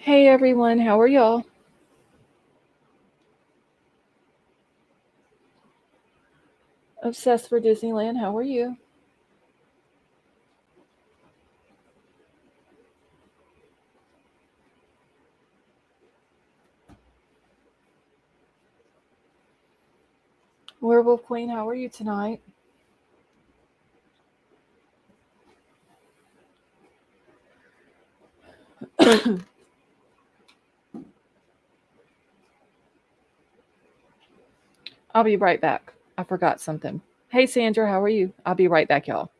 Hey everyone, how are y'all? Obsessed for Disneyland, how are you? Werewolf Queen, how are you tonight? I'll be right back. I forgot something. Hey Sandra, how are you? I'll be right back, y'all.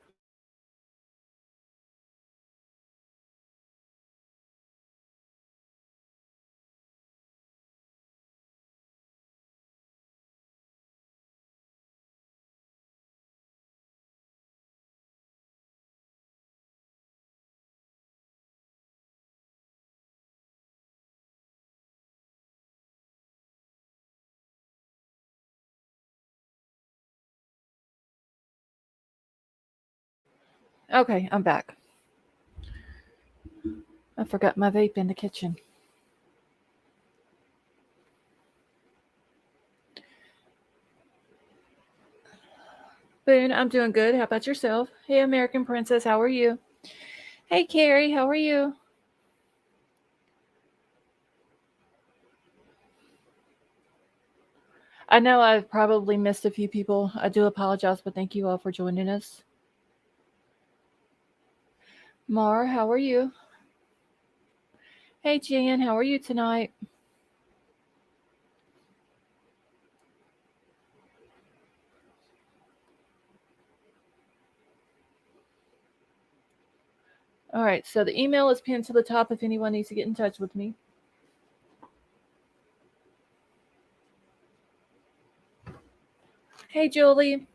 Okay, I'm back. I forgot my vape in the kitchen. Boone, I'm doing good. How about yourself? Hey American Princess, how are you? Hey Carrie, how are you? I know I've probably missed a few people. I do apologize, but thank you all for joining us. Mar, how are you? Hey Jan, how are you tonight? All right, so the email is pinned to the top if anyone needs to get in touch with me. Hey Julie.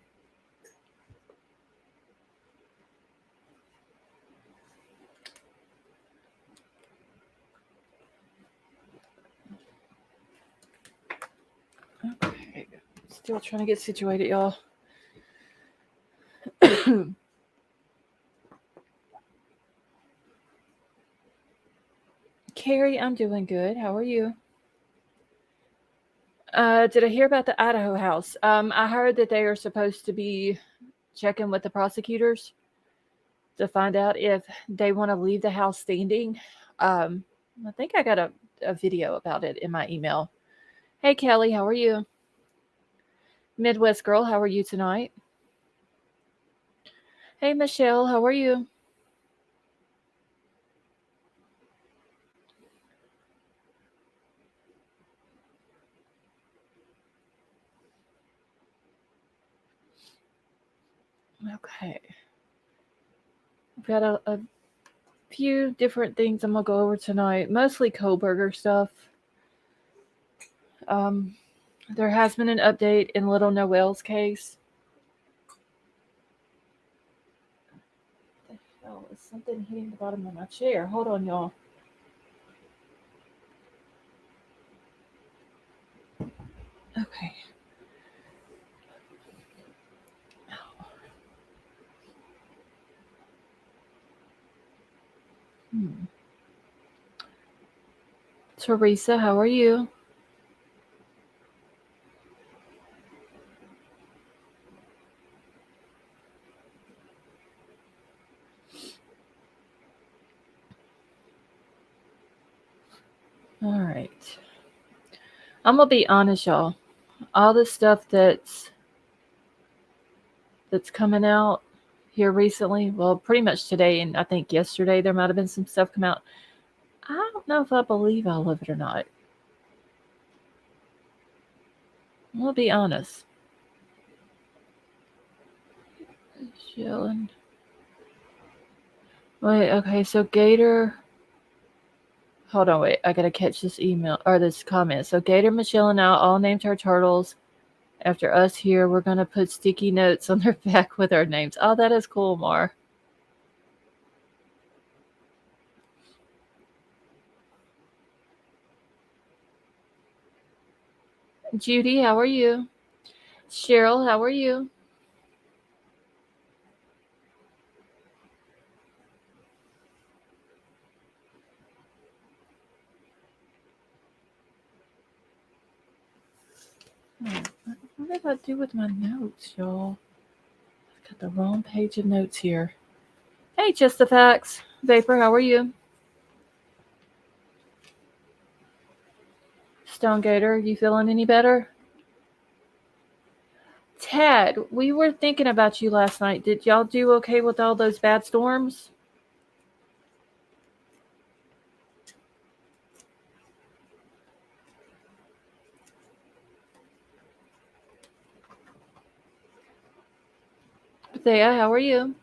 Okay, still trying to get situated, y'all. Carrie, I'm doing good. How are you? Did I hear about the Idaho house? I heard that they are supposed to be checking with the prosecutors to find out if they want to leave the house standing. Um, I think I got a video about it in my email. Hey, Kelly, how are you? Midwest girl, how are you tonight? Hey, Michelle, how are you? Okay. I've got a few different things I'm going to go over tonight, mostly Kohberger stuff. Um, there has been an update in little Noel's case. What the hell is something hitting the bottom of my chair? Hold on, y'all. Okay. Hmm. Teresa, how are you? All right. I'm gonna be honest, y'all. All the stuff that's coming out here recently, well, pretty much today, and I think yesterday there might have been some stuff come out. I don't know if I believe all of it or not. I'm gonna be honest. Chilling. Wait, okay, so Gator. Hold on, wait. I gotta catch this email or this comment. So Gator, Michelle, and I all named our turtles after us here. We're gonna put sticky notes on their back with our names. Oh, that is cool, Mar. Judy, how are you? Cheryl, how are you? What did I do with my notes, y'all? I've got the wrong page of notes here. Hey, Just the Facts. Vapor, how are you? Stone Gator, you feeling any better? Ted, we were thinking about you last night. Did y'all do okay with all those bad storms? Thea, how are you?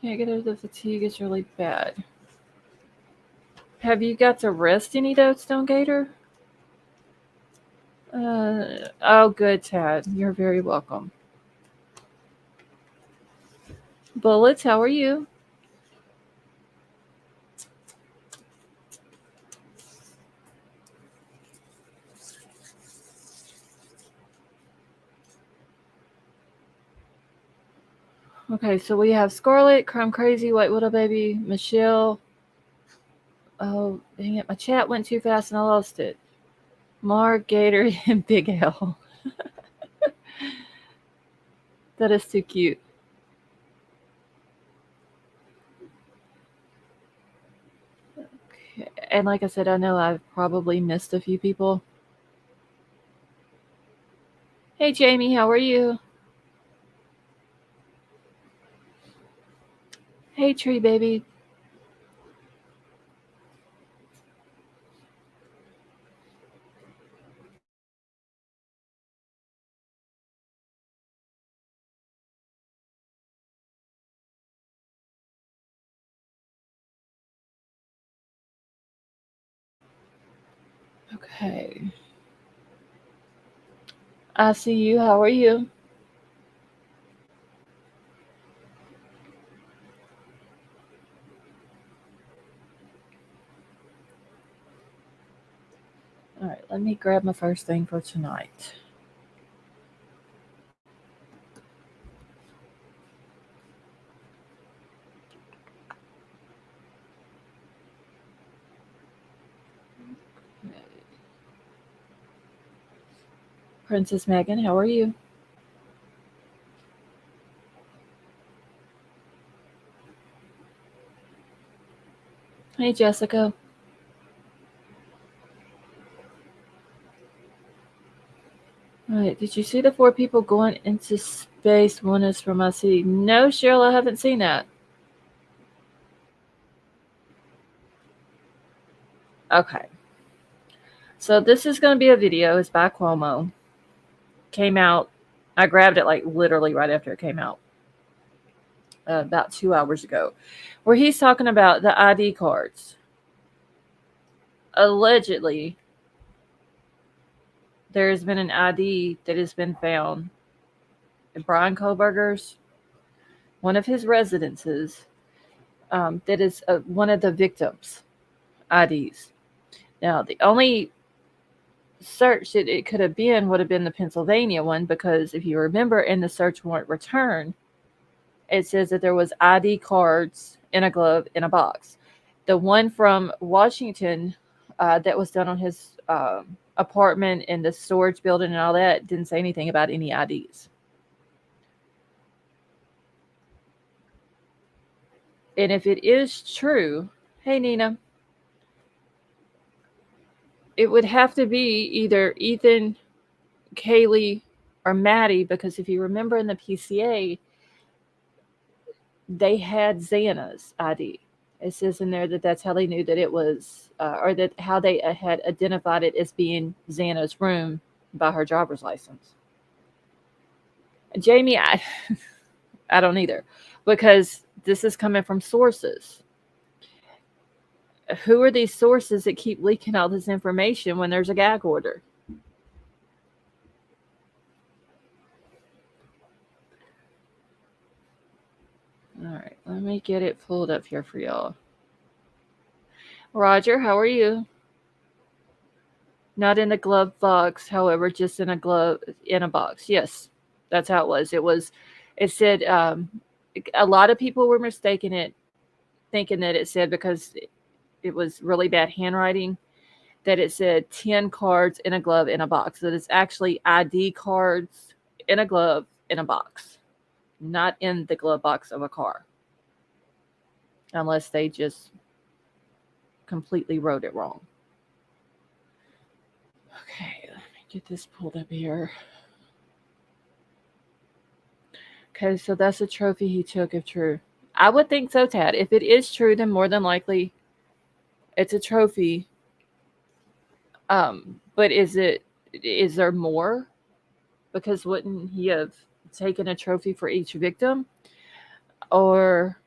Can't get over the fatigue. It's really bad. Have you got to rest any though, Stone Gator? Oh, good, Tad. You're very welcome. Bullets, how are you? Okay, so we have Scarlet, Crime Crazy, White Widow Baby, Michelle. Oh, dang it. My chat went too fast and I lost it. Mark, Gator, and Big L. That is too cute. Okay. And like I said, I know I've probably missed a few people. Hey, Jamie, how are you? Hey, Tree Baby. Okay. I see you. How are you? All right, let me grab my first thing for tonight. Princess Megan, how are you? Hey, Jessica. All right, did you see the 4 people going into space? One is from my city. No, Cheryl, I haven't seen that. Okay. So this is going to be a video. It's by Cuomo. Came out. I grabbed it like literally right after it came out. About 2 hours ago. Where he's talking about the ID cards. Allegedly, there's been an ID that has been found in Bryan Kohberger's, one of his residences, that is one of the victims' IDs. Now, the only search that it could have been would have been the Pennsylvania one, because if you remember in the search warrant return, it says that there was ID cards in a glove in a box. The one from Washington that was done on his apartment in the storage building and all that didn't say anything about any IDs. And if it is true, hey Nina, it would have to be either Ethan, Kaylee, or Maddie, because if you remember in the PCA, they had Xana's ID. It says in there that that's how they knew that it was, or that how they had identified it as being Xana's room by her driver's license. Jamie, I don't either, because this is coming from sources. Who are these sources that keep leaking all this information when there's a gag order? All right, let me get it pulled up here for y'all. Roger, how are you? Not in a glove box, however, just in a glove in a box. Yes, that's how it was. It said a lot of people were mistaken it, thinking that it said, because it was really bad handwriting, that it said 10 cards in a glove in a box. That it's actually ID cards in a glove in a box, not in the glove box of a car, unless they just completely wrote it wrong. Okay, let me get this pulled up here. Okay, so that's a trophy he took, if true. I would think so, Tad. If it is true, then more than likely it's a trophy. But is there more? Because wouldn't he have taken a trophy for each victim? Or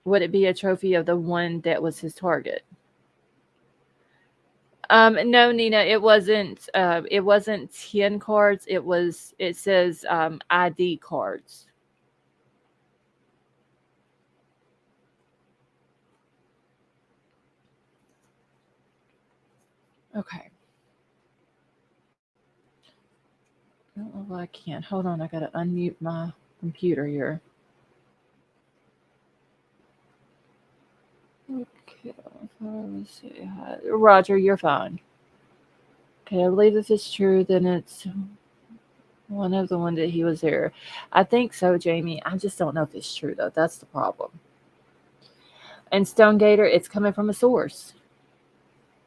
would it be a trophy of the one that was his target? No, Nina, it wasn't. It wasn't 10 cards. It says ID cards. Okay. I don't know why I can't. Hold on, I gotta unmute my computer here. Okay, let's see. Roger, you're fine. Okay, I believe if it's true, then it's one of the one that he was there. I think so, Jamie. I just don't know if it's true though. That's the problem. And Stone Gator, it's coming from a source.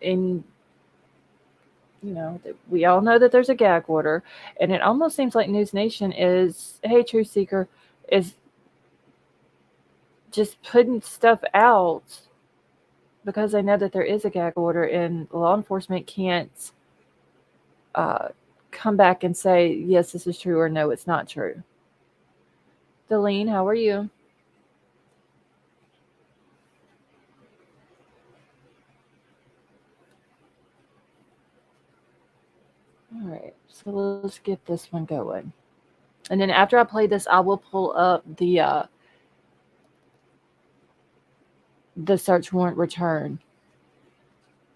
And we all know that there's a gag order, and it almost seems like News Nation is, hey, Truth Seeker, is just putting stuff out because they know that there is a gag order, and law enforcement can't come back and say, yes, this is true, or no, it's not true. Delene, how are you? All right, so let's get this one going. And then after I play this, I will pull up the search warrant return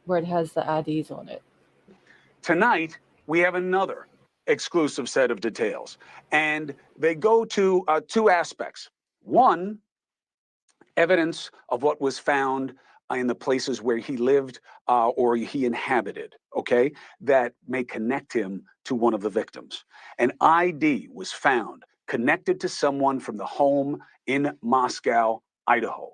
where it has the IDs on it. Tonight, we have another exclusive set of details, and they go to two aspects. One, evidence of what was found in the places where he lived or he inhabited, okay, that may connect him to one of the victims. An ID was found connected to someone from the home in Moscow, Idaho.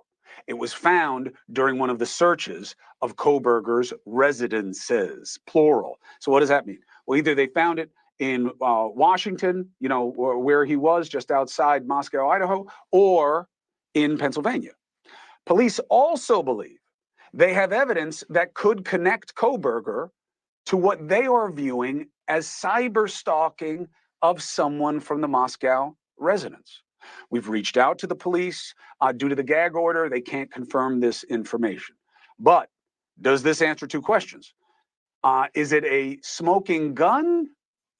It was found during one of the searches of Kohberger's residences, plural. So what does that mean? Well, either they found it in Washington, where he was just outside Moscow, Idaho, or in Pennsylvania. Police also believe they have evidence that could connect Kohberger to what they are viewing as cyber stalking of someone from the Moscow residence. We've reached out to the police. Due to the gag order, they can't confirm this information. But does this answer two questions? Is it a smoking gun?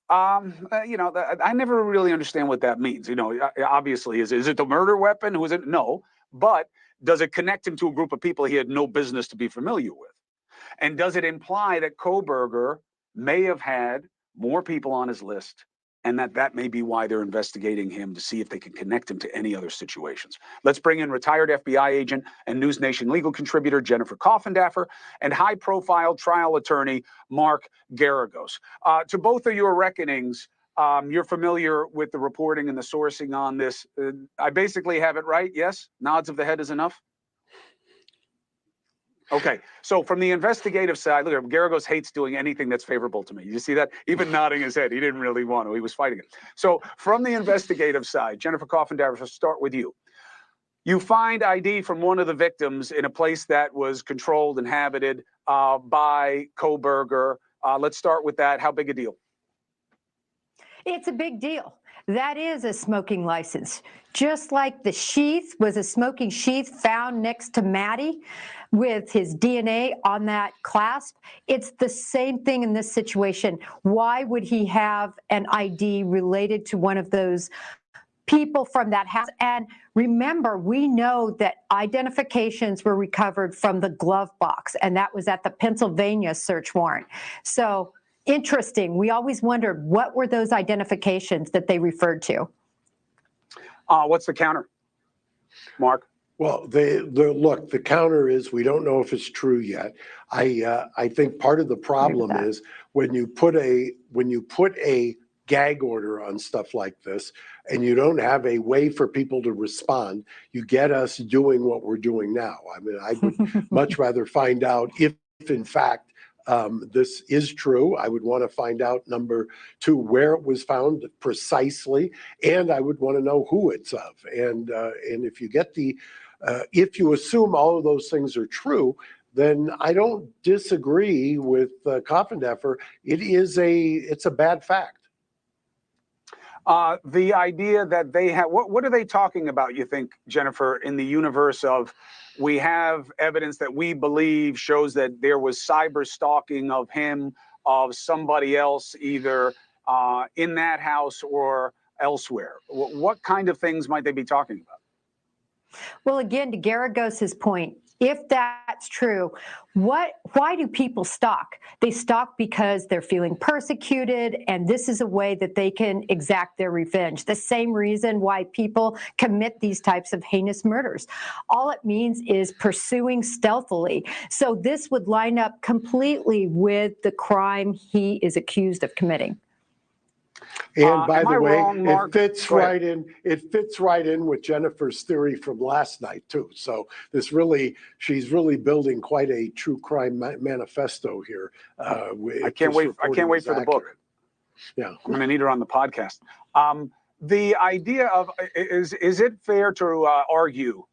I never really understand what that means. Obviously, is it the murder weapon? Who is it? No. But does it connect him to a group of people he had no business to be familiar with? And does it imply that Kohberger may have had more people on his list, and that may be why they're investigating him, to see if they can connect him to any other situations? Let's bring in retired FBI agent and News Nation legal contributor Jennifer Coffindaffer and high-profile trial attorney Mark Garagos. To both of your reckonings, you're familiar with the reporting and the sourcing on this. I basically have it right, yes? Nods of the head is enough? Okay, so from the investigative side, look, Garagos hates doing anything that's favorable to me. You see that? Even nodding his head. He didn't really want to. He was fighting it. So from the investigative side, Jennifer Coffindaffer, let's start with you. You find ID from one of the victims in a place that was controlled, inhabited by Kohberger. Let's start with that. How big a deal? It's a big deal. That is a smoking license. Just like the sheath was a smoking sheath found next to Maddie with his DNA on that clasp, it's the same thing in this situation. Why would he have an ID related to one of those people from that house? And remember, we know that identifications were recovered from the glove box, and that was at the Pennsylvania search warrant. So interesting. We always wondered, what were those identifications that they referred to? What's the counter, Mark? Well, look, the counter is we don't know if it's true yet. I think part of the problem is when you put a gag order on stuff like this and you don't have a way for people to respond, you get us doing what we're doing now. I mean, I would much rather find out if in fact this is true. I would want to find out, number two, where it was found precisely, and I would want to know who it's of. And if you get if you assume all of those things are true, then I don't disagree with Coffindeffer. It's a bad fact. The idea that they have, what are they talking about, you think, Jennifer, in the universe of we have evidence that we believe shows that there was cyber stalking of him, of somebody else, either in that house or elsewhere? What kind of things might they be talking about? Well, again, to Garagos's point, if that's true, why do people stalk? They stalk because they're feeling persecuted, and this is a way that they can exact their revenge. The same reason why people commit these types of heinous murders. All it means is pursuing stealthily. So this would line up completely with the crime he is accused of committing. And by the way, wrong, Mark? it fits right in. It fits right in with Jennifer's theory from last night too. So she's really building quite a true crime manifesto here. I can't wait for the book. Yeah, I'm going to need her on the podcast. The idea of is it fair to argue,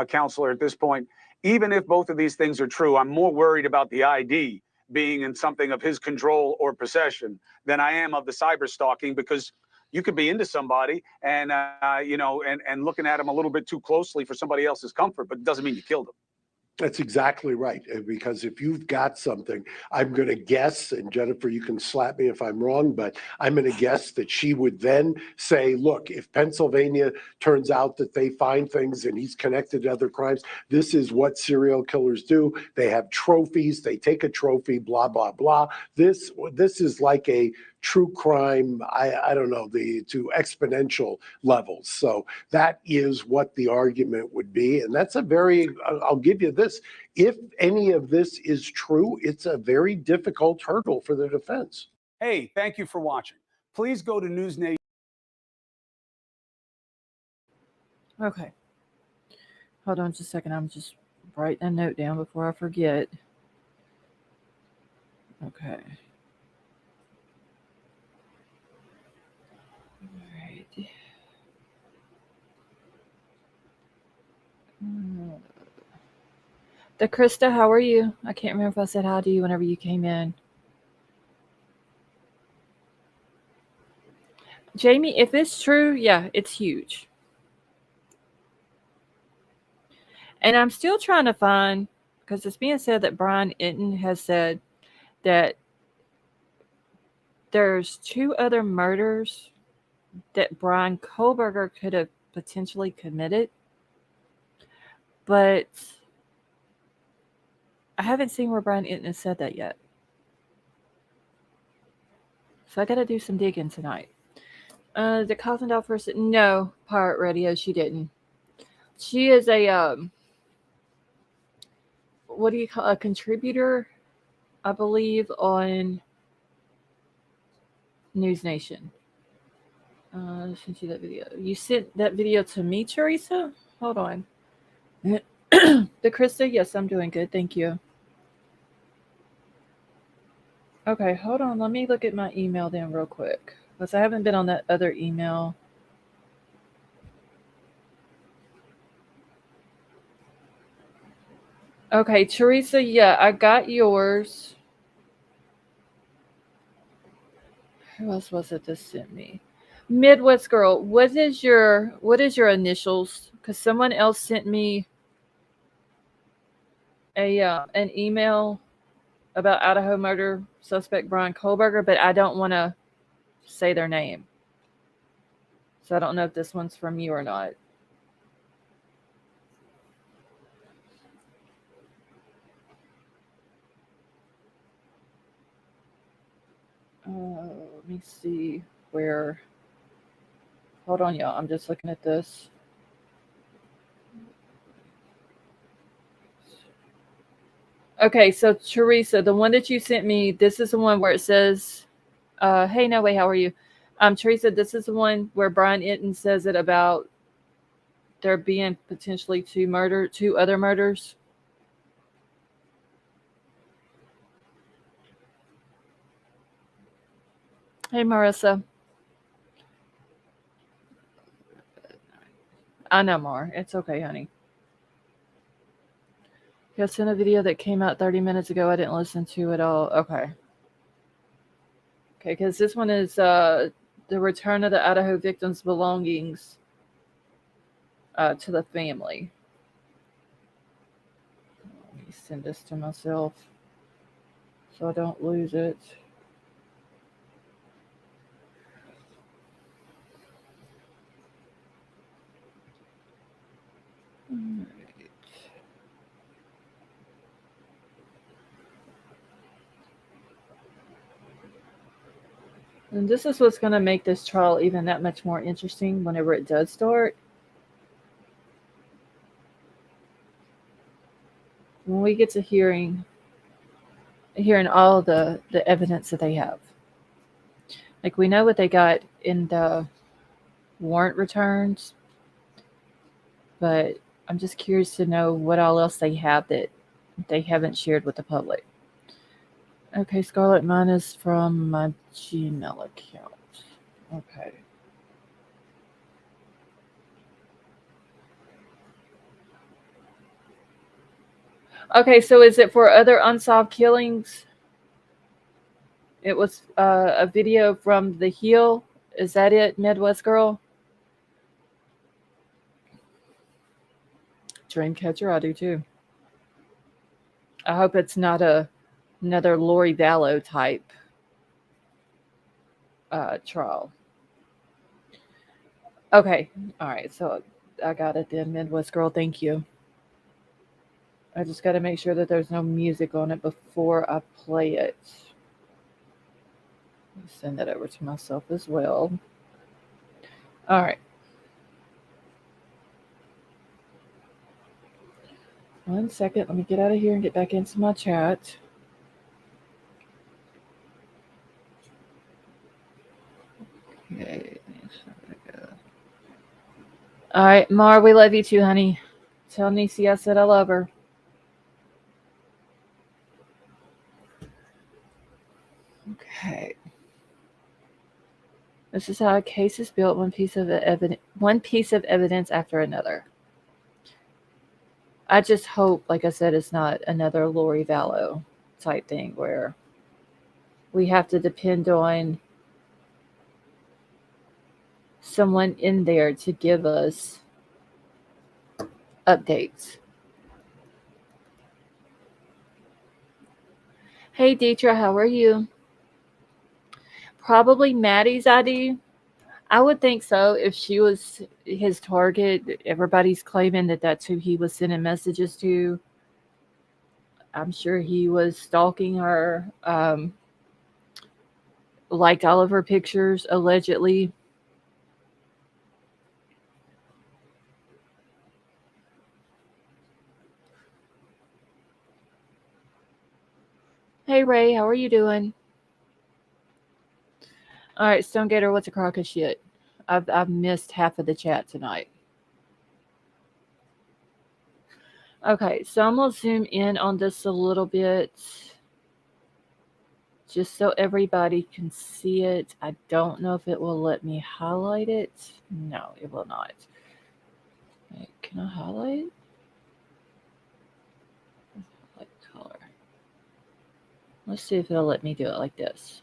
counselor, at this point, even if both of these things are true, I'm more worried about the ID being in something of his control or possession than I am of the cyber stalking, because you could be into somebody and and looking at him a little bit too closely for somebody else's comfort, but it doesn't mean you killed him. That's exactly right. Because if you've got something, I'm going to guess, and Jennifer, you can slap me if I'm wrong, but I'm going to guess that she would then say, look, if Pennsylvania turns out that they find things and he's connected to other crimes, this is what serial killers do. They have trophies. They take a trophy, blah, blah, blah. This is like a true crime, I don't know, to exponential levels. So that is what the argument would be. And that's I'll give you this. If any of this is true, it's a very difficult hurdle for the defense. Hey, thank you for watching. Please go to NewsNation. Okay. Hold on just a second. I'm just writing a note down before I forget. Okay. Alright. The Krista, how are you? I can't remember if I said hi to you whenever you came in. Jamie, if it's true, yeah, it's huge. And I'm still trying to find, because it's being said that Bryan Inton has said that there's 2 other murders that Bryan Kohberger could have potentially committed. But I haven't seen where Bryan Inton has said that yet. So I got to do some digging tonight. The Coffindale person, no, Pirate Radio, she didn't. She is a, what do you call a contributor, I believe, on News Nation. I sent you that video. You sent that video to me, Teresa? Hold on. The Krista, yes, I'm doing good. Thank you. Okay, hold on. Let me look at my email then real quick, because I haven't been on that other email. Okay, Teresa, yeah, I got yours. Who else was it that sent me? Midwest Girl, what is your initials? Because someone else sent me an email about Idaho murder suspect Bryan Kohberger, but I don't want to say their name. So I don't know if this one's from you or not. Let me see where. Hold on, y'all. I'm just looking at this. Okay, so Teresa, the one that you sent me, this is the one where it says, hey, no way, how are you? Teresa, this is the one where Bryan Inton says it about there being potentially two other murders. Hey, Marissa. I know, Mar. It's okay, honey. I sent a video that came out 30 minutes ago. I didn't listen to it all. Okay. Okay, because this one is the return of the Idaho victims' belongings to the family. Let me send this to myself so I don't lose it. All right. And this is what's going to make this trial even that much more interesting whenever it does start. When we get to hearing all the evidence that they have. Like, we know what they got in the warrant returns, but I'm just curious to know what all else they have that they haven't shared with the public. Okay, Scarlett, mine is from my Gmail account. Okay. Okay, so is it for other unsolved killings? It was a video from The Heel. Is that it, Midwest Girl? Dreamcatcher, I do too. I hope it's not another Lori Vallow type trial. Okay, all right, so I got it then, Midwest Girl. Thank you. I just got to make sure that there's no music on it before I play it. Send that over to myself as well. All right. One second. Let me get out of here and get back into my chat. Okay. All right, Mar, we love you too, honey. Tell Niecy I said I love her. Okay. This is how a case is built, one piece of evidence after another. I just hope, like I said, it's not another Lori Vallow type thing where we have to depend on someone in there to give us updates. Hey, Deetra, how are you? Probably Maddie's ID. I would think so. If she was his target, everybody's claiming that that's who he was sending messages to. I'm sure he was stalking her, liked all of her pictures, allegedly. Hey, Ray, how are you doing? All right, Stonegator, what's a crock of shit? I've missed half of the chat tonight. Okay, so I'm going to zoom in on this a little bit just so everybody can see it. I don't know if it will let me highlight it. No, it will not. Okay, can I highlight? Highlight color. Let's see if it'll let me do it like this.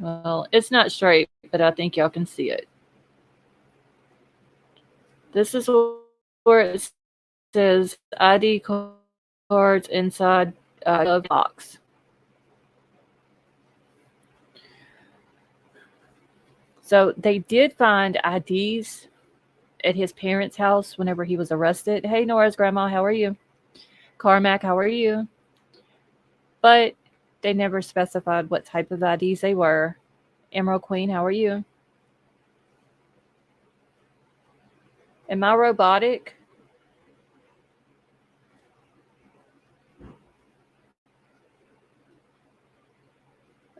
Well, it's not straight, but I think y'all can see it. This is where it says ID cards inside a box. So they did find IDs at his parents' house whenever he was arrested. Hey, Nora's grandma, how are you? Carmack, how are you? But They never specified what type of IDs they were. Emerald Queen, how are you? Am I robotic?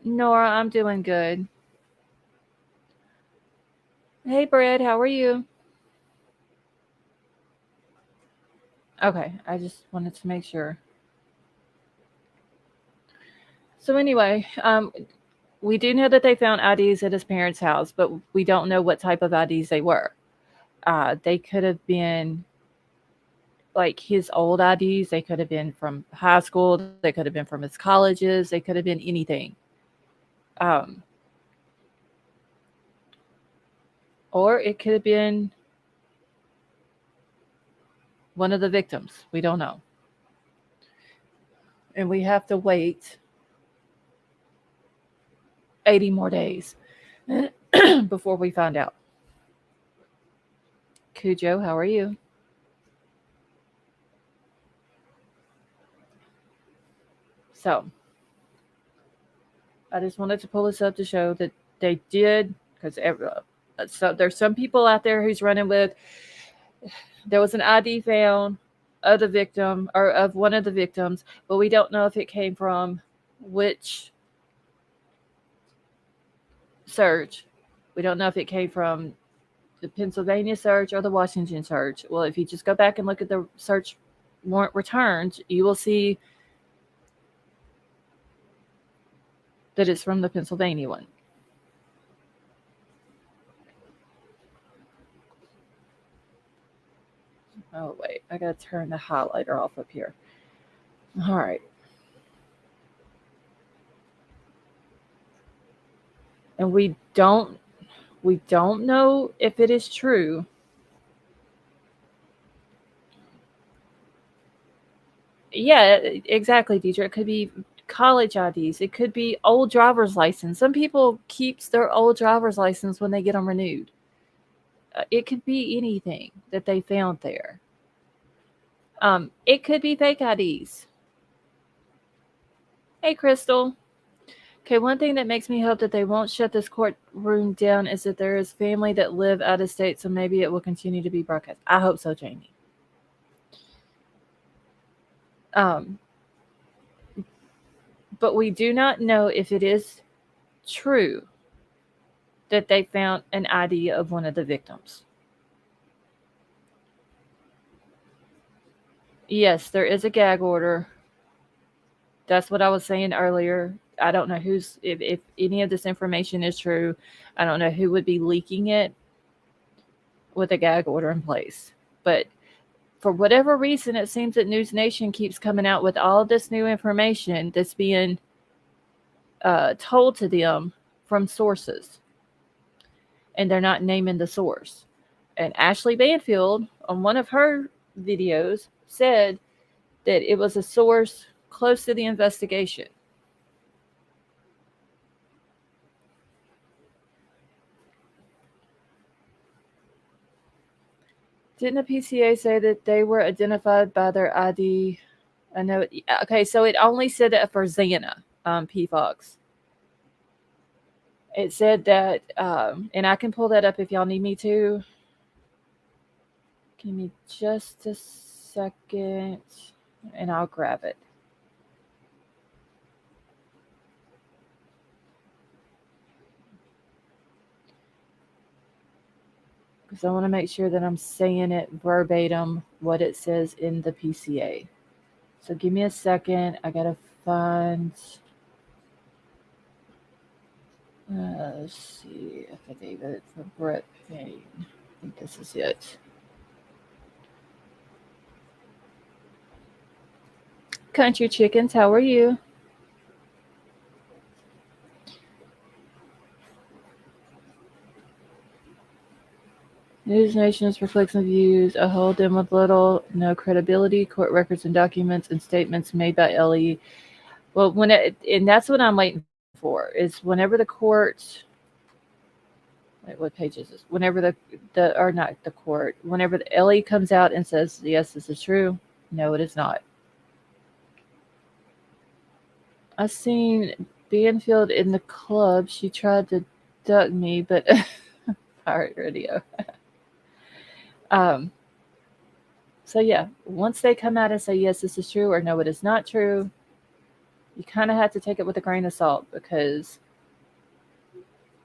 Nora, I'm doing good. Hey, Brad, how are you? Okay, I just wanted to make sure. So anyway, we do know that they found IDs at his parents' house, but we don't know what type of IDs they were. They could have been like his old IDs. They could have been from high school. They could have been from his colleges. They could have been anything. Or it could have been one of the victims. We don't know. And we have to wait 80 more days before we find out. Cujo, how are you? So, I just wanted to pull this up to show that they did, because so there's some people out there who's running with, there was an ID found of the victim or of one of the victims, but we don't know if it came from which search. We don't know if it came from the Pennsylvania search or the Washington search. Well, if you just go back and look at the search warrant returns, you will see that it's from the Pennsylvania one. Oh, wait. I got to turn the highlighter off up here. All right. And we don't know if it is true. Yeah, exactly, Deidre. It could be college IDs. It could be old driver's license. Some people keep their old driver's license when they get them renewed. It could be anything that they found there. It could be fake IDs. Hey, Crystal. Okay, one thing that makes me hope that they won't shut this courtroom down is that there is family that live out of state, so maybe it will continue to be broadcast. I hope so, Jamie. But we do not know if it is true that they found an ID of one of the victims. Yes, there is a gag order. That's what I was saying earlier. I don't know if any of this information is true. I don't know who would be leaking it with a gag order in place. But for whatever reason, it seems that News Nation keeps coming out with all this new information that's being told to them from sources. And they're not naming the source. And Ashley Banfield, on one of her videos, said that it was a source close to the investigation. Didn't the PCA say that they were identified by their ID? I know. Okay, so it only said that for Xana, P. Fox. It said that, and I can pull that up if y'all need me to. Give me just a second, and I'll grab it. Because I want to make sure that I'm saying it verbatim, what it says in the PCA. So give me a second. I got to find... let's see, affidavit for Brett Payne. I think this is it. Country Chickens, how are you? News Nation's reflecting views. I hold them with little, no credibility. Court records and documents and statements made by Ellie. Well, and that's what I'm waiting for, is whenever the court, wait, what page is this? Whenever or not the court, whenever the Ellie comes out and says, yes, this is true. No, it is not. I seen Banfield in the club. She tried to duck me, but pirate radio. So yeah, once they come out and say yes, this is true, or no, it is not true, you kind of have to take it with a grain of salt, because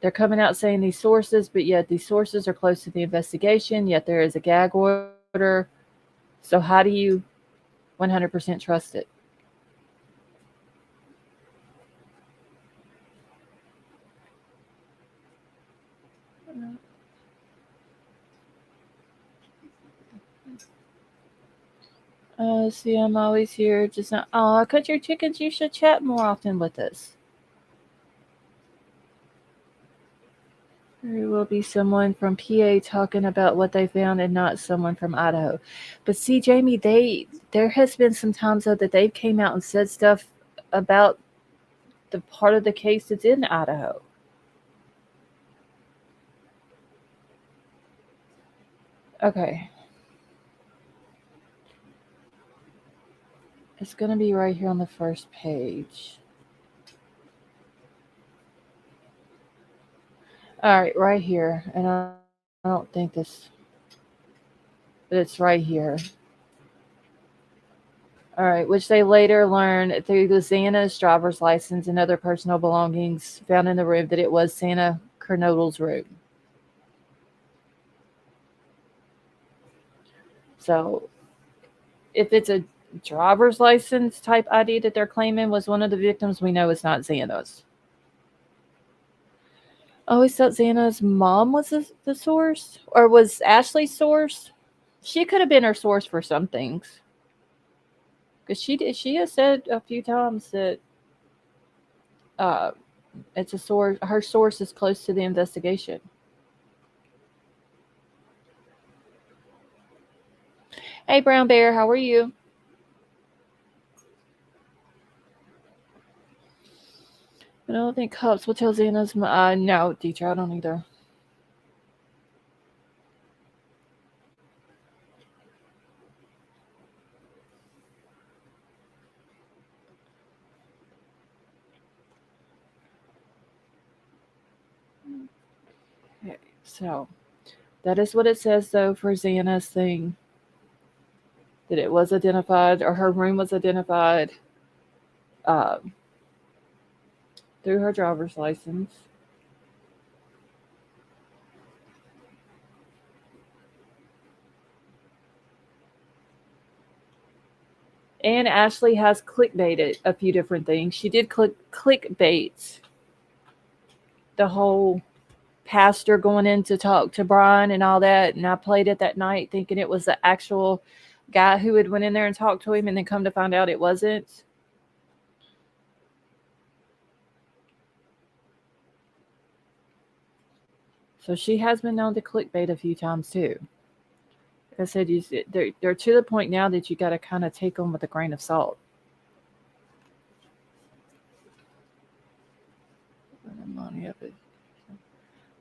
they're coming out saying these sources, but yet these sources are close to the investigation, yet there is a gag order. So how do you 100% trust it? See, I'm always here. Just not. Oh, country chickens, you should chat more often with us. There will be someone from PA talking about what they found, and not someone from Idaho. But see, Jamie, there has been some times though that they came out and said stuff about the part of the case that's in Idaho. Okay. It's going to be right here on the first page. All right, right here. And I don't think this, but it's right here. All right, which they later learned through the Xana's driver's license and other personal belongings found in the room that it was Santa Kernodle's room. So if it's a driver's license type ID that they're claiming was one of the victims, we know it's not Xana's. I always thought Xana's mom was the source, or was Ashley's source. She could have been her source for some things, because she has said a few times that it's a source. Her source is close to the investigation. Hey, Brown Bear, how are you? I don't think cops will tell Xana's. No, teacher, I don't either. Okay, so that is what it says, though, for Xana's thing. That it was identified, or her room was identified through her driver's license. And Ashley has clickbaited a few different things. She did clickbait the whole pastor going in to talk to Bryan and all that. And I played it that night thinking it was the actual guy who had went in there and talked to him, and then come to find out it wasn't. So she has been known to clickbait a few times too. Like I said, they're to the point now that you got to kind of take them with a grain of salt.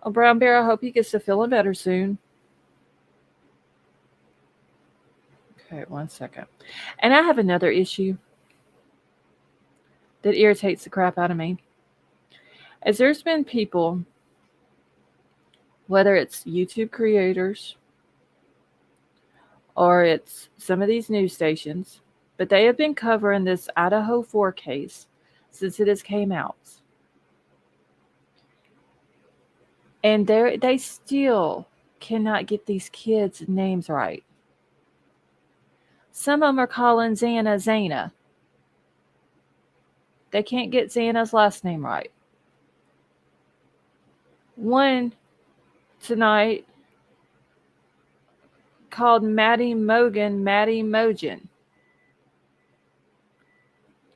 Oh, Brown Bear, I hope he gets to feeling better soon. Okay, 1 second. And I have another issue that irritates the crap out of me. As there's been people, whether it's YouTube creators or it's some of these news stations, but they have been covering this Idaho 4 case since it has came out. And they still cannot get these kids' names right. Some of them are calling Xana Xana. They can't get Xana's last name right. One tonight called Maddie Mogen.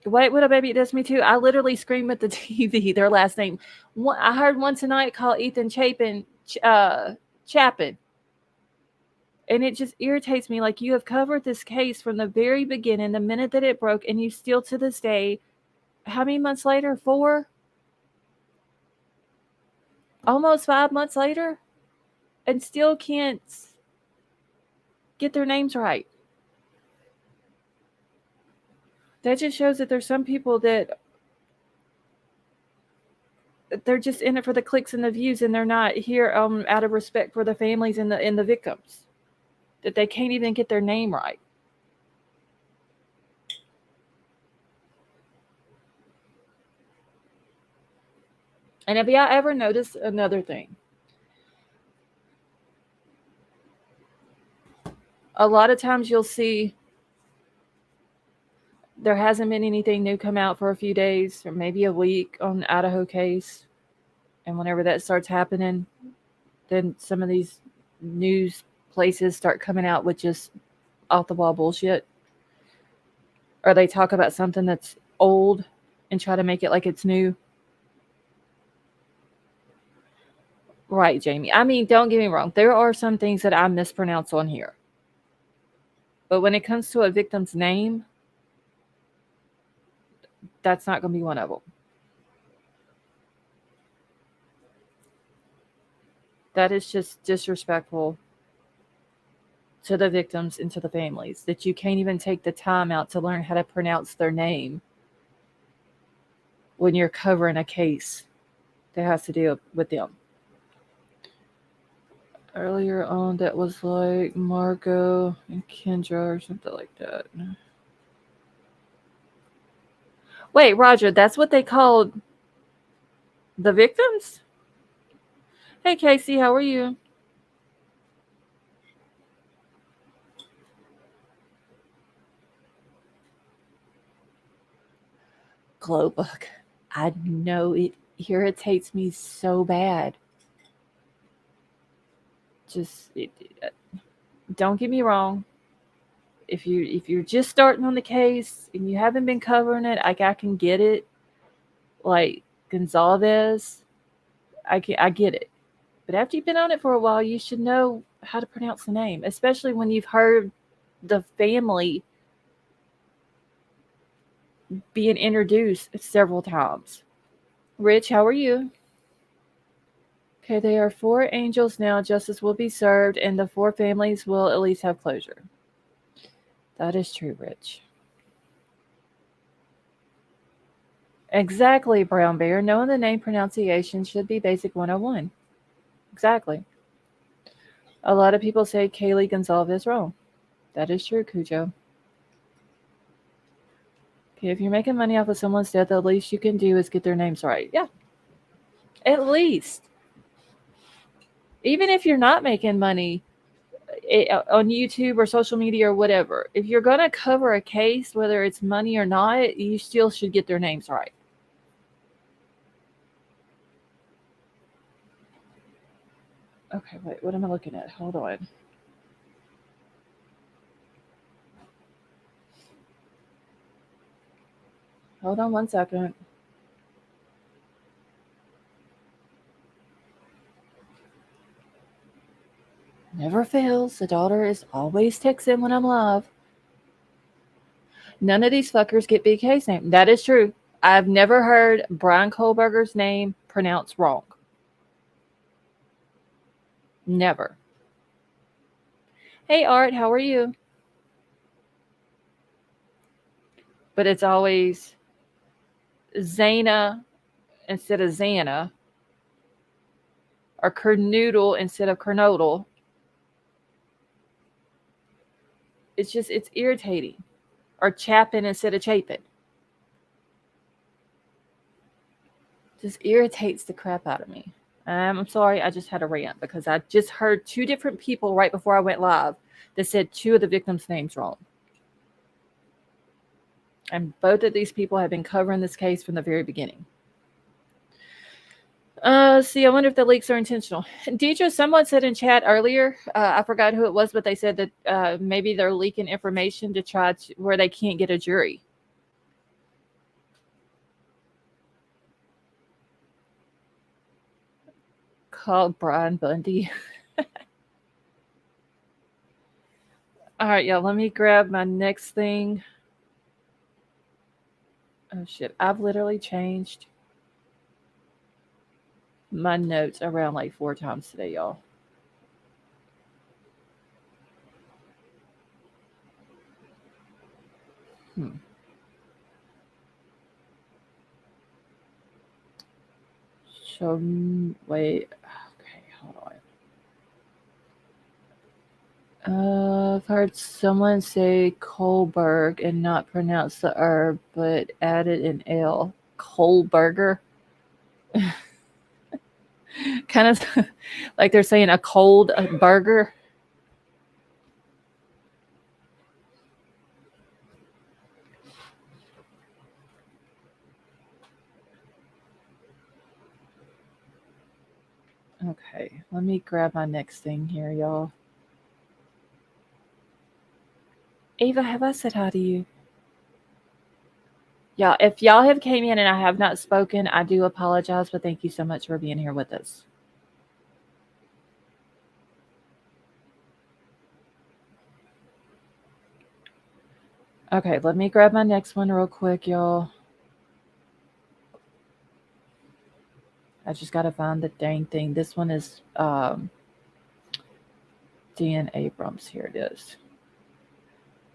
Wait, what a baby, it does me too. I literally scream at the TV, their last name. I heard one tonight called Ethan Chapin. And it just irritates me. Like, you have covered this case from the very beginning, the minute that it broke, and you still to this day, how many months later? 4? Almost 5 months later? And still can't get their names right. That just shows that there's some people that they're just in it for the clicks and the views, and they're not here out of respect for the families and the victims. That they can't even get their name right. And have y'all ever noticed another thing? A lot of times you'll see there hasn't been anything new come out for a few days or maybe a week on the Idaho case. And whenever that starts happening, then some of these news places start coming out with just off the wall bullshit. Or they talk about something that's old and try to make it like it's new. Right, Jamie. I mean, don't get me wrong. There are some things that I mispronounce on here. But when it comes to a victim's name, that's not going to be one of them. That is just disrespectful to the victims and to the families, that you can't even take the time out to learn how to pronounce their name when you're covering a case that has to deal with them. Earlier on, that was like Margot and Kendra or something like that. Wait, Roger, that's what they called the victims? Hey, Casey, how are you? Glowbook. I know it irritates me so bad. Just don't get me wrong. If you're just starting on the case and you haven't been covering it, like I can get it. Like Gonzalez, I get it. But after you've been on it for a while, you should know how to pronounce the name, especially when you've heard the family being introduced several times. Rich, how are you? Okay, there are 4 angels now. Justice will be served, and the 4 families will at least have closure. That is true, Rich. Exactly, Brown Bear. Knowing the name pronunciation should be basic 101. Exactly. A lot of people say Kaylee Gonzalez wrong. That is true, Cujo. Okay, if you're making money off of someone's death, the least you can do is get their names right. Yeah. At least. Even if you're not making money on YouTube or social media or whatever, if you're going to cover a case, whether it's money or not, you still should get their names right. Okay, wait, what am I looking at? Hold on. Hold on 1 second. Never fails. The daughter is always texting when I'm live. None of these fuckers get BK's name. That is true. I've never heard Bryan Kohberger's name pronounced wrong. Never. Hey, Art, how are you? But it's always Zana instead of Xana, or Kernoodle instead of Kernodle. It's irritating. Or Chapin instead of Chapin. Just irritates the crap out of me. I'm sorry, I just had a rant because I just heard 2 different people right before I went live that said 2 of the victims' names wrong. And both of these people have been covering this case from the very beginning. See, I wonder if the leaks are intentional. Deidre, someone said in chat earlier, I forgot who it was, but they said that maybe they're leaking information to try to, where they can't get a jury. Called Brian Bundy. All right, y'all, let me grab my next thing. Oh, shit. I've literally changed my notes around like 4 times today, y'all. So, wait. Okay, hold on. I've heard someone say Kohberg and not pronounce the herb, but added an L. Kohberger. Kind of like they're saying a cold burger. Okay, let me grab my next thing here, y'all. Ava, have I said hi to you? Yeah, if y'all have came in and I have not spoken, I do apologize, but thank you so much for being here with us. Okay, let me grab my next one real quick, y'all. I just got to find the dang thing. This one is Dan Abrams. Here it is.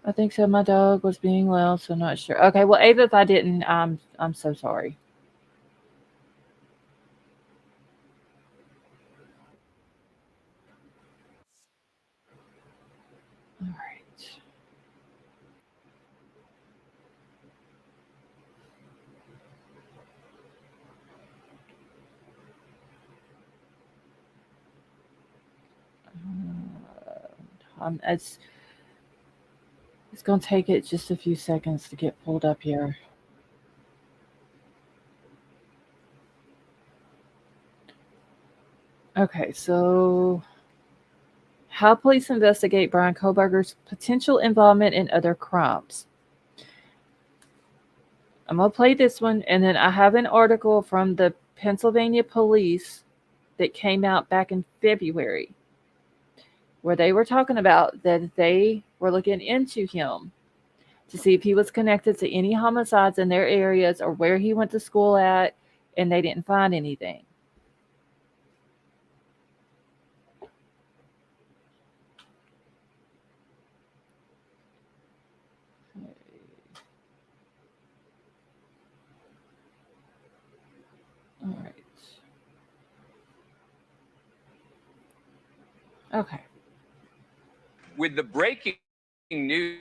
I think so. My dog was being loud, so I'm not sure. Okay, well, Ava, if I didn't, I'm so sorry. All right. It's going to take it just a few seconds to get pulled up here. Okay, so how police investigate Bryan Kohberger's potential involvement in other crimes. I'm going to play this one, and then I have an article from the Pennsylvania police that came out back in February where they were talking about that they were looking into him to see if he was connected to any homicides in their areas or where he went to school at, and they didn't find anything. All right. Okay. With the breaking news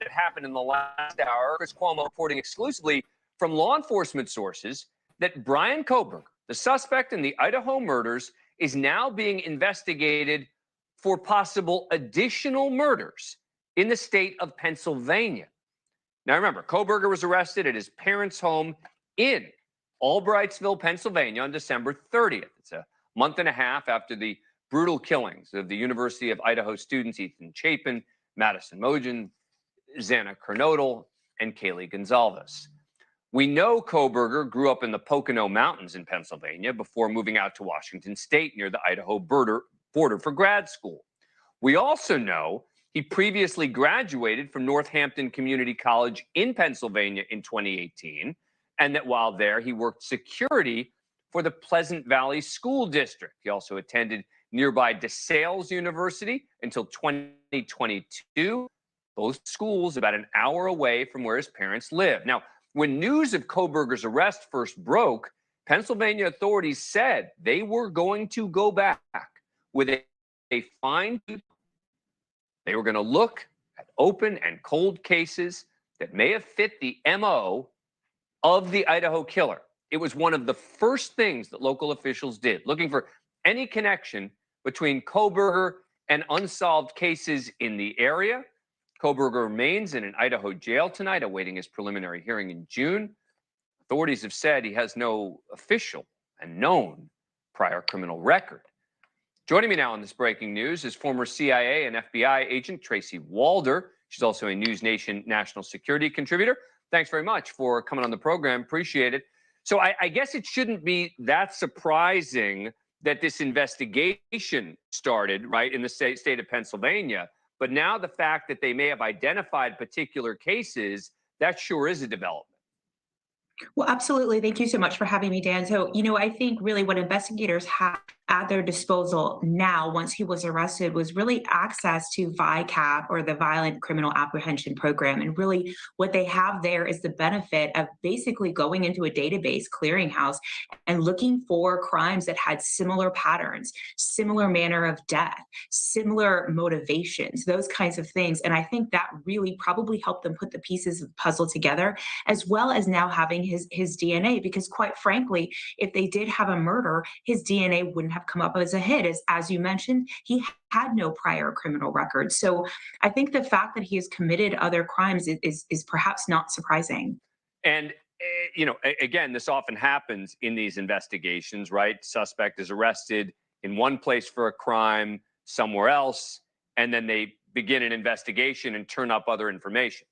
that happened in the last hour, Chris Cuomo reporting exclusively from law enforcement sources that Bryan Kohberger, the suspect in the Idaho murders, is now being investigated for possible additional murders in the state of Pennsylvania. Now, remember, Kohberger was arrested at his parents' home in Albrightsville, Pennsylvania on December 30th. It's a month and a half after the brutal killings of the University of Idaho students Ethan Chapin, Madison Mogen, Xana Kernodle, and Kaylee Gonzalez. We know Kohberger grew up in the Pocono Mountains in Pennsylvania before moving out to Washington State near the Idaho border for grad school. We also know he previously graduated from Northampton Community College in Pennsylvania in 2018, and that while there, he worked security for the Pleasant Valley School District. He also attended nearby DeSales University until 2022, both schools about an hour away from where his parents live. Now, when news of Kohberger's arrest first broke, Pennsylvania authorities said they were going to go back with a fine-tooth. They were going to look at open and cold cases that may have fit the MO of the Idaho killer. It was one of the first things that local officials did, looking for any connection between Kohberger and unsolved cases in the area. Kohberger remains in an Idaho jail tonight, awaiting his preliminary hearing in June. Authorities have said he has no official and known prior criminal record. Joining me now on this breaking news is former CIA and FBI agent Tracy Walder. She's also a News Nation national security contributor. Thanks very much for coming on the program. Appreciate it. So I guess it shouldn't be that surprising that this investigation started, right, in the state of Pennsylvania. But now the fact that they may have identified particular cases, that sure is a development. Well, absolutely. Thank you so much for having me, Dan. So, I think really what investigators have at their disposal now, once he was arrested, was really access to VICAP, or the Violent Criminal Apprehension Program. And really what they have there is the benefit of basically going into a database clearinghouse and looking for crimes that had similar patterns, similar manner of death, similar motivations, those kinds of things. And I think that really probably helped them put the pieces of the puzzle together, as well as now having his DNA, because quite frankly, if they did have a murder, his DNA wouldn't have come up as a hit. As you mentioned, he had no prior criminal record. So I think the fact that he has committed other crimes is perhaps not surprising. And again, this often happens in these investigations, right? Suspect is arrested in one place for a crime, somewhere else, and then they begin an investigation and turn up other information.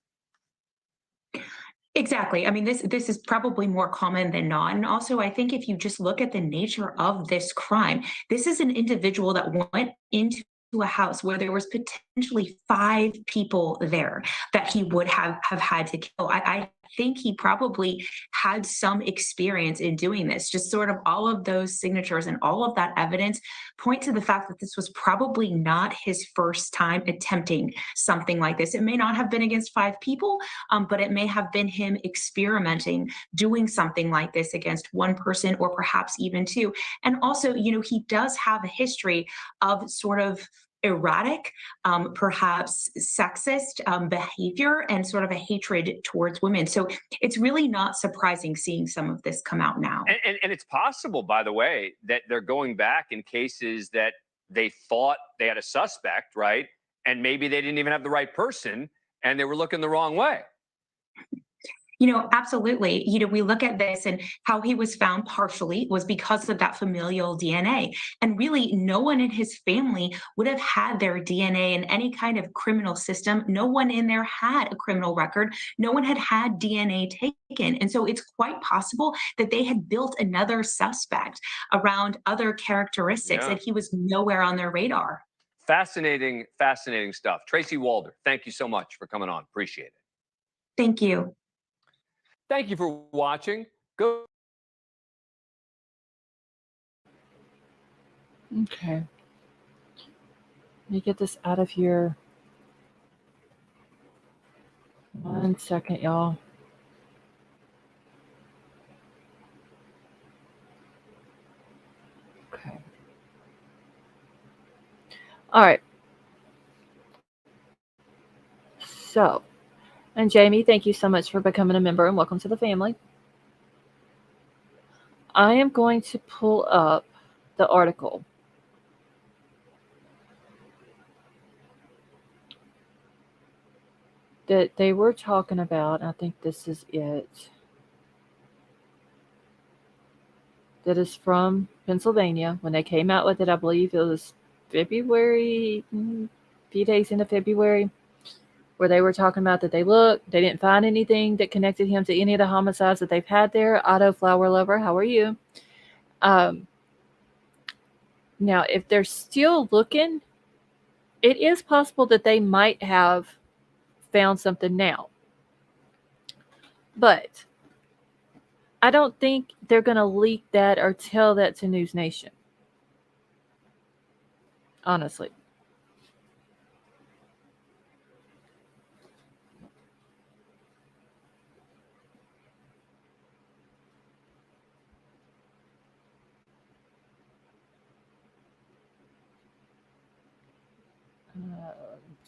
Exactly. I mean, this is probably more common than not. And also, I think if you just look at the nature of this crime, this is an individual that went into a house where there was potentially 5 people there that he would have had to kill. I think he probably had some experience in doing this. Just sort of all of those signatures and all of that evidence point to the fact that this was probably not his first time attempting something like this. It may not have been against 5 people, but it may have been him experimenting, doing something like this against one person or perhaps even 2. And also, he does have a history of sort of erratic, perhaps sexist behavior and sort of a hatred towards women. So it's really not surprising seeing some of this come out now. And it's possible, by the way, that they're going back in cases that they thought they had a suspect, right? And maybe they didn't even have the right person and they were looking the wrong way. Absolutely. We look at this, and how he was found partially was because of that familial DNA. And really, no one in his family would have had their DNA in any kind of criminal system. No one in there had a criminal record. No one had had DNA taken. And so it's quite possible that they had built another suspect around other characteristics, and he was nowhere on their radar. Fascinating, fascinating stuff. Tracy Walder, thank you so much for coming on. Appreciate it. Thank you. Thank you for watching. Go. Okay. Let me get this out of here. 1 second, y'all. Okay. All right. So, and Jamie, thank you so much for becoming a member and welcome to the family. I am going to pull up the article. That they were talking about. I think this is it. That is from Pennsylvania. When they came out with it, I believe it was February, a few days into February, where they were talking about that they didn't find anything that connected him to any of the homicides that they've had there. Idaho Flower Lover, how are you? Now, if they're still looking, it is possible that they might have found something now. But I don't think they're going to leak that or tell that to News Nation. Honestly.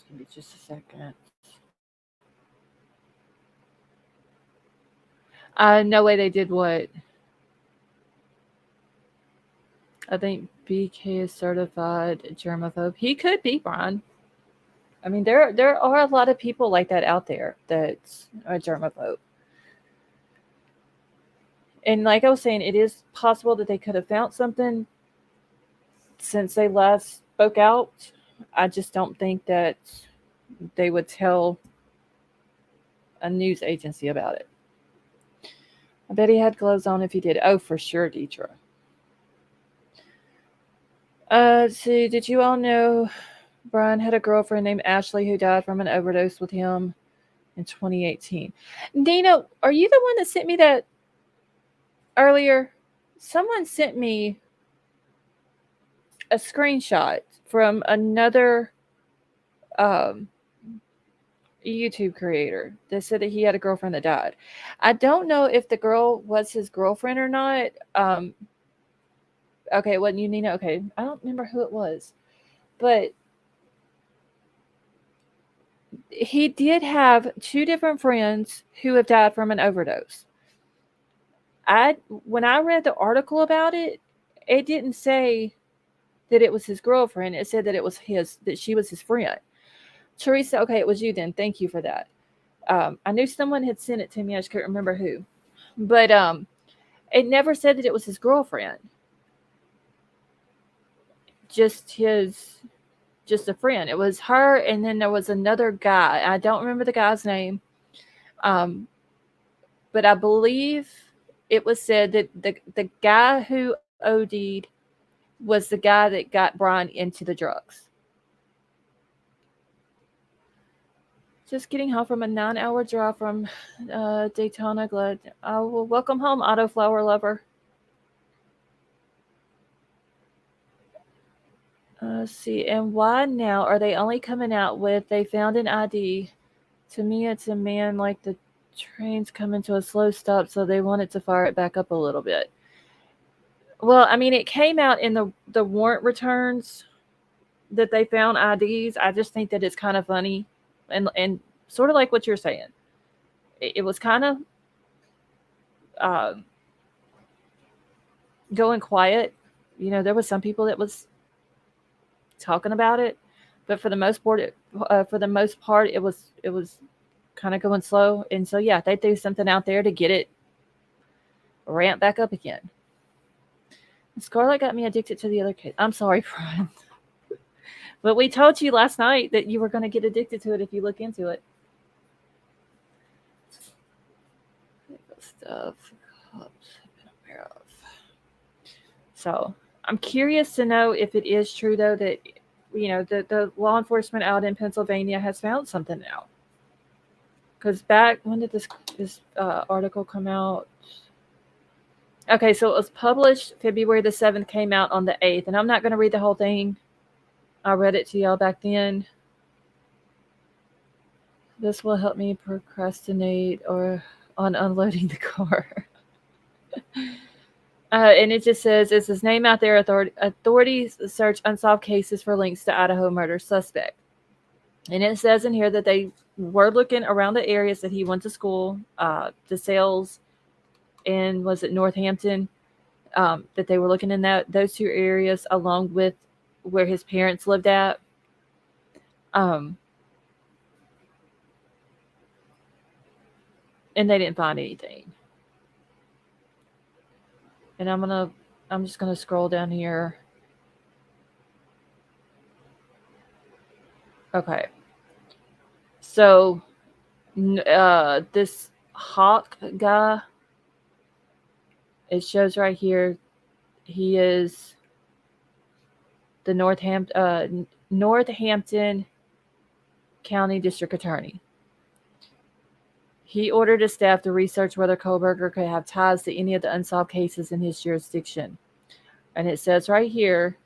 Give me just a second. No way they did what? I think BK is certified germaphobe. He could be, Bryan. I mean, there are a lot of people like that out there that are germaphobe. And like I was saying, it is possible that they could have found something since they last spoke out. I just don't think that they would tell a news agency about it. I bet he had gloves on if he did. Oh, for sure, Deetra. See, did you all know Bryan had a girlfriend named Ashley who died from an overdose with him in 2018? Dana, are you the one that sent me that earlier? Someone sent me a screenshot from another YouTube creator that said that he had a girlfriend that died. I don't know if the girl was his girlfriend or not. Okay, wasn't you, Nina? Okay, I don't remember who it was, but he did have 2 different friends who have died from an overdose. When I read the article about it, it didn't say that it was his girlfriend. It said that that she was his friend. Teresa, okay, it was you then. Thank you for that. I knew someone had sent it to me. I just couldn't remember who. But it never said that it was his girlfriend. Just a friend. It was her, and then there was another guy. I don't remember the guy's name. But I believe it was said that the guy who OD'd was the guy that got Bryan into the drugs. Just getting home from a 9-hour drive from Daytona. Glad. Well, welcome home, Auto Flower Lover. Let's see. And why now are they only coming out with they found an ID? To me, it's a man like the train's coming to a slow stop, so they wanted to fire it back up a little bit. Well, I mean, it came out in the warrant returns that they found IDs. I just think that it's kind of funny and sort of like what you're saying. It was kind of going quiet. You know, there was some people that was talking about it, but for the most part, it was kind of going slow. And so, yeah, they threw something out there to get it ramped back up again. Scarlett got me addicted to the other kid. I'm sorry, Bryan. But we told you last night that you were going to get addicted to it if you look into it. Stuff I've been aware of. So I'm curious to know if it is true, though, that, you know, the law enforcement out in Pennsylvania has found something now. Because back, when did this article come out? Okay, so it was published February the 7th, came out on the 8th. And I'm not going to read the whole thing. I read it to y'all back then. This will help me procrastinate or on unloading the car. And it just says, is his name out there? Authorities search unsolved cases for links to Idaho murder suspect. And it says in here that they were looking around the areas that he went to school, the sales, and was it Northampton? That they were looking in those 2 areas along with where his parents lived at. And they didn't find anything. And I'm just gonna scroll down here. Okay. So this Hawk guy, it shows right here, he is the Northampton County District Attorney. He ordered his staff to research whether Kohberger could have ties to any of the unsolved cases in his jurisdiction. And it says right here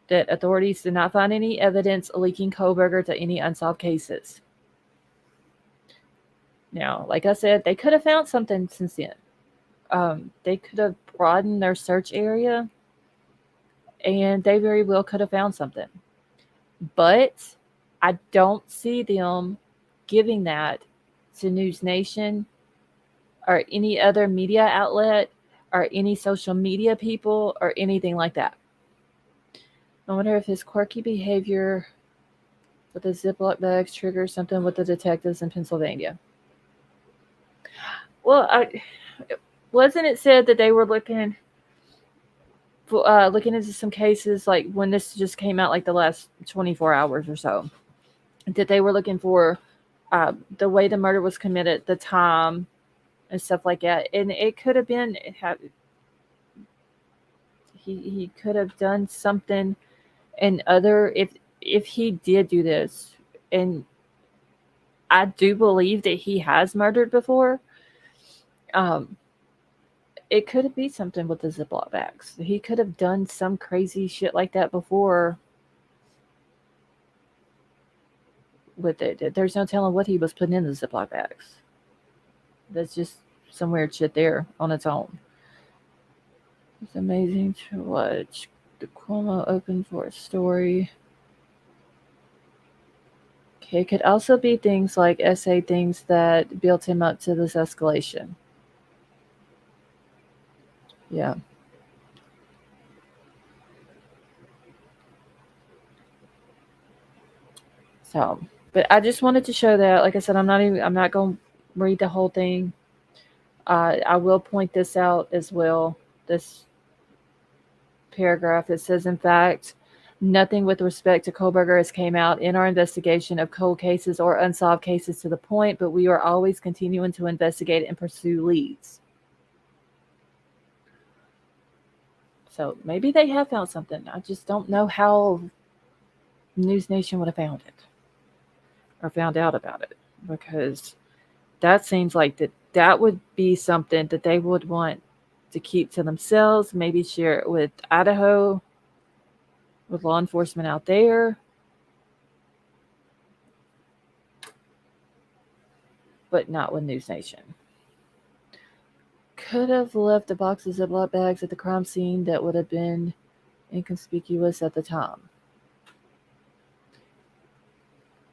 that authorities did not find any evidence linking Kohberger to any unsolved cases. Now, like I said, they could have found something since then. They could have broadened their search area, and they very well could have found something. But I don't see them giving that to News Nation or any other media outlet or any social media people or anything like that. I wonder if his quirky behavior with the Ziploc bags triggers something with the detectives in Pennsylvania. Well, wasn't it said that they were looking into some cases, like when this just came out, like the last 24 hours or so, that they were looking for the way the murder was committed, the time, and stuff like that. And it could have been he could have done something and other if he did do this. And I do believe that he has murdered before. it could be something with the Ziploc bags. He could have done some crazy shit like that before with it. There's no telling what he was putting in the Ziploc bags. That's just some weird shit there on its own. It's amazing to watch the Cuomo open for a story. Okay, it could also be things like essay things that built him up to this escalation. Yeah. So, but I just wanted to show that. Like I said, I'm not going to read the whole thing. I will point this out as well. This paragraph, it says, in fact, nothing with respect to Kohberger has came out in our investigation of cold cases or unsolved cases to the point, but we are always continuing to investigate and pursue leads. So maybe they have found something. I just don't know how News Nation would have found it or found out about it, because that seems like that would be something that they would want to keep to themselves, maybe share it with Idaho, with law enforcement out there. But not with News Nation. Could have left a box of Ziploc bags at the crime scene that would have been inconspicuous at the time.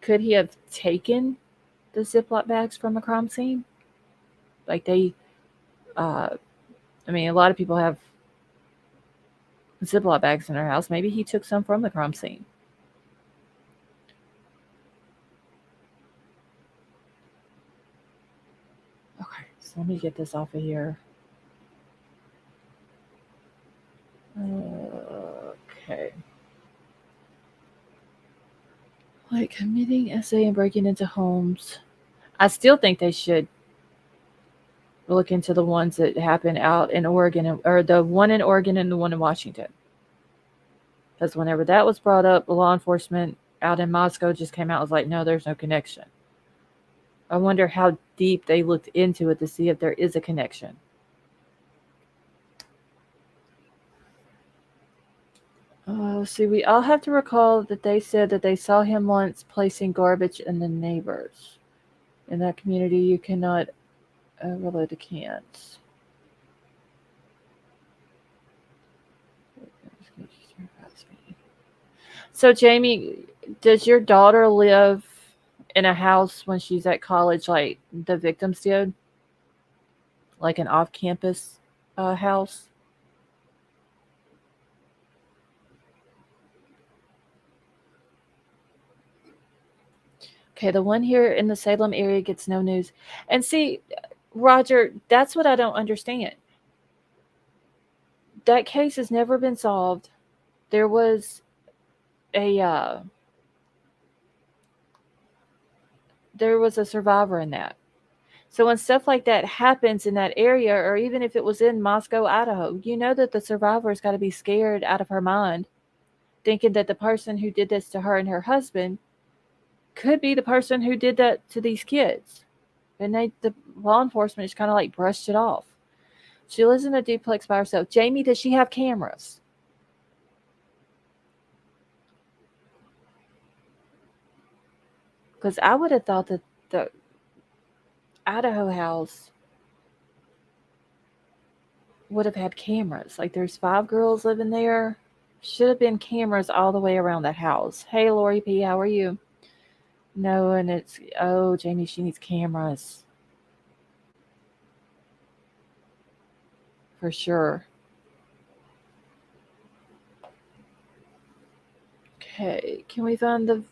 Could he have taken the Ziploc bags from a crime scene? Like they, I mean, a lot of people have Ziploc bags in their house. Maybe he took some from the crime scene. Okay, so let me get this off of here. Okay. Like committing essay and breaking into homes. I still think they should look into the ones that happen out in Oregon, or the one in Oregon and the one in Washington. Because whenever that was brought up, the law enforcement out in Moscow just came out and was like, no, there's no connection. I wonder how deep they looked into it to see if there is a connection. See, we all have to recall that they said that they saw him once placing garbage in the neighbors. In that community, you cannot overload the cans. So, Jamie, does your daughter live in a house when she's at college like the victims did? Like an off-campus house? Okay, the one here in the Salem area gets no news. And see, Roger, that's what I don't understand. That case has never been solved. There was a survivor in that. So when stuff like that happens in that area, or even if it was in Moscow, Idaho, you know that the survivor's got to be scared out of her mind, thinking that the person who did this to her and her husband could be the person who did that to these kids. And the law enforcement just kind of like brushed it off. She lives in a duplex by herself. Jamie, does she have cameras? Because I would have thought that the Idaho house would have had cameras. Like there's 5 girls living there. Should have been cameras all the way around that house. Hey, Lori P., how are you? No, and it's, oh, Jamie, she needs cameras. For sure. Okay, can we find the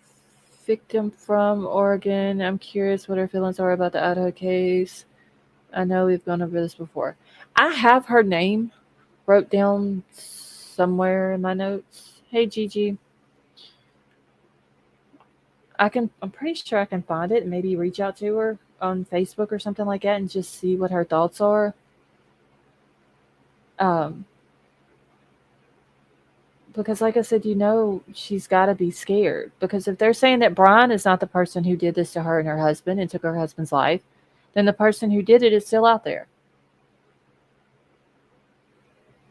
victim from Oregon? I'm curious what her feelings are about the Idaho case. I know we've gone over this before. I have her name wrote down somewhere in my notes. Hey, Gigi. I'm pretty sure I can find it and maybe reach out to her on Facebook or something like that and just see what her thoughts are. Because like I said, she's got to be scared. Because if they're saying that Bryan is not the person who did this to her and her husband and took her husband's life, then the person who did it is still out there.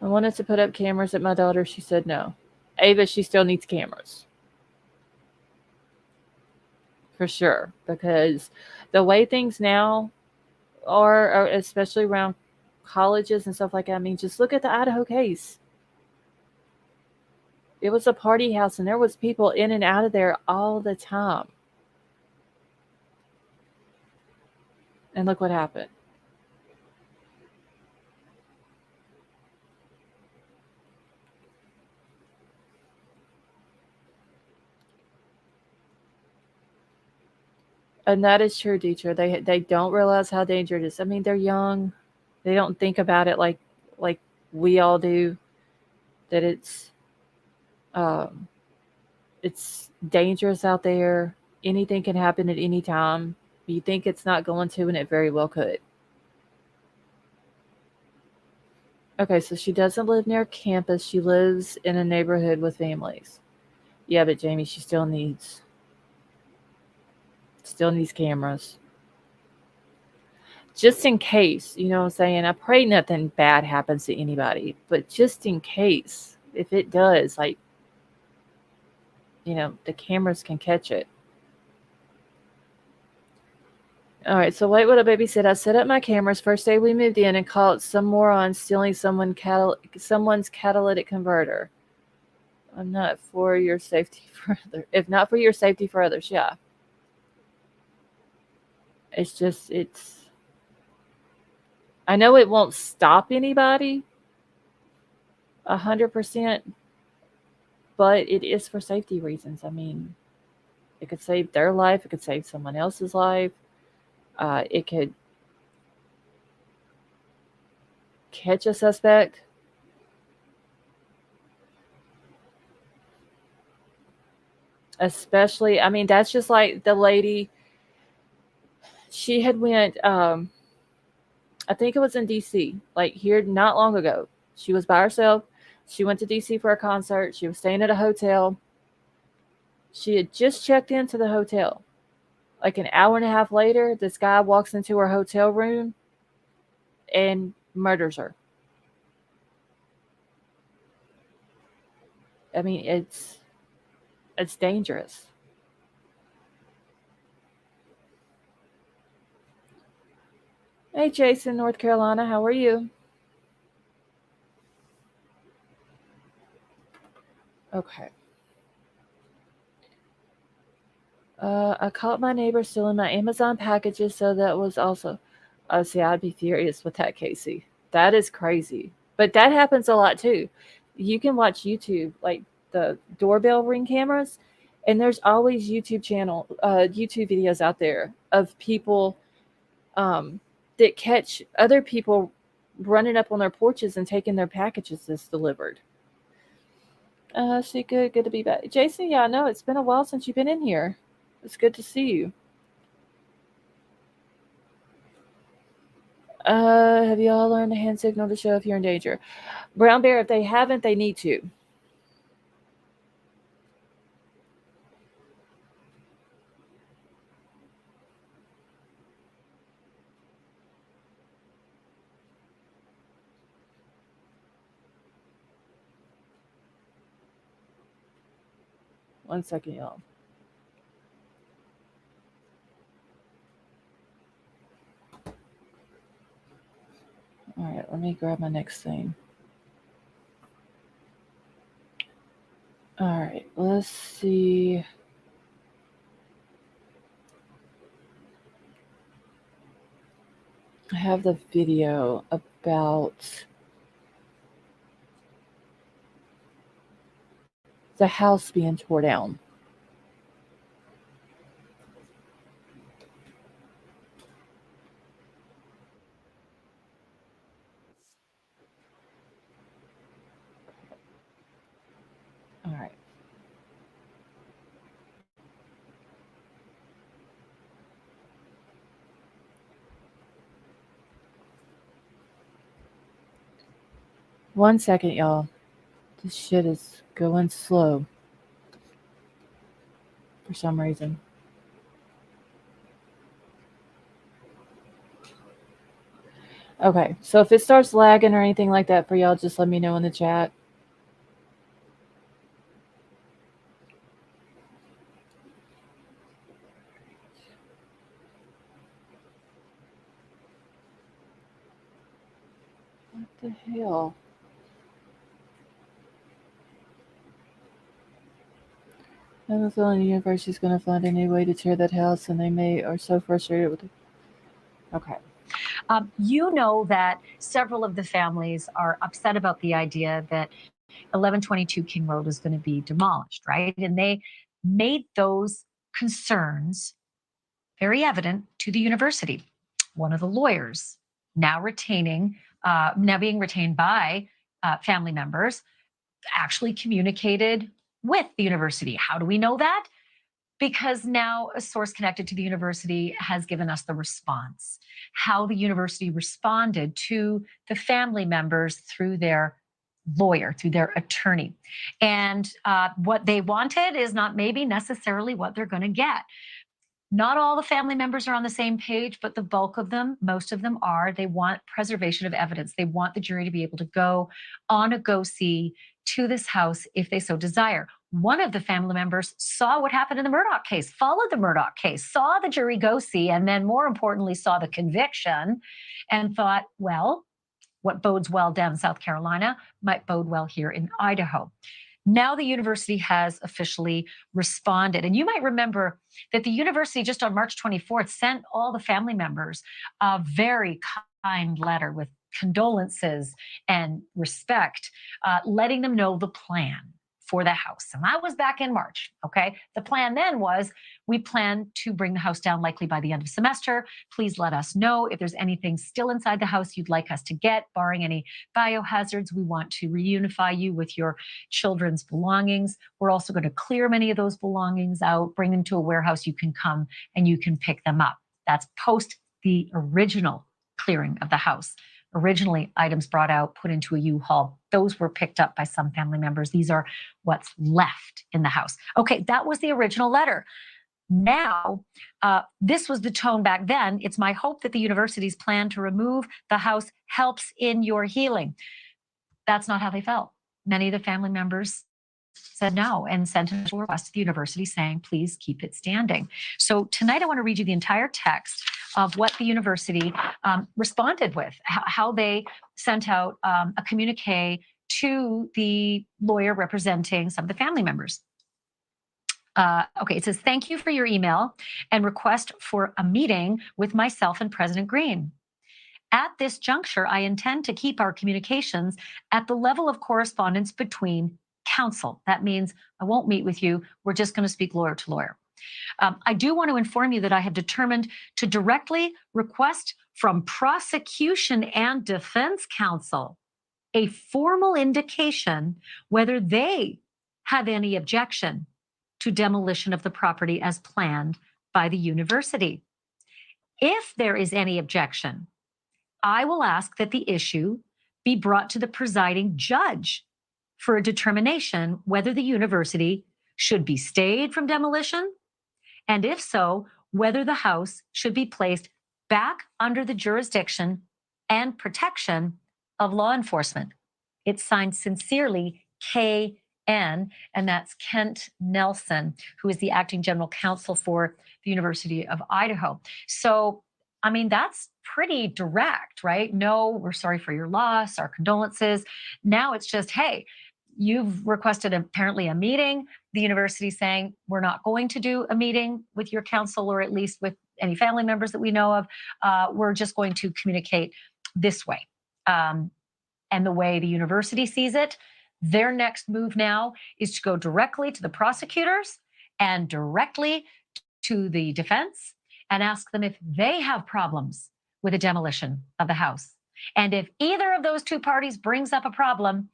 I wanted to put up cameras at my daughter. She said no. Ava, she still needs cameras. For sure. Because the way things now are, especially around colleges and stuff like that, I mean, just look at the Idaho case. It was a party house and there was people in and out of there all the time. And look what happened. And that is true, Dietrich. They don't realize how dangerous it is. I mean, they're young. They don't think about it like we all do. That it's dangerous out there. Anything can happen at any time. You think it's not going to, and it very well could. Okay, so she doesn't live near campus. She lives in a neighborhood with families. Yeah, but Jamie, she still needs cameras. Just in case, you know what I'm saying? I pray nothing bad happens to anybody, but just in case, if it does, like, you know, the cameras can catch it. All right, so wait what a baby said. I set up my cameras first day we moved in and caught some moron stealing someone's catalytic converter. I'm not for your safety for others. If not for your safety for others, yeah. It's I know it won't stop anybody 100%, but it is for safety reasons. I mean, it could save their life. It could save someone else's life. It could catch a suspect. Especially, I mean, that's just like the lady. She had went, I think it was in D.C., like here not long ago. She was by herself. She went to D.C. for a concert. She was staying at a hotel. She had just checked into the hotel. Like an hour and a half later, this guy walks into her hotel room and murders her. I mean, it's dangerous. Hey, Jason, North Carolina, how are you? Okay. I caught my neighbor stealing my Amazon packages, so that was also. Oh, see, I'd be furious with that, Casey. That is crazy. But that happens a lot too. You can watch YouTube, like the doorbell ring cameras, and there's always YouTube videos out there of people that catch other people running up on their porches and taking their packages as delivered. Good to be back. Jason, yeah, I know it's been a while since you've been in here. It's good to see you. Have you all learned the hand signal to show if you're in danger? Brown Bear, if they haven't, they need to. One second, y'all. All right, let me grab my next thing. All right, let's see. I have the video about the house being torn down. All right. One second, y'all. This shit is going slow for some reason. Okay, so if it starts lagging or anything like that for y'all, just let me know in the chat. What the hell? I have a feeling the universe is going to find a new way to tear that house, and they are so frustrated with it. Okay. You know that several of the families are upset about the idea that 1122 King Road is going to be demolished, right? And they made those concerns very evident to the university. One of the lawyers, now being retained by family members, actually communicated with the university. How do we know that? Because now a source connected to the university has given us the response, how the university responded to the family members through their lawyer, through their attorney. And what they wanted is not maybe necessarily what they're going to get. Not all the family members are on the same page, but the bulk of them, most of them are. They want preservation of evidence. They want the jury to be able to go on a go-see to this house if they so desire. One of the family members saw what happened in the Murdaugh case, followed the Murdaugh case, saw the jury go-see, and then more importantly, saw the conviction and thought, well, what bodes well down in South Carolina might bode well here in Idaho. Now the university has officially responded. And you might remember that the university just on March 24th sent all the family members a very kind letter with condolences and respect, letting them know the plan for the house. And that was back in March, okay? The plan then was, we plan to bring the house down likely by the end of semester. Please let us know if there's anything still inside the house you'd like us to get, barring any biohazards. We want to reunify you with your children's belongings. We're also going to clear many of those belongings out, bring them to a warehouse you can come and you can pick them up. That's post the original clearing of the house. Originally, items brought out, put into a U-Haul. Those were picked up by some family members. These are what's left in the house. Okay, that was the original letter. Now, this was the tone back then. It's my hope that the university's plan to remove the house helps in your healing. That's not how they felt. Many of the family members said no and sent a request to the university saying, please keep it standing. So tonight I want to read you the entire text of what the university responded with, how they sent out a communique to the lawyer representing some of the family members. Okay, it says, thank you for your email and request for a meeting with myself and President Green. At this juncture, I intend to keep our communications at the level of correspondence between counsel. That means I won't meet with you. We're just going to speak lawyer to lawyer. I do want to inform you that I have determined to directly request from prosecution and defense counsel a formal indication whether they have any objection to demolition of the property as planned by the university. If there is any objection, I will ask that the issue be brought to the presiding judge for a determination whether the university should be stayed from demolition, and if so, whether the house should be placed back under the jurisdiction and protection of law enforcement. It's signed sincerely, K.N., and that's Kent Nelson, who is the acting general counsel for the University of Idaho. So, I mean, that's pretty direct, right? No, we're sorry for your loss, our condolences. Now it's just, hey, you've requested apparently a meeting. The university saying, we're not going to do a meeting with your counsel, or at least with any family members that we know of. We're just going to communicate this way. And the way the university sees it, their next move now is to go directly to the prosecutors and directly to the defense and ask them if they have problems with a demolition of the house. And if either of those two parties brings up a problem,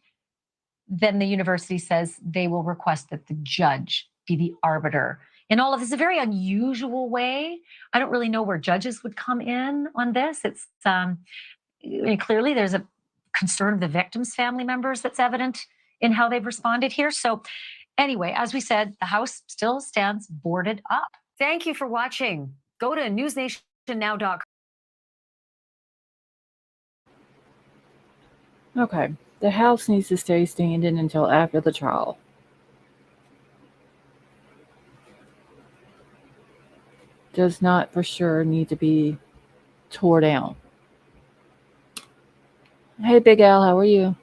then the university says they will request that the judge be the arbiter. In all of this, is a very unusual way. I don't really know where judges would come in on this. It's clearly there's a concern of the victims' family members that's evident in how they've responded here. So anyway, as we said, the house still stands boarded up. Thank you for watching. Go to newsnationnow.com. Okay. The house needs to stay standing until after the trial. Does not for sure need to be tore down. Hey, Big Al, how are you?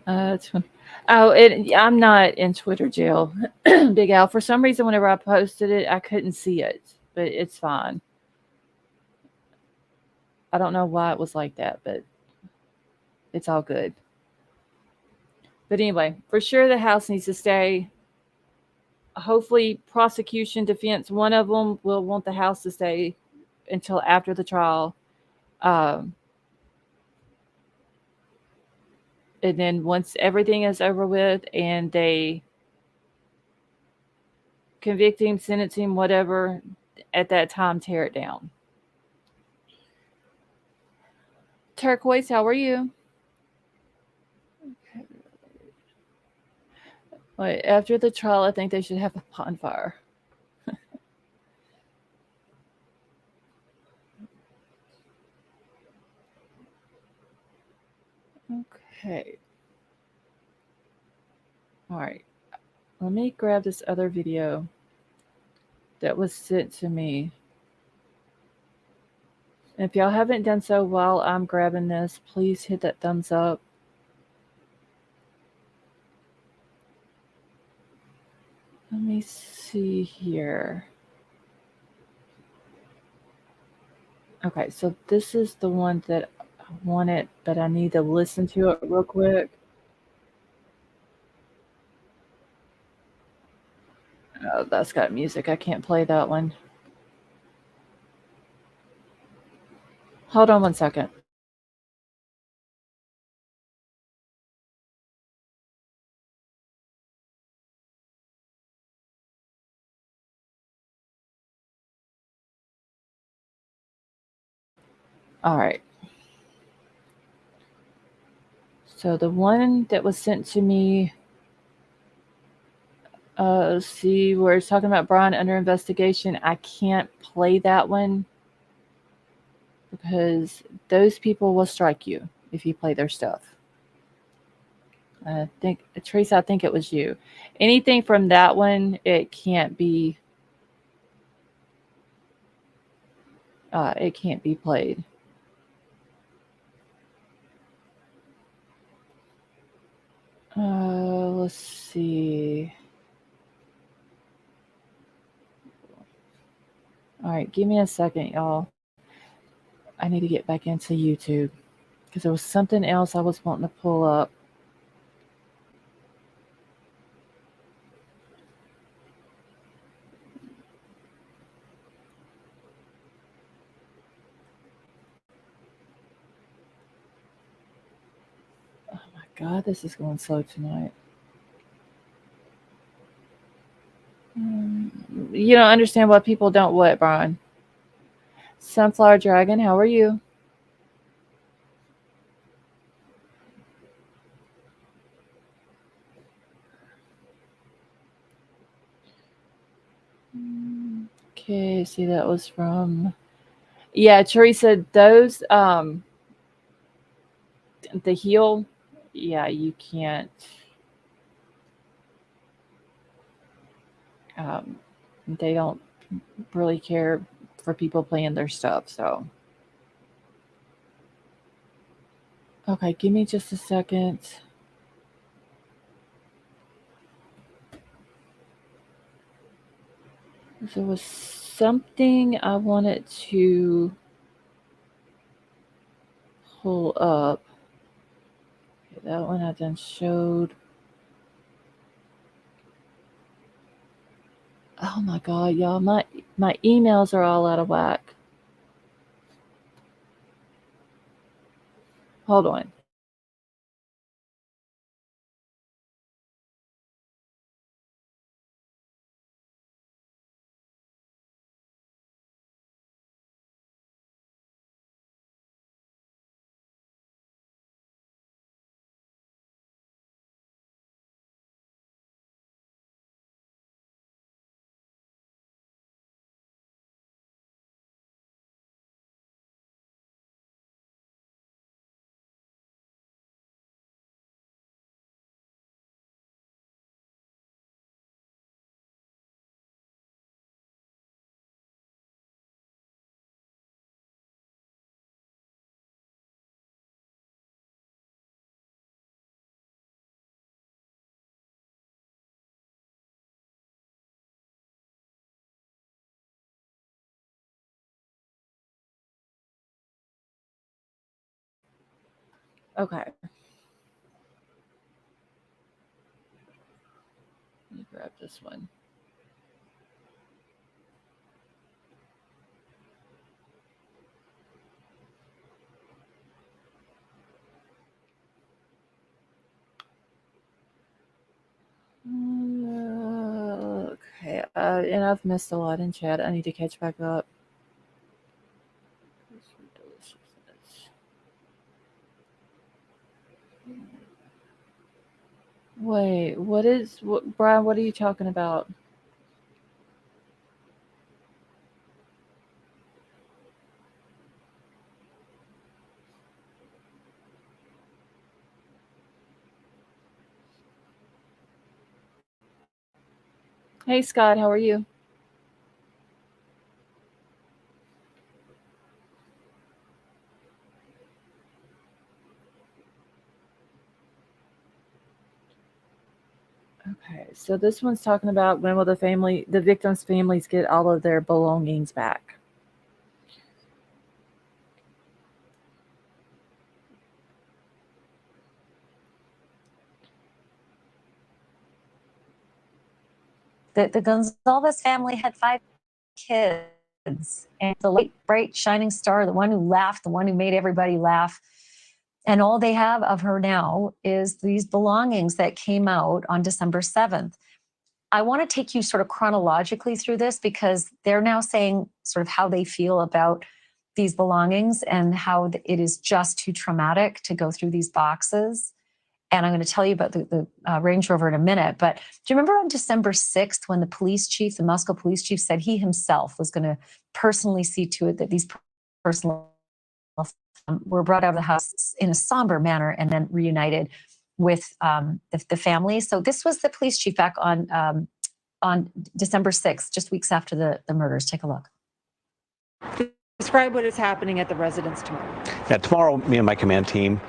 It's fun. Oh, I'm not in Twitter jail, Big Al. For some reason, whenever I posted it, I couldn't see it, but it's fine. I don't know why it was like that, but it's all good. But anyway, for sure, the house needs to stay. Hopefully, prosecution, defense, one of them will want the house to stay until after the trial. Um, and then once everything is over with and they convict him, sentence him, whatever, at that time, tear it down. Turquoise, how are you? Wait, after the trial, I think they should have a bonfire. Okay. All right. Let me grab this other video that was sent to me. If y'all haven't done so while I'm grabbing this, please hit that thumbs up. Let me see here. Okay, so this is the one that I wanted, but I need to listen to it real quick. Oh, that's got music. I can't play that one. Hold on one second. All right. So the one that was sent to me, see where it's talking about Bryan under investigation. I can't play that one because those people will strike you if you play their stuff. I think, Teresa, I think it was you. Anything from that one, it can't be played. Let's see. All right, give me a second, y'all. I need to get back into YouTube because there was something else I was wanting to pull up. Oh my God, this is going slow tonight. You don't understand why people don't what, Bryan? Sunflower Dragon, how are you? Okay, see that was from Teresa, those the heel, you can't they don't really care for people playing their stuff, so okay, give me just a second. There was something I wanted to pull up. Okay, that one I done showed. Oh my God, y'all, my emails are all out of whack. Hold on. Okay. Let me grab this one. Okay, and I've missed a lot in chat. I need to catch back up. Wait, Brian, what are you talking about? Hey, Scott, how are you? Okay, so this one's talking about when will the victims' families get all of their belongings back? The Gonzalez family had 5 kids, and the late, bright, shining star, the one who laughed, the one who made everybody laugh. And all they have of her now is these belongings that came out on December 7th. I want to take you sort of chronologically through this because they're now saying sort of how they feel about these belongings and how it is just too traumatic to go through these boxes. And I'm going to tell you about the Range Rover in a minute. But do you remember on December 6th when the Moscow police chief said he himself was going to personally see to it that these personal were brought out of the house in a somber manner and then reunited with the family? So this was the police chief back on December 6th, just weeks after the murders. Take a look. Describe what is happening at the residence tomorrow. Yeah, tomorrow, me and my command team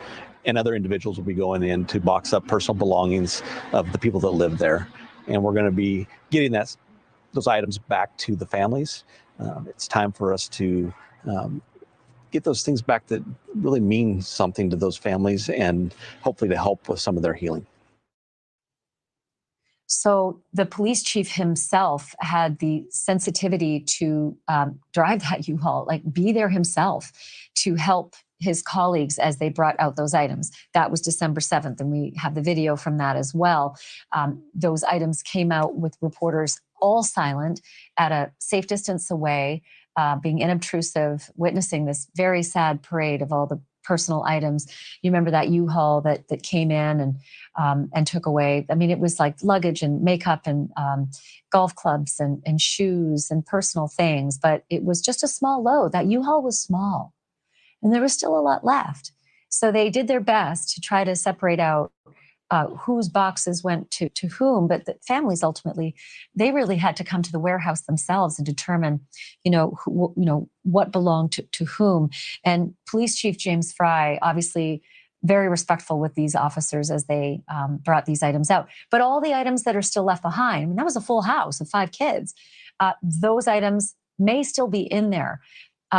and other individuals will be going in to box up personal belongings of the people that live there. And we're going to be getting those items back to the families. It's time for us to get those things back that really mean something to those families and hopefully to help with some of their healing. So the police chief himself had the sensitivity to drive that U-Haul, like be there himself to help his colleagues as they brought out those items. That was December 7th, and we have the video from that as well. Those items came out with reporters all silent at a safe distance away, being inobtrusive, witnessing this very sad parade of all the personal items. You remember that U-Haul that came in and took away. I mean, it was like luggage and makeup and golf clubs and shoes and personal things, but it was just a small load. That U-Haul was small, and there was still a lot left. So they did their best to try to separate out whose boxes went to whom, but the families ultimately, they really had to come to the warehouse themselves and determine, what belonged to whom. And Police Chief James Fry, obviously very respectful with these officers as they brought these items out. But all the items that are still left behind, I mean, that was a full house of 5 kids. Those items may still be in there.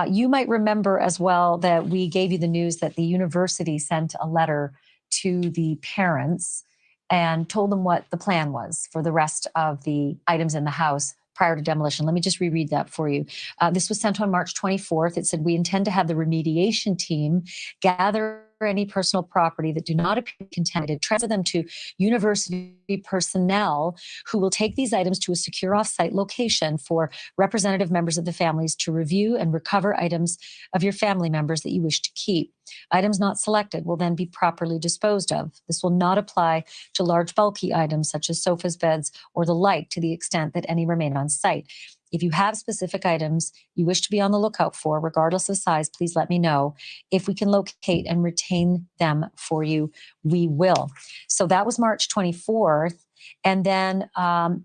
You might remember as well that we gave you the news that the university sent a letter to the parents and told them what the plan was for the rest of the items in the house prior to demolition. Let me just reread that for you. This was sent on March 24th. It said, we intend to have the remediation team gather any personal property that do not appear contaminated, transfer them to university personnel who will take these items to a secure off-site location for representative members of the families to review and recover items of your family members that you wish to keep. Items not selected will then be properly disposed of. This will not apply to large bulky items such as sofas, beds, or the like to the extent that any remain on site. If you have specific items you wish to be on the lookout for, regardless of size, please let me know. If we can locate and retain them for you, we will. So that was March 24th. And then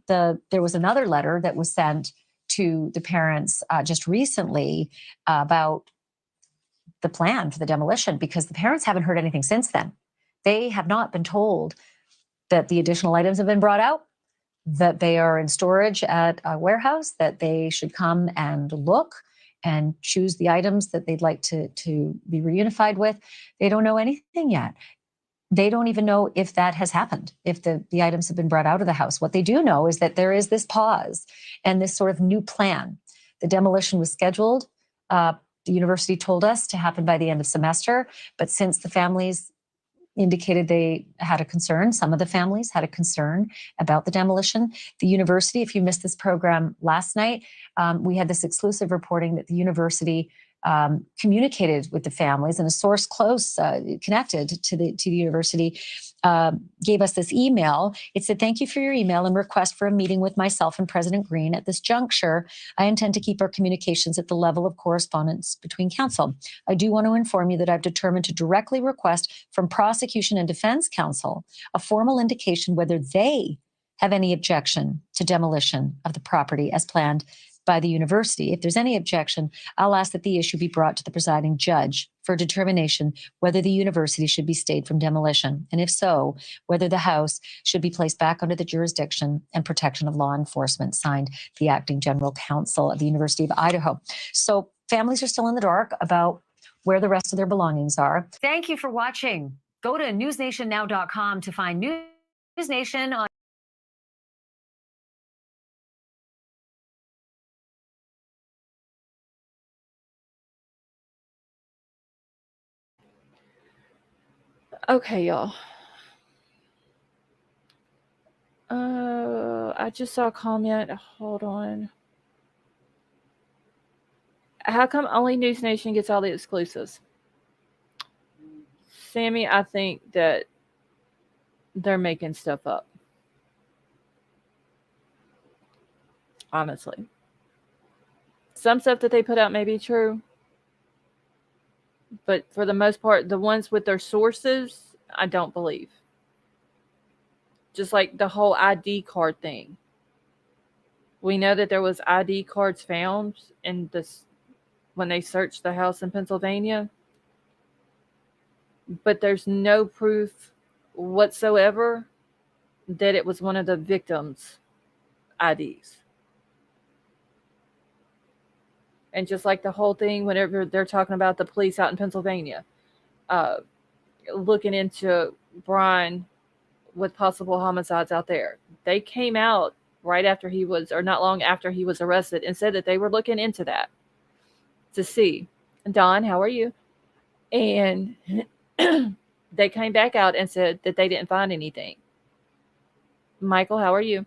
there was another letter that was sent to the parents just recently about the plan for the demolition, because the parents haven't heard anything since then. They have not been told that the additional items have been brought out, that they are in storage at a warehouse, that they should come and look and choose the items that they'd like to be reunified with. They don't know anything yet. They don't even know if that has happened, if the items have been brought out of the house. What they do know is that there is this pause and this sort of new plan. The demolition was scheduled, the university told us, to happen by the end of semester. But since the families indicated they had a concern, some of the families had a concern about the demolition, the university, if you missed this program last night, we had this exclusive reporting that the university communicated with the families, and a source close connected to the university gave us this email. It said, "Thank you for your email and request for a meeting with myself and President Green. At this juncture, I intend to keep our communications at the level of correspondence between counsel. I do want to inform you that I've determined to directly request from prosecution and defense counsel a formal indication whether they have any objection to demolition of the property as planned by the university. If there's any objection, I'll ask that the issue be brought to the presiding judge for determination whether the university should be stayed from demolition, and if so, whether the house should be placed back under the jurisdiction and protection of law enforcement." Signed, the acting general counsel of the University of Idaho. So families are still in the dark about where the rest of their belongings are. Thank you for watching. Go to newsnationnow.com to find News Nation on Okay, y'all. I just saw a comment. Hold on. How come only News Nation gets all the exclusives? Sammy, I think that they're making stuff up. Honestly. Some stuff that they put out may be true. But for the most part, the ones with their sources, I don't believe. Just like the whole ID card thing. We know that there was ID cards found in this when they searched the house in Pennsylvania. But there's no proof whatsoever that it was one of the victims' IDs. And just like the whole thing, whenever they're talking about the police out in Pennsylvania, looking into Bryan with possible homicides out there, they came out right after he was, or not long after he was arrested, and said that they were looking into that to see. Don, how are you? And they came back out and said that they didn't find anything. Michael, how are you?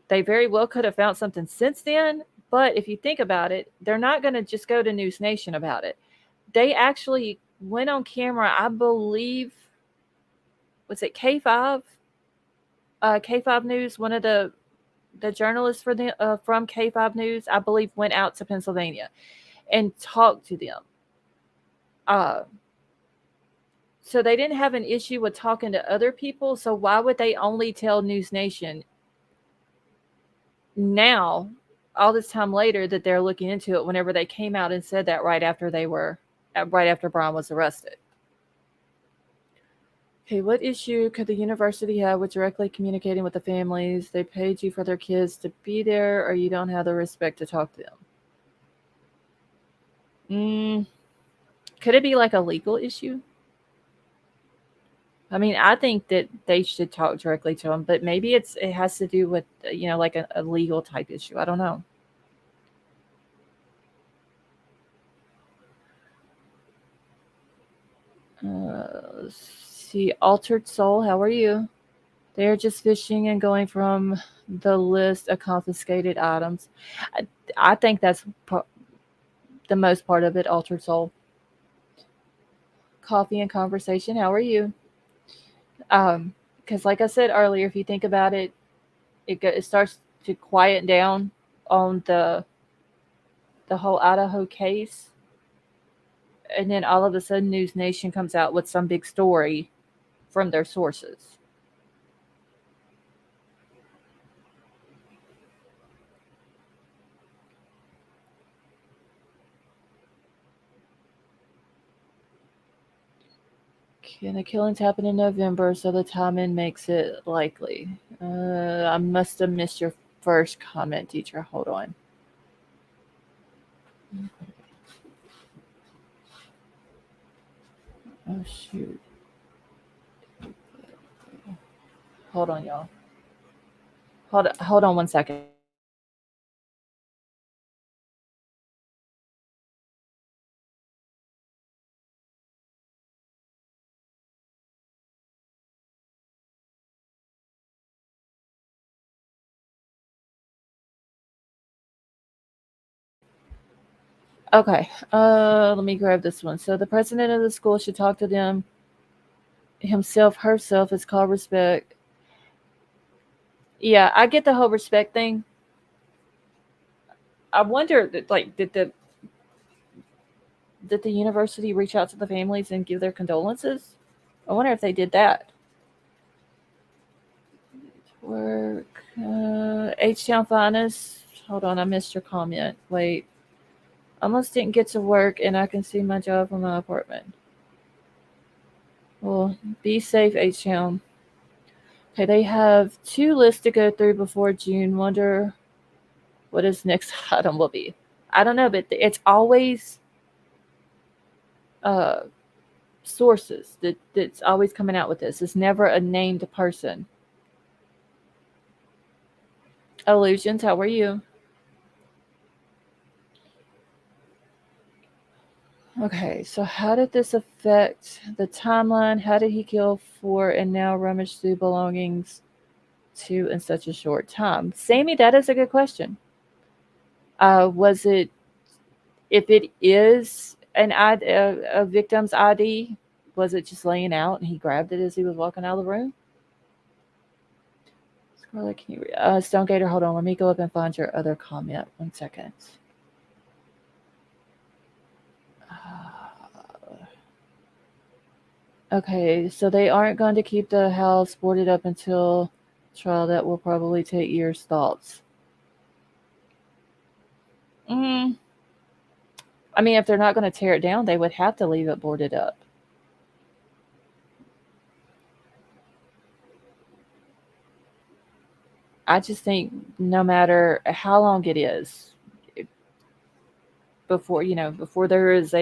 They very well could have found something since then. But if you think about it, they're not going to just go to News Nation about it. They actually went on camera, I believe, was it K5? K5 News, one of the journalists from K5 News, I believe, went out to Pennsylvania and talked to them. So they didn't have an issue with talking to other people. So why would they only tell News Nation now, all this time later, that they're looking into it, whenever they came out and said that right after Bryan was arrested? Okay, what issue could the university have with directly communicating with the families? They paid you for their kids to be there, or you don't have the respect to talk to them? Could it be like a legal issue? I mean, I think that they should talk directly to them, but maybe it has to do with, like a legal type issue. I don't know. Let's see. Altered Soul, how are you? They're just fishing and going from the list of confiscated items. I think that's the most part of it, Altered Soul. Coffee and Conversation, how are you? Because like I said earlier, if you think about it, it starts to quiet down on the whole Idaho case. And then all of a sudden, News Nation comes out with some big story from their sources. And the killings happen in November, so the timing makes it likely. I must have missed your first comment, teacher. Hold on. Oh shoot. Hold on, y'all. Hold on 1 second. Okay. Let me grab this one. So the president of the school should talk to them himself, herself. It's called respect. Yeah, I get the whole respect thing. I wonder, like, did the university reach out to the families and give their condolences? I wonder if they did that. Work. H-Town Finest. Hold on, I missed your comment. Wait. Almost didn't get to work, and I can see my job from my apartment. Well, be safe, H-Town. Okay, they have 2 lists to go through before June. Wonder what his next item will be. I don't know, but it's always sources that's always coming out with this. It's never a named person. Illusions, how are you? Okay, so how did this affect the timeline? How did he kill 4 and now rummage through belongings 2 in such a short time? Sammy, that is a good question. Was it, if it is a victim's ID, was it just laying out and he grabbed it as he was walking out of the room? Scarlett, can you Stonegator, hold on. Let me go up and find your other comment. 1 second. Okay, so they aren't going to keep the house boarded up until trial. That will probably take years. Thoughts? I mean, if they're not going to tear it down, they would have to leave it boarded up. I just think no matter how long it is, before there is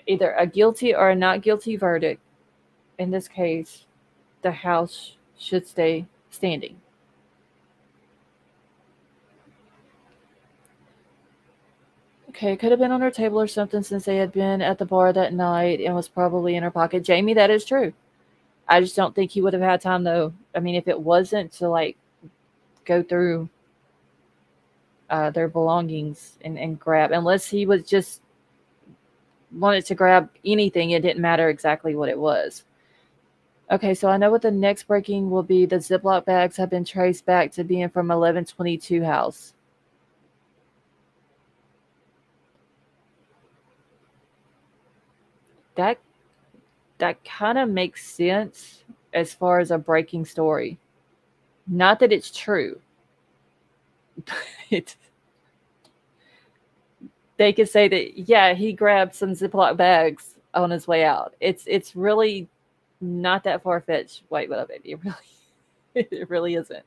either a guilty or a not guilty verdict, in this case, the house should stay standing. Okay, it could have been on her table or something since they had been at the bar that night and was probably in her pocket. Jamie, that is true. I just don't think he would have had time, though. I mean, if it wasn't to, like, go through their belongings and grab, unless he was just wanted to grab anything, it didn't matter exactly what it was. Okay, so I know what the next breaking will be. The Ziploc bags have been traced back to being from 1122 house. That kind of makes sense as far as a breaking story. Not that it's true. They could say that, yeah, he grabbed some Ziploc bags on his way out. It's really not that far-fetched. Wait, what up, baby? It really isn't.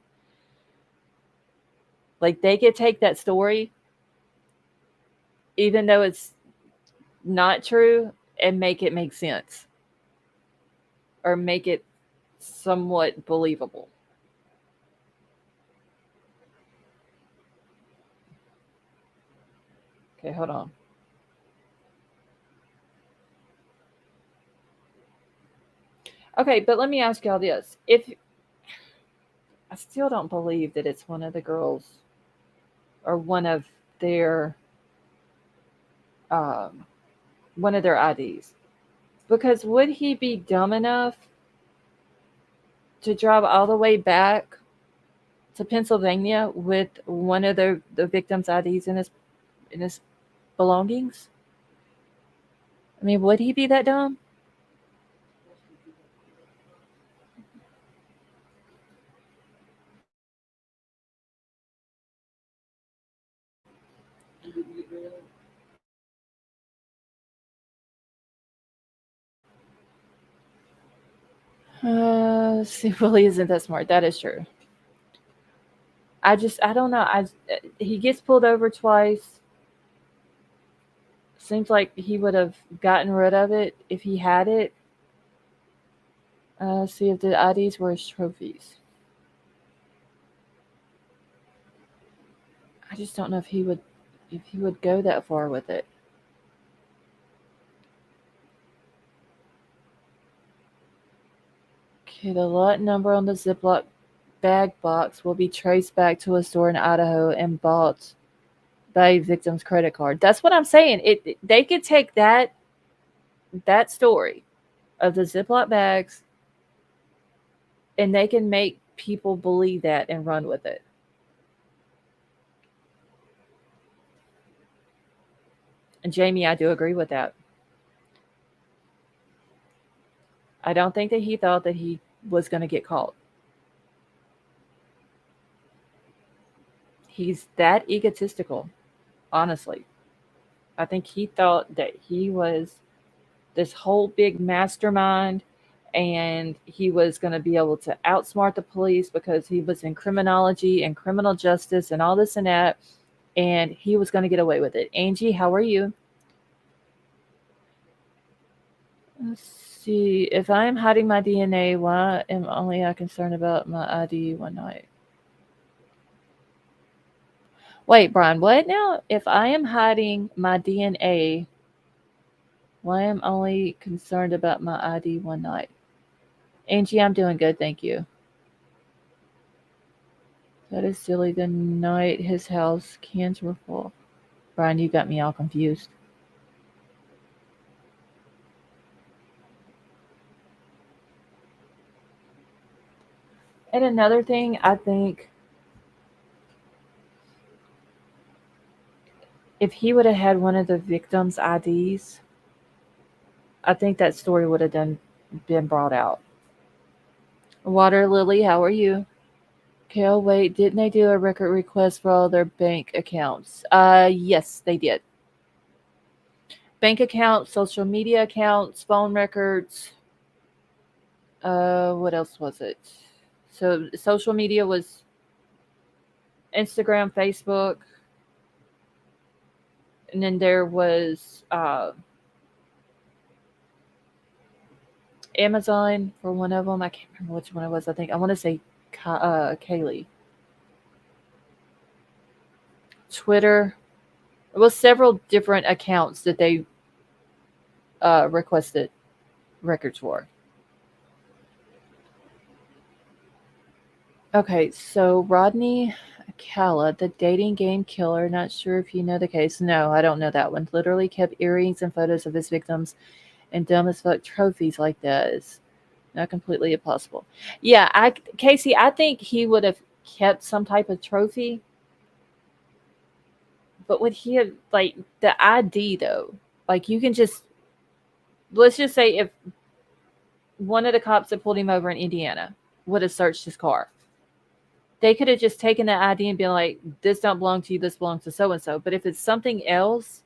Like, they could take that story, even though it's not true, and make it make sense. Or make it somewhat believable. Okay, hold on. Okay, but let me ask y'all this. If I still don't believe that it's one of the girls or one of their IDs. Because would he be dumb enough to drive all the way back to Pennsylvania with one of the victim's IDs in his belongings? I mean, would he be that dumb? See, Willie isn't that smart. That is true. I don't know. He gets pulled over twice. Seems like he would have gotten rid of it if he had it. See if the IDs were his trophies. I just don't know if he would go that far with it. Okay, the lot number on the Ziploc bag box will be traced back to a store in Idaho and bought by a victim's credit card. That's what I'm saying. They could take that story of the Ziploc bags and they can make people believe that and run with it. And Jamie, I do agree with that. I don't think that he thought that he was going to get caught. He's that egotistical, honestly. I think he thought that he was this whole big mastermind and he was going to be able to outsmart the police because he was in criminology and criminal justice and all this and that, and he was going to get away with it. Angie, how are you? Let's see. If I am hiding my DNA, why am only I concerned about my ID one night? Wait, Brian, what now? If I am hiding my DNA, why am only concerned about my ID one night? Angie, I'm doing good, thank you. That is silly. The night his house cans were full. Brian, you got me all confused. And another thing, I think if he would have had one of the victims' IDs, I think that story would have been brought out. Water Lily, how are you? Kale, wait, didn't they do a record request for all their bank accounts? Yes, they did. Bank accounts, social media accounts, phone records. What else was it? So social media was Instagram, Facebook, and then there was Amazon for one of them. I can't remember which one it was. I want to say Kaylee. Twitter. It was several different accounts that they requested records for. Okay, so Rodney Calla, the dating game killer, not sure if you know the case. No, I don't know that one. Literally kept earrings and photos of his victims and dumb as fuck trophies like that is not completely impossible. Yeah, Casey, I think he would have kept some type of trophy. But would he have, like, the ID though? Like, you can just, let's just say if one of the cops that pulled him over in Indiana would have searched his car, they could have just taken that ID and been like, this don't belong to you, this belongs to so-and-so. But if it's something else,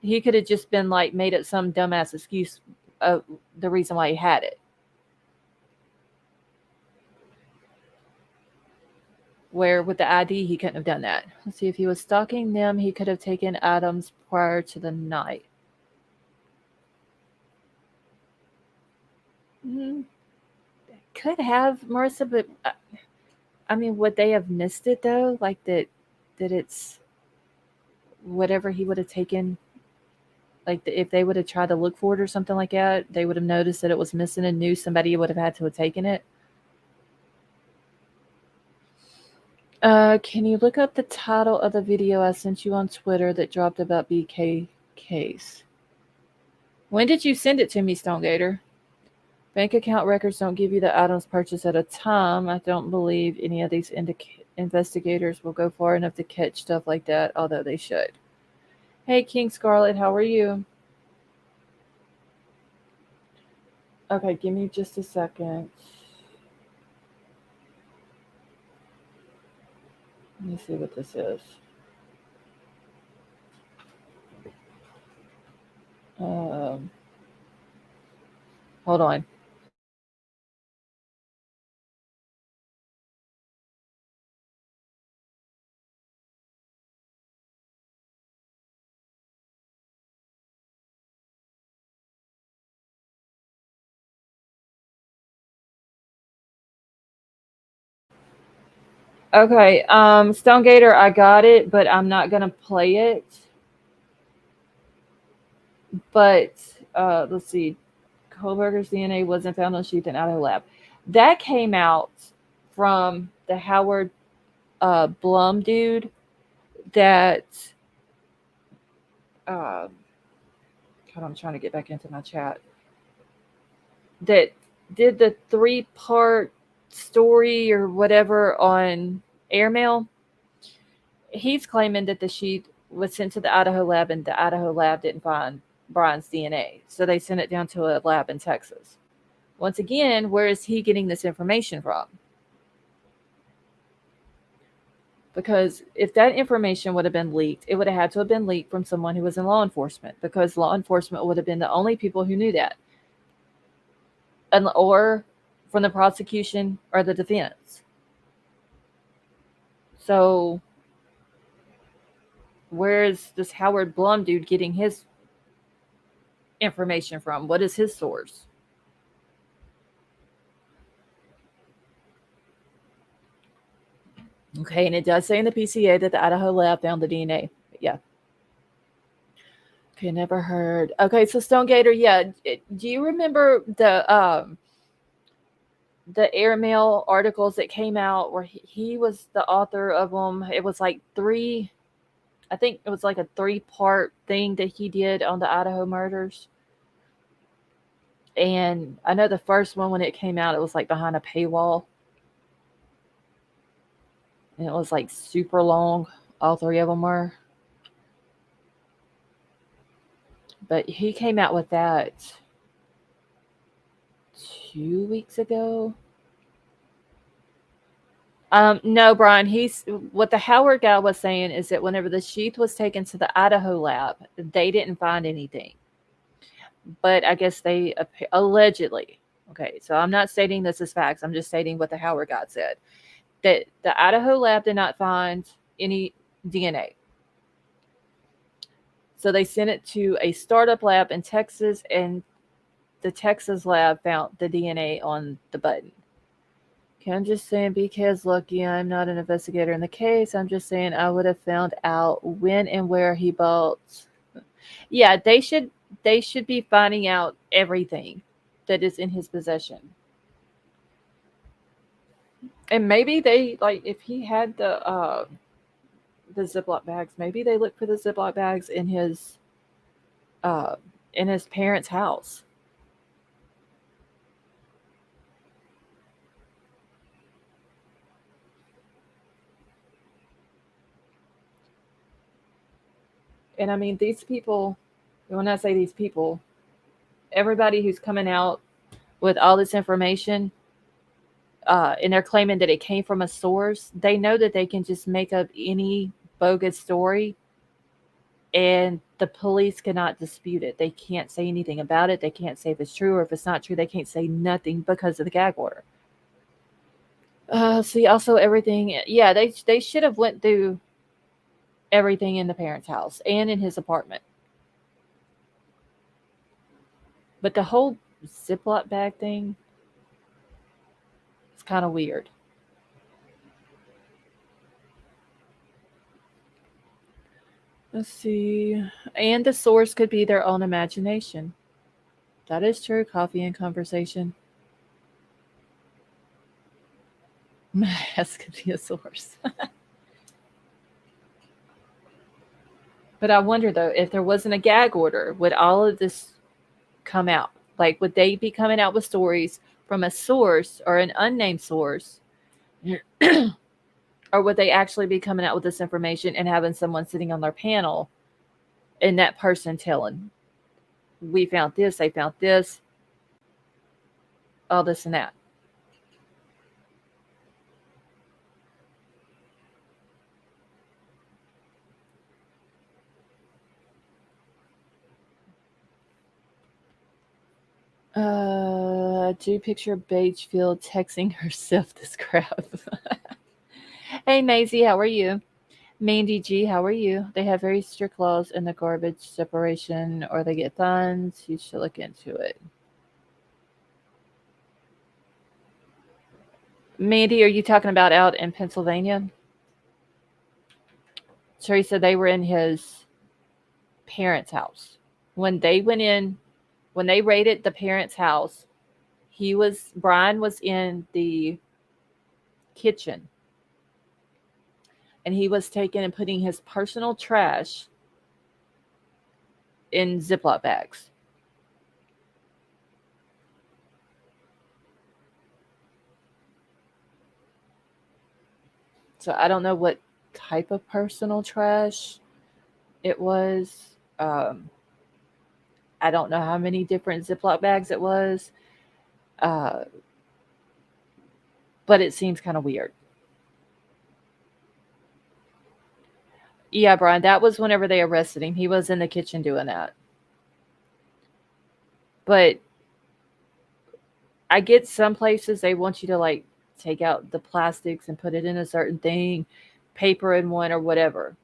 he could have just been like, made up some dumbass excuse of the reason why he had it. Where with the ID, he couldn't have done that. Let's see, if he was stalking them, he could have taken items prior to the night. Could have, Marissa, but I mean, would they have missed it though? Like that it's whatever he would have taken. Like if they would have tried to look for it or something like that, they would have noticed that it was missing and knew somebody would have had to have taken it. Can you look up the title of the video I sent you on Twitter that dropped about BK case? When did you send it to me, Stonegator? Bank account records don't give you the items purchased at a time. I don't believe any of these investigators will go far enough to catch stuff like that, although they should. Hey, King Scarlet, how are you? Okay, give me just a second. Let me see what this is. Hold on. Okay, Stonegater, I got it, but I'm not gonna play it. But let's see. Kohberger's DNA wasn't found on sheath in Idaho lab. That came out from the Howard Blum dude that God, I'm trying to get back into my chat. That did the 3-part story or whatever on airmail. He's claiming that the sheet was sent to the Idaho lab and the Idaho lab didn't find Bryan's DNA. So they sent it down to a lab in Texas. Once again, where is he getting this information from? Because if that information would have been leaked, it would have had to have been leaked from someone who was in law enforcement, because law enforcement would have been the only people who knew that. Or from the prosecution or the defense. So where is this Howard Blum dude getting his information from? What is his source? Okay, and it does say in the PCA that the Idaho lab found the DNA. Yeah. Okay, never heard. Okay, so Stonegater, yeah. Do you remember the airmail articles that came out where he was the author of them? It was like I think it was like a 3-part thing that he did on the Idaho murders. And I know the first one, when it came out, it was like behind a paywall. And it was like super long. All 3 of them were. But he came out with that 2 weeks ago. No, Bryan, what the Howard guy was saying is that whenever the sheath was taken to the Idaho lab, they didn't find anything. But I guess they allegedly, okay, so I'm not stating this as facts. I'm just stating what the Howard guy said, that the Idaho lab did not find any DNA. So they sent it to a startup lab in Texas, and the Texas lab found the DNA on the button. Okay, I'm just saying, BK's lucky. I'm not an investigator in the case. I'm just saying I would have found out when and where he bought. Yeah, they should be finding out everything that is in his possession. And maybe they, like, if he had the Ziploc bags, maybe they look for the Ziploc bags in his parents' house. And I mean, these people, when I say these people, everybody who's coming out with all this information, and they're claiming that it came from a source, they know that they can just make up any bogus story and the police cannot dispute it. They can't say anything about it. They can't say if it's true, or if it's not true, they can't say nothing because of the gag order. See, also everything, yeah, they should have went through everything in the parents' house and in his apartment. But the whole Ziploc bag thing, it's kind of weird. Let's see. And the source could be their own imagination. That is true. Coffee and conversation. Mask could be a source. But I wonder, though, if there wasn't a gag order, would all of this come out? Like, would they be coming out with stories from a source or an unnamed source? Or would they actually be coming out with this information and having someone sitting on their panel and that person telling, we found this, they found this, all this and that? Do picture Bagefield texting herself this crap. Hey, Maisie, how are you? Mandy G, how are you? They have very strict laws in the garbage separation, or they get fines. You should look into it. Mandy, are you talking about out in Pennsylvania? Teresa, they were in his parents' house. When they went in, when they raided the parents' house, Bryan was in the kitchen, and he was taking and putting his personal trash in Ziploc bags. So I don't know what type of personal trash it was. I don't know how many different Ziploc bags it was, uh, but it seems kind of weird. Yeah, Brian, that was whenever they arrested him. He was in the kitchen doing that. But I get some places they want you to like take out the plastics and put it in a certain thing, paper in one or whatever.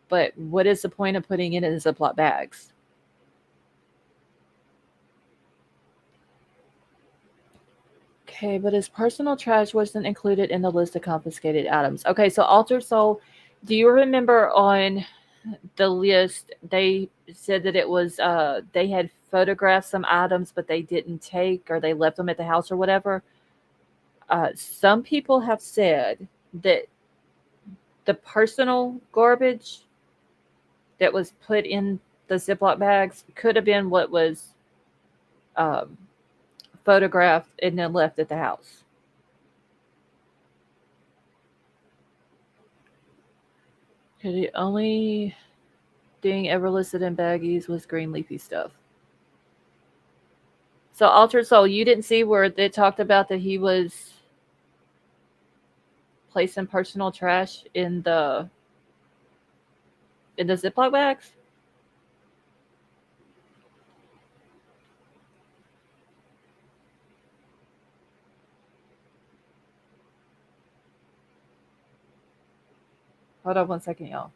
But what is the point of putting it in Ziploc bags? Okay, but his personal trash wasn't included in the list of confiscated items. Okay, so Altered Soul, do you remember on the list they said that it was they had photographed some items but they didn't take, or they left them at the house or whatever? Some people have said that the personal garbage that was put in the Ziploc bags could have been what was um, photographed and then left at the house. The only thing ever listed in baggies was green leafy stuff. So Altered Soul, you didn't see where they talked about that he was placing personal trash in the Ziploc bags? Hold on one second, y'all.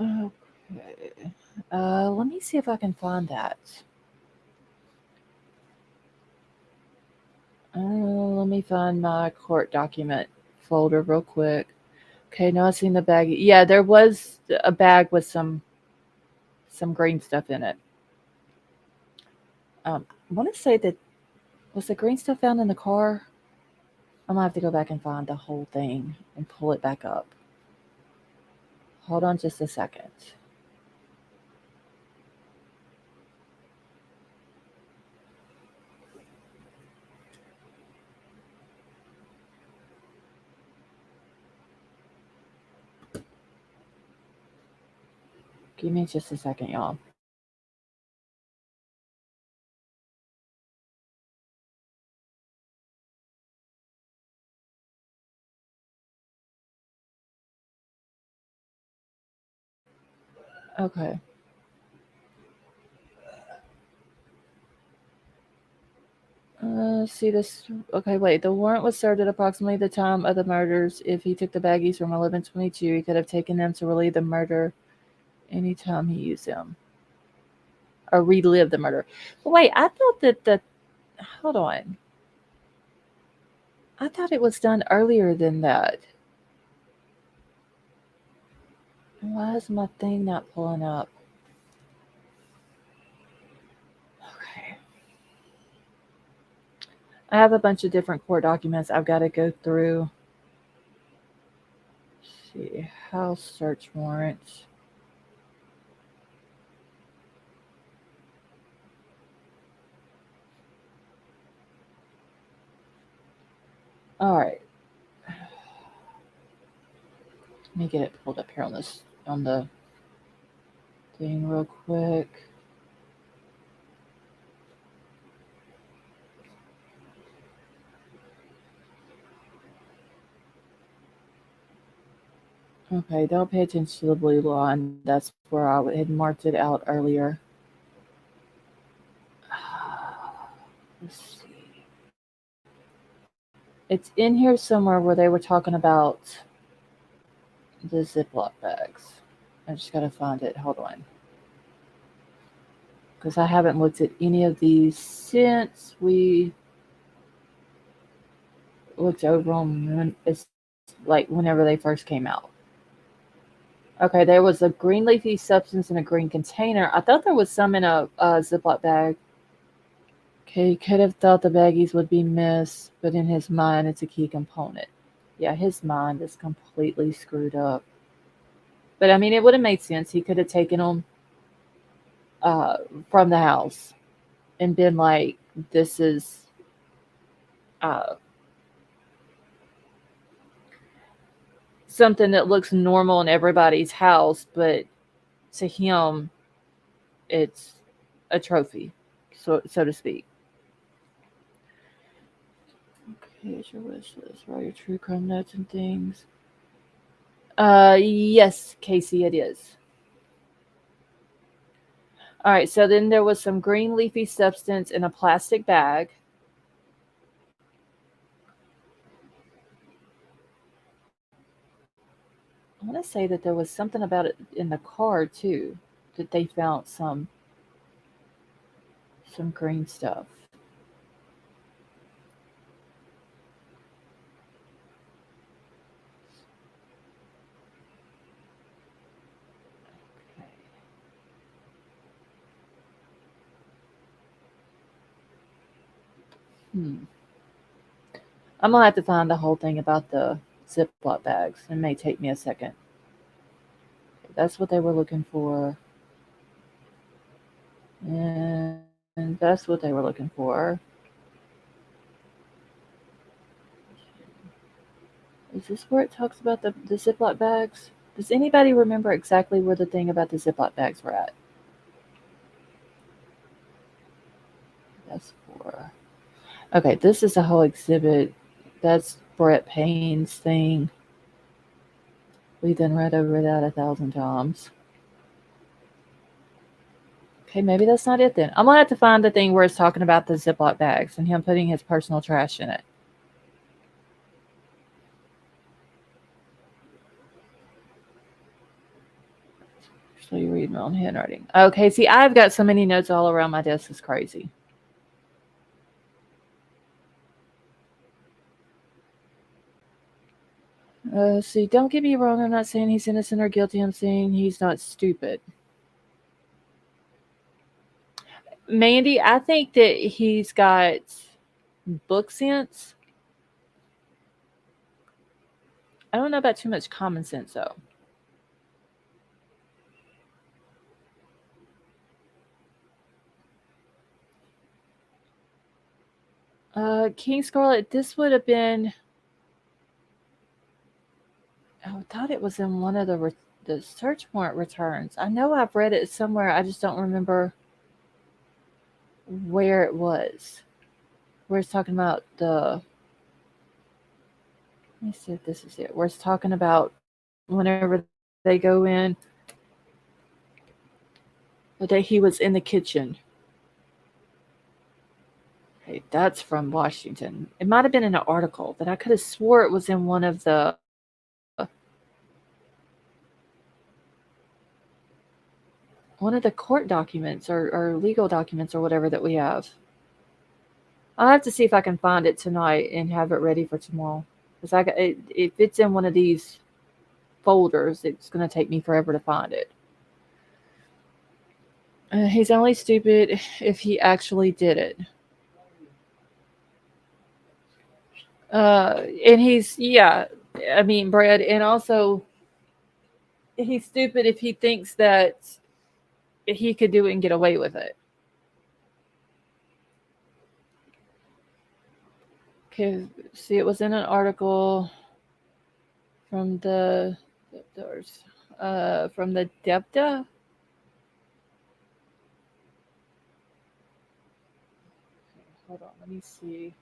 Okay. Let me see if I can find that. Let me find my court document folder real quick. Okay, now I've seen the bag. Yeah, there was a bag with some green stuff in it. I want to say that was the green stuff found in the car? I'm gonna have to go back and find the whole thing and pull it back up. Hold on just a second. Give me just a second, y'all. Okay. See this. Okay, wait. The warrant was served at approximately the time of the murders. If he took the baggies from 1122, he could have taken them to relieve the murder anytime he used them. Or relive the murder. But wait, I thought that hold on. I thought it was done earlier than that. Why is my thing not pulling up? Okay. I have a bunch of different court documents I've got to go through. Let's see. House search warrant. All right. Let me get it pulled up here on the thing real quick. Okay, don't pay attention to the blue line. That's where I had marked it out earlier. Let's see. It's in here somewhere where they were talking about the Ziploc bags. I just gotta find it. Hold on. because I haven't looked at any of these since we looked over them. It's like whenever they first came out. Okay, there was a green leafy substance in a green container. I thought there was some in a Ziploc bag. Okay, he could have thought the baggies would be missed, but in his mind, it's a key component. Yeah, his mind is completely screwed up. But I mean, it would have made sense. He could have taken them from the house and been like, this is something that looks normal in everybody's house, but to him, it's a trophy, so to speak. Okay, here's your wish list. Write your true crime notes and things. Yes, Casey, it is. All right, so then there was some green leafy substance in a plastic bag. I want to say that there was something about it in the car too, that they found some green stuff. I'm gonna have to find the whole thing about the Ziploc bags. It may take me a second. That's what they were looking for. And that's what they were looking for. Is this where it talks about the Ziploc bags? Does anybody remember exactly where the thing about the Ziploc bags were at? That's for... Okay, this is a whole exhibit. That's Brett Payne's thing. We done read over that 1,000 times. Okay, maybe that's not it then. I'm going to have to find the thing where it's talking about the Ziploc bags and him putting his personal trash in it. So you read my own handwriting. Okay, see, I've got so many notes all around my desk. It's crazy. See, don't get me wrong. I'm not saying he's innocent or guilty. I'm saying he's not stupid. Mandy, I think that he's got book sense. I don't know about too much common sense, though. King Scarlet, this would have been... I thought it was in one of the search warrant returns. I know I've read it somewhere. I just don't remember where it was. Where it's talking about the... Let me see if this is it. Where it's talking about whenever they go in, the day he was in the kitchen. Okay, that's from Washington. It might have been in an article, but I could have swore it was in one of the court documents or legal documents or whatever that we have. I'll have to see if I can find it tonight and have it ready for tomorrow. Because if it's in one of these folders, it's going to take me forever to find it. He's only stupid if he actually did it. And he's, yeah, I mean, Brad, and also he's stupid if he thinks that he could do it and get away with it. Okay, see, it was in an article from the DEPTA. Hold on, let me see.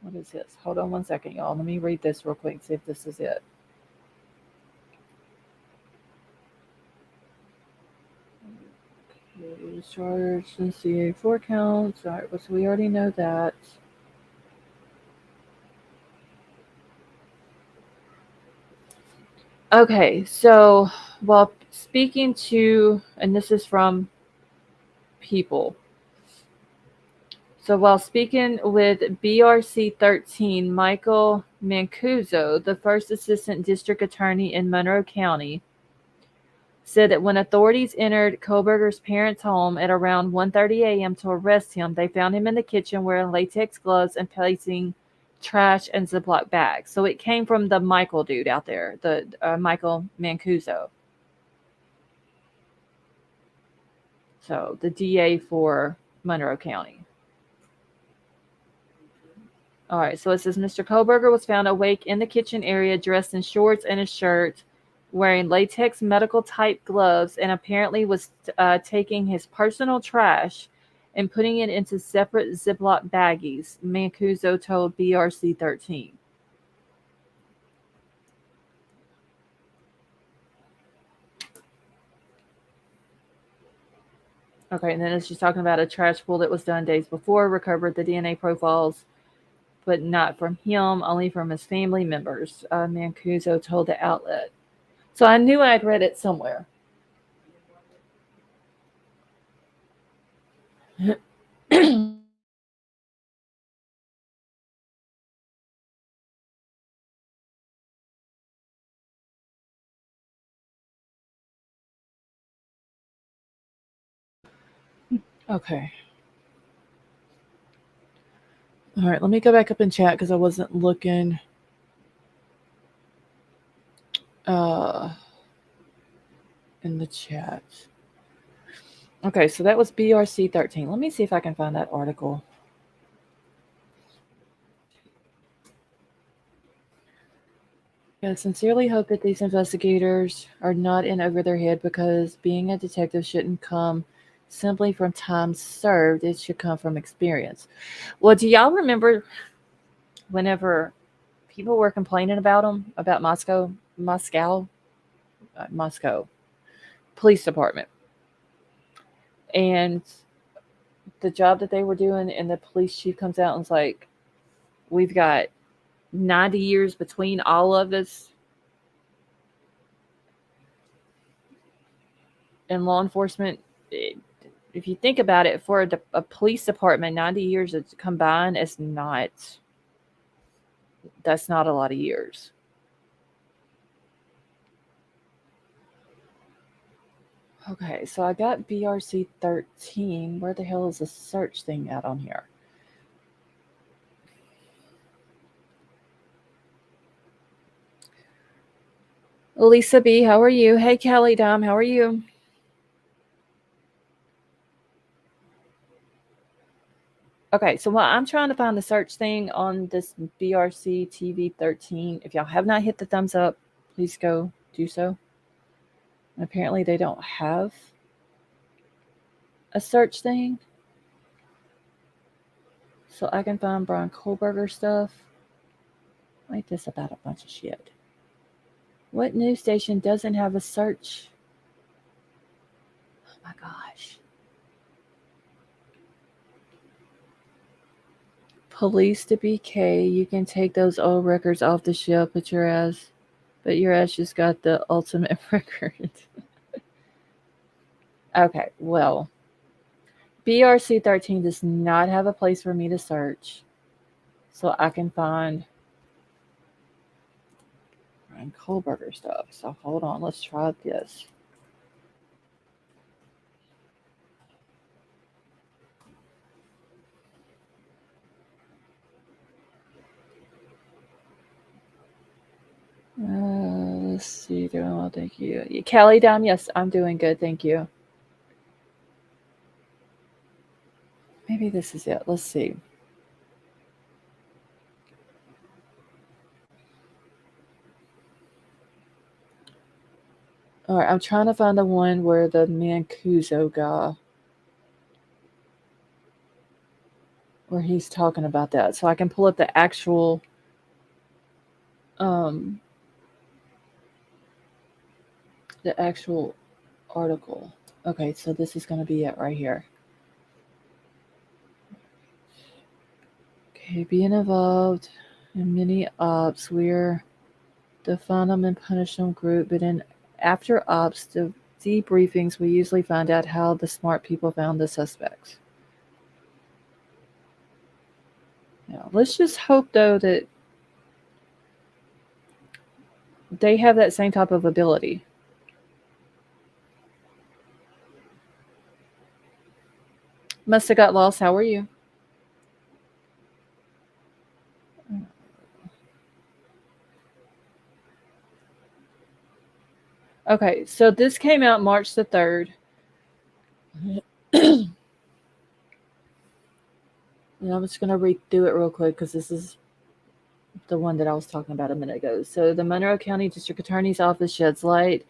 What is this? Hold on one second, y'all. Let me read this real quick and see if this is it. Okay, charged in CA 4 counts. All right, well, so we already know that. Okay, so, well, speaking to, and this is from People. So while speaking with BRC 13, Michael Mancuso, the first assistant district attorney in Monroe County, said that when authorities entered Kohberger's parents' home at around 1:30 a.m. to arrest him, they found him in the kitchen wearing latex gloves and placing trash and Ziploc bags. So it came from the Michael dude out there, the Michael Mancuso. So the DA for Monroe County. All right, so it says Mr. Kohberger was found awake in the kitchen area, dressed in shorts and a shirt, wearing latex medical type gloves, and apparently was taking his personal trash and putting it into separate Ziploc baggies, Mancuso told BRC 13. Okay, and then it's just talking about a trash pull that was done days before, recovered the DNA profiles, but not from him, only from his family members, Mancuso told the outlet. So I knew I'd read it somewhere. Okay. All right, let me go back up in chat because I wasn't looking. In the chat. Okay, so that was BRC 13. Let me see if I can find that article. I sincerely hope that these investigators are not in over their head, because being a detective shouldn't come simply from time served. It should come from experience. Well, do y'all remember whenever people were complaining about them, about Moscow Police Department, and the job that they were doing, and the police chief comes out and is like, we've got 90 years between all of us in law enforcement. If you think about it, for a police department, 90 years combined is not, that's not a lot of years. Okay, so I got BRC 13. Where the hell is the search thing at on here? Lisa B, how are you? Hey, Kelly Dom, how are you? Okay, so while I'm trying to find the search thing on this BRC TV 13, if y'all have not hit the thumbs up, please go do so. And apparently they don't have a search thing. So I can find Bryan Kohberger stuff. Like this about a bunch of shit. What news station doesn't have a search? Oh my gosh. Police to BK. You can take those old records off the shelf, but your ass just got the ultimate record. Okay, well, BRC 13 does not have a place for me to search, so I can find Bryan Kohberger stuff. So hold on, let's try this. Let's see. Doing well, thank you. Kelly Dom, yes, I'm doing good, thank you. Maybe this is it. Let's see. All right, I'm trying to find the one where the Mancuso guy, where he's talking about that, so I can pull up the actual article. Okay, so this is going to be it right here. Okay, being involved in many ops, we're define them and punish them group, but in after ops, debriefings, we usually find out how the smart people found the suspects. Now, let's just hope, though, that they have that same type of ability. Must have got lost. How are you? Okay, so this came out March the 3rd. And I'm just going to read through it real quick because this is the one that I was talking about a minute ago. So the Monroe County District Attorney's Office sheds light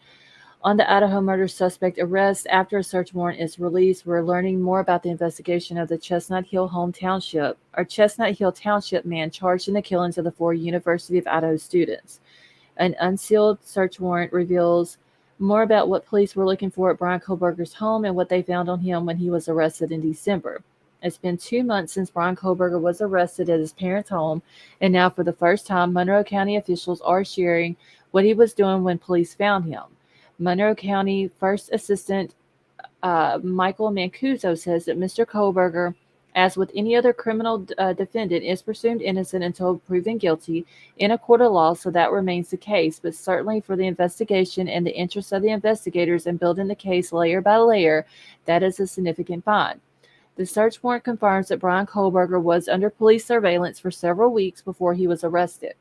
on the Idaho murder suspect arrest after a search warrant is released. We're learning more about the investigation of the Chestnut Hill Township man charged in the killings of the 4 University of Idaho students. An unsealed search warrant reveals more about what police were looking for at Bryan Kohberger's home and what they found on him when he was arrested in December. It's been 2 months since Bryan Kohberger was arrested at his parents' home, and now for the first time, Monroe County officials are sharing what he was doing when police found him. Monroe County First Assistant Michael Mancuso says that Mr. Kohberger, as with any other criminal defendant, is presumed innocent until proven guilty in a court of law, so that remains the case. But certainly for the investigation and the interest of the investigators in building the case layer by layer, that is a significant find. The search warrant confirms that Bryan Kohberger was under police surveillance for several weeks before he was arrested.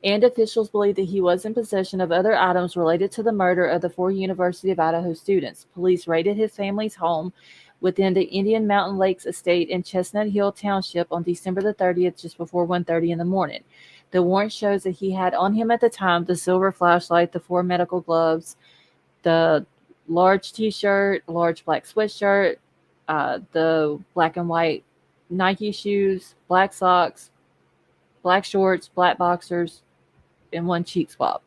And officials believe that he was in possession of other items related to the murder of the 4 University of Idaho students. Police raided his family's home within the Indian Mountain Lakes estate in Chestnut Hill Township on December the 30th, just before 1:30 in the morning. The warrant shows that he had on him at the time the silver flashlight, the 4 medical gloves, the large t-shirt, large black sweatshirt, the black and white Nike shoes, black socks, black shorts, black boxers, and 1 cheek swab.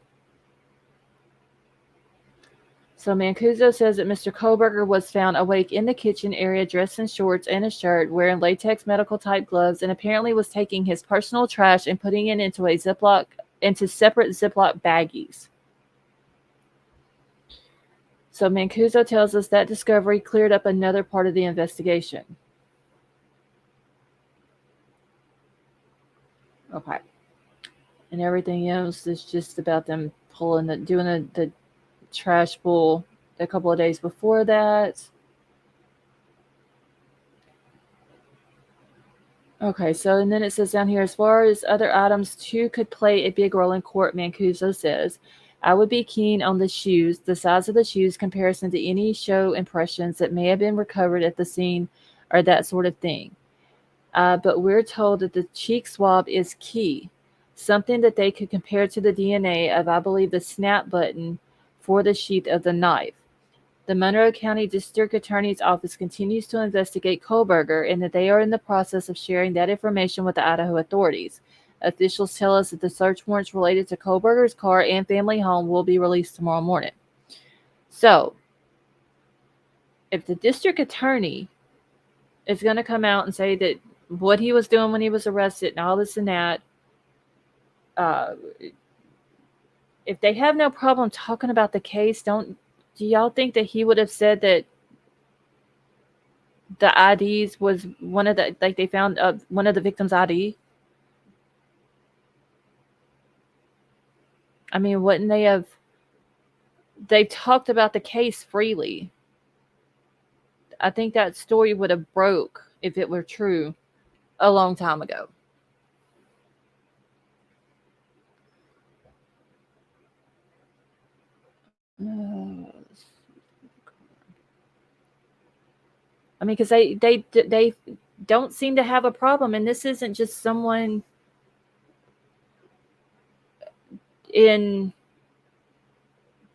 So Mancuso says that Mr. Kohberger was found awake in the kitchen area dressed in shorts and a shirt, wearing latex medical type gloves, and apparently was taking his personal trash and putting it into separate Ziploc baggies. So Mancuso tells us that discovery cleared up another part of the investigation. Okay. And everything else is just about them doing the trash pull a couple of days before that. Okay, so and then it says down here, as far as other items too could play a big role in court, Mancuso says, I would be keen on the shoes, the size of the shoes, comparison to any show impressions that may have been recovered at the scene or that sort of thing. But we're told that the cheek swab is key, something that they could compare to the DNA of, I believe, the snap button for the sheath of the knife. The Monroe County District Attorney's Office continues to investigate Kohberger and that they are in the process of sharing that information with the Idaho authorities. Officials tell us that the search warrants related to Kohberger's car and family home will be released tomorrow morning. So, if the district attorney is going to come out and say that what he was doing when he was arrested and all this and that, if they have no problem talking about the case, do y'all think that he would have said that the IDs was one of the, like they found one of the victim's ID? I mean, wouldn't they have, they talked about the case freely. I think that story would have broke if it were true a long time ago. I mean, because they don't seem to have a problem, and this isn't just someone in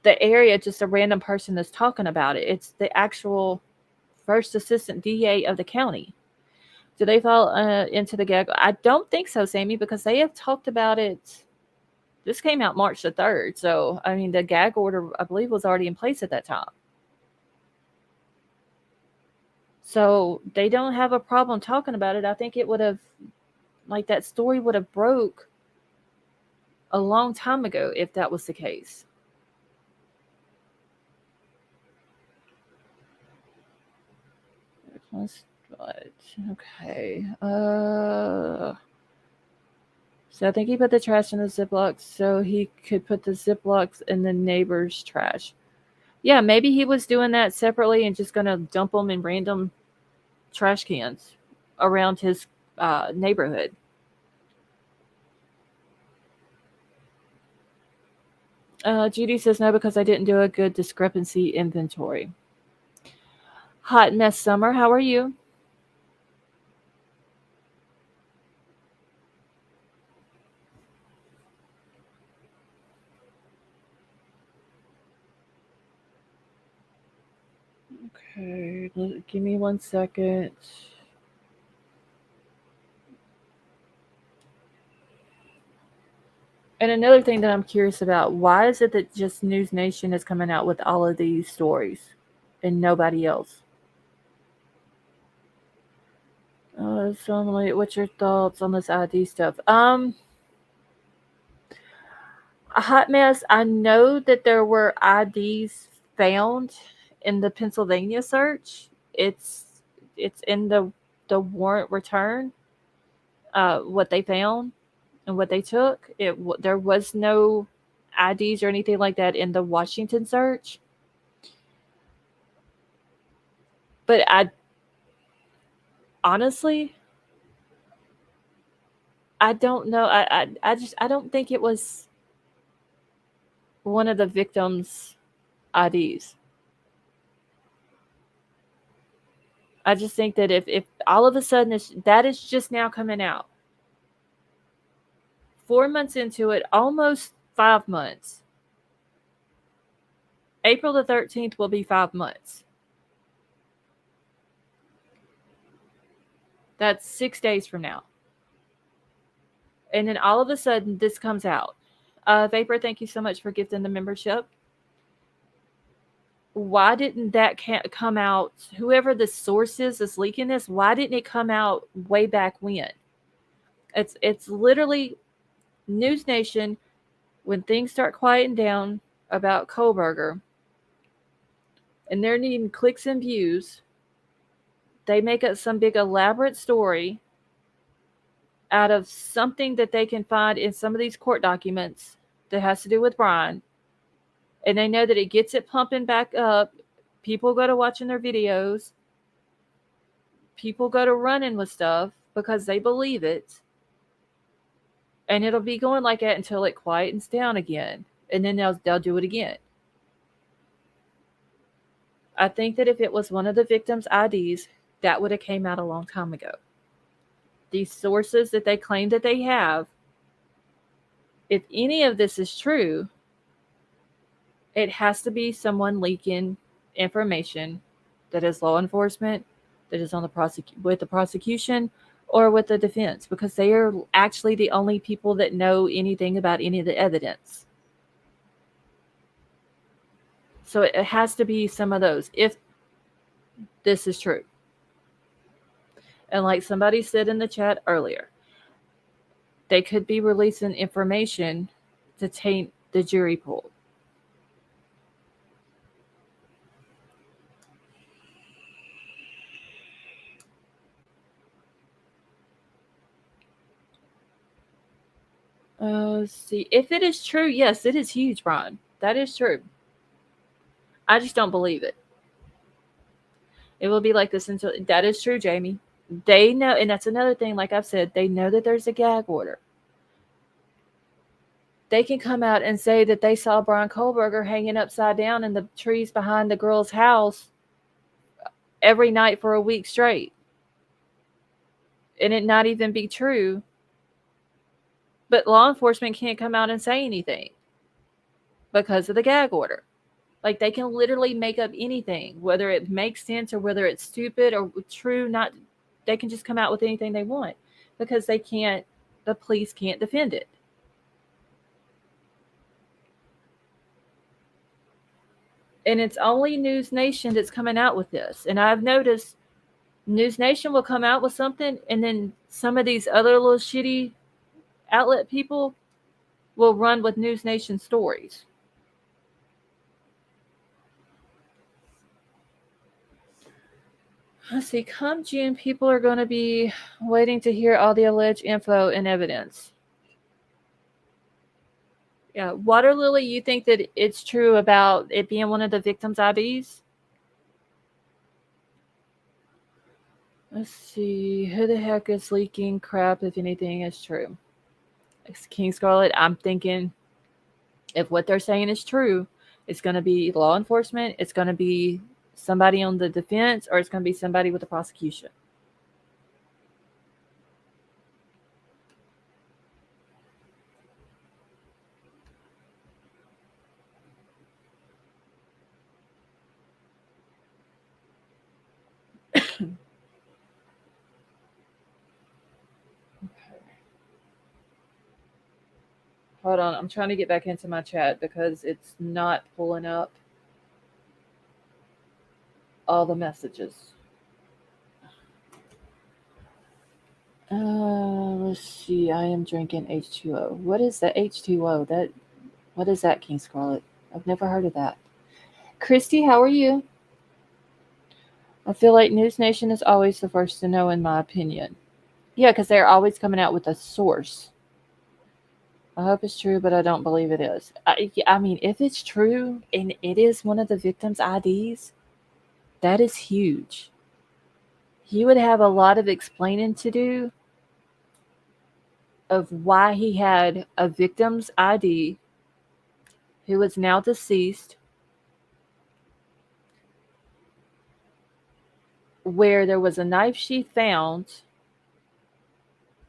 the area, just a random person that's talking about it. It's the actual first assistant DA of the county. Do they fall into the gag? I don't think so, Sammy, because they have talked about it. This came out March the 3rd. So, I mean, the gag order, I believe, was already in place at that time. So they don't have a problem talking about it. I think it would have, like, that story would have broke a long time ago if that was the case. Okay. So I think he put the trash in the Ziplocs so he could put the Ziplocs in the neighbor's trash. Yeah, maybe he was doing that separately and just going to dump them in random trash cans around his neighborhood. Judy says no because I didn't do a good discrepancy inventory. Hot Mess Summer, how are you? Okay, give me 1 second. And another thing that I'm curious about, why is it that just News Nation is coming out with all of these stories and nobody else? So what's your thoughts on this ID stuff? A hot mess. I know that there were IDs found in the Pennsylvania search. It's in the warrant return. What they found and what they took. There was no IDs or anything like that in the Washington search. But honestly, I don't know. I don't think it was one of the victims' IDs. I just think that if all of a sudden that is just now coming out, 4 months into it, almost 5 months. April the 13th will be 5 months. That's 6 days from now. And then all of a sudden, this comes out. Vapor, thank you so much for gifting the membership. Why didn't that come out? Whoever the source is that's leaking this, why didn't it come out way back when? It's literally News Nation, when things start quieting down about Kohberger, and they're needing clicks and views, they make up some big elaborate story out of something that they can find in some of these court documents that has to do with Bryan. And they know that it gets it pumping back up. People go to watching their videos. People go to running with stuff because they believe it. And it'll be going like that until it quietens down again. And then they'll do it again. I think that if it was one of the victims' IDs, that would have came out a long time ago. These sources that they claim that they have, if any of this is true, it has to be someone leaking information that is law enforcement, that is on the with the prosecution or with the defense, because they are actually the only people that know anything about any of the evidence. So it has to be some of those, if this is true. And like somebody said in the chat earlier, they could be releasing information to taint the jury pool. Let's see. If it is true, yes, it is huge, Bryan. That is true. I just don't believe it. It will be like this until that is true, Jamie. They know, and that's another thing, like I've said, they know that there's a gag order. They can come out and say that they saw Bryan Kohberger hanging upside down in the trees behind the girl's house every night for a week straight. And it not even be true. But law enforcement can't come out and say anything because of the gag order. Like, they can literally make up anything, whether it makes sense or whether it's stupid or true. They can just come out with anything they want because the police can't defend it. And it's only News Nation that's coming out with this. And I've noticed News Nation will come out with something, and then some of these other little shitty outlet people will run with News Nation stories. Let's see. Come June, people are going to be waiting to hear all the alleged info and evidence. Yeah, Water Lily, you think that it's true about it being one of the victims' IDs? Let's see. Who the heck is leaking crap if anything is true? King Scarlet, I'm thinking if what they're saying is true, it's going to be law enforcement, it's going to be somebody on the defense, or it's going to be somebody with the prosecution. Hold on, I'm trying to get back into my chat because it's not pulling up all the messages. Let's see. I am drinking H2O. What is the H2O? What is that, King Scarlet? I've never heard of that. Christy, how are you? I feel like News Nation is always the first to know, in my opinion. Yeah, because they're always coming out with a source. I hope it's true, but I don't believe it is. I mean, if it's true and it is one of the victims' IDs, that is huge. He would have a lot of explaining to do of why he had a victim's ID who is now deceased, where there was a knife sheath found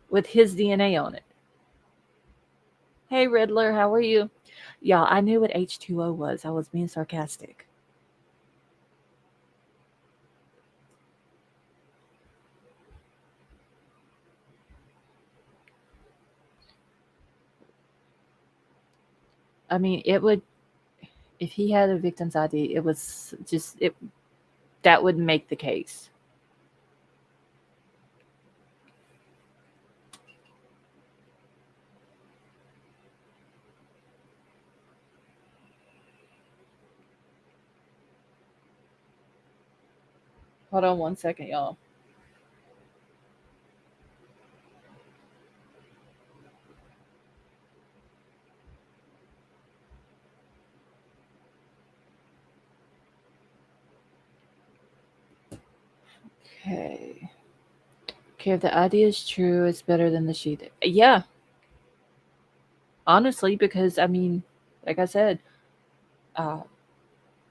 with his DNA on it. Hey, Riddler, how are you? Y'all, I knew what H2O was. I was being sarcastic. I mean, it would, if he had a victim's ID, it was just, that would make the case. Hold on one second, y'all. Okay. Okay, if the ID is true, it's better than the sheet. Yeah. Honestly, because, I mean, like I said,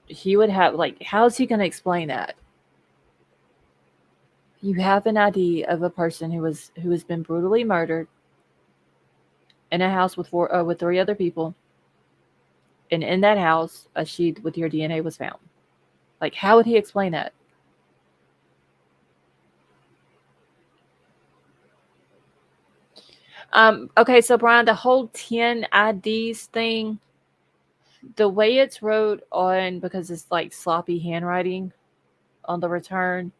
he would have, like, how's he going to explain that? You have an ID of a person who has been brutally murdered in a house with with 3 other people, and in that house, a sheet with your DNA was found. Like, how would he explain that? Okay, so Bryan, the whole 10 IDs thing, the way it's wrote on, because it's like sloppy handwriting on the return,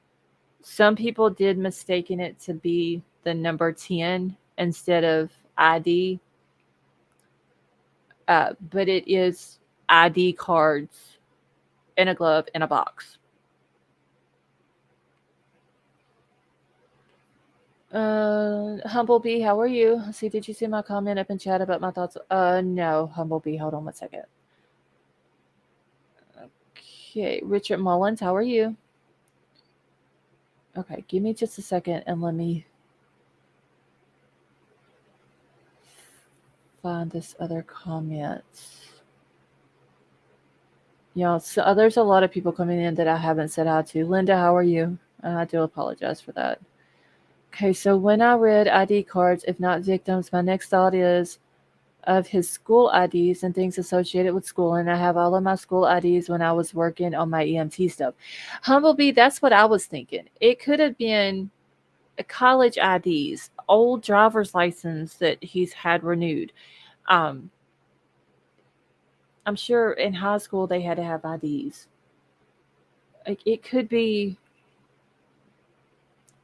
some people did mistaken it to be the number 10 instead of ID. But it is ID cards in a glove in a box. Humblebee, how are you? Let's see, did you see my comment up in chat about my thoughts? No, Humblebee, hold on one second. Okay, Richard Mullins, how are you? Okay, give me just a second and let me find this other comment. Yeah, so there's a lot of people coming in that I haven't said hi to. Linda, how are you? I do apologize for that. Okay, so when I read ID cards, if not victims, my next thought is of his school IDs and things associated with school. And I have all of my school IDs when I was working on my EMT stuff. Humblebee, that's what I was thinking. It could have been college IDs, old driver's license that he's had renewed. I'm sure in high school they had to have IDs. It could be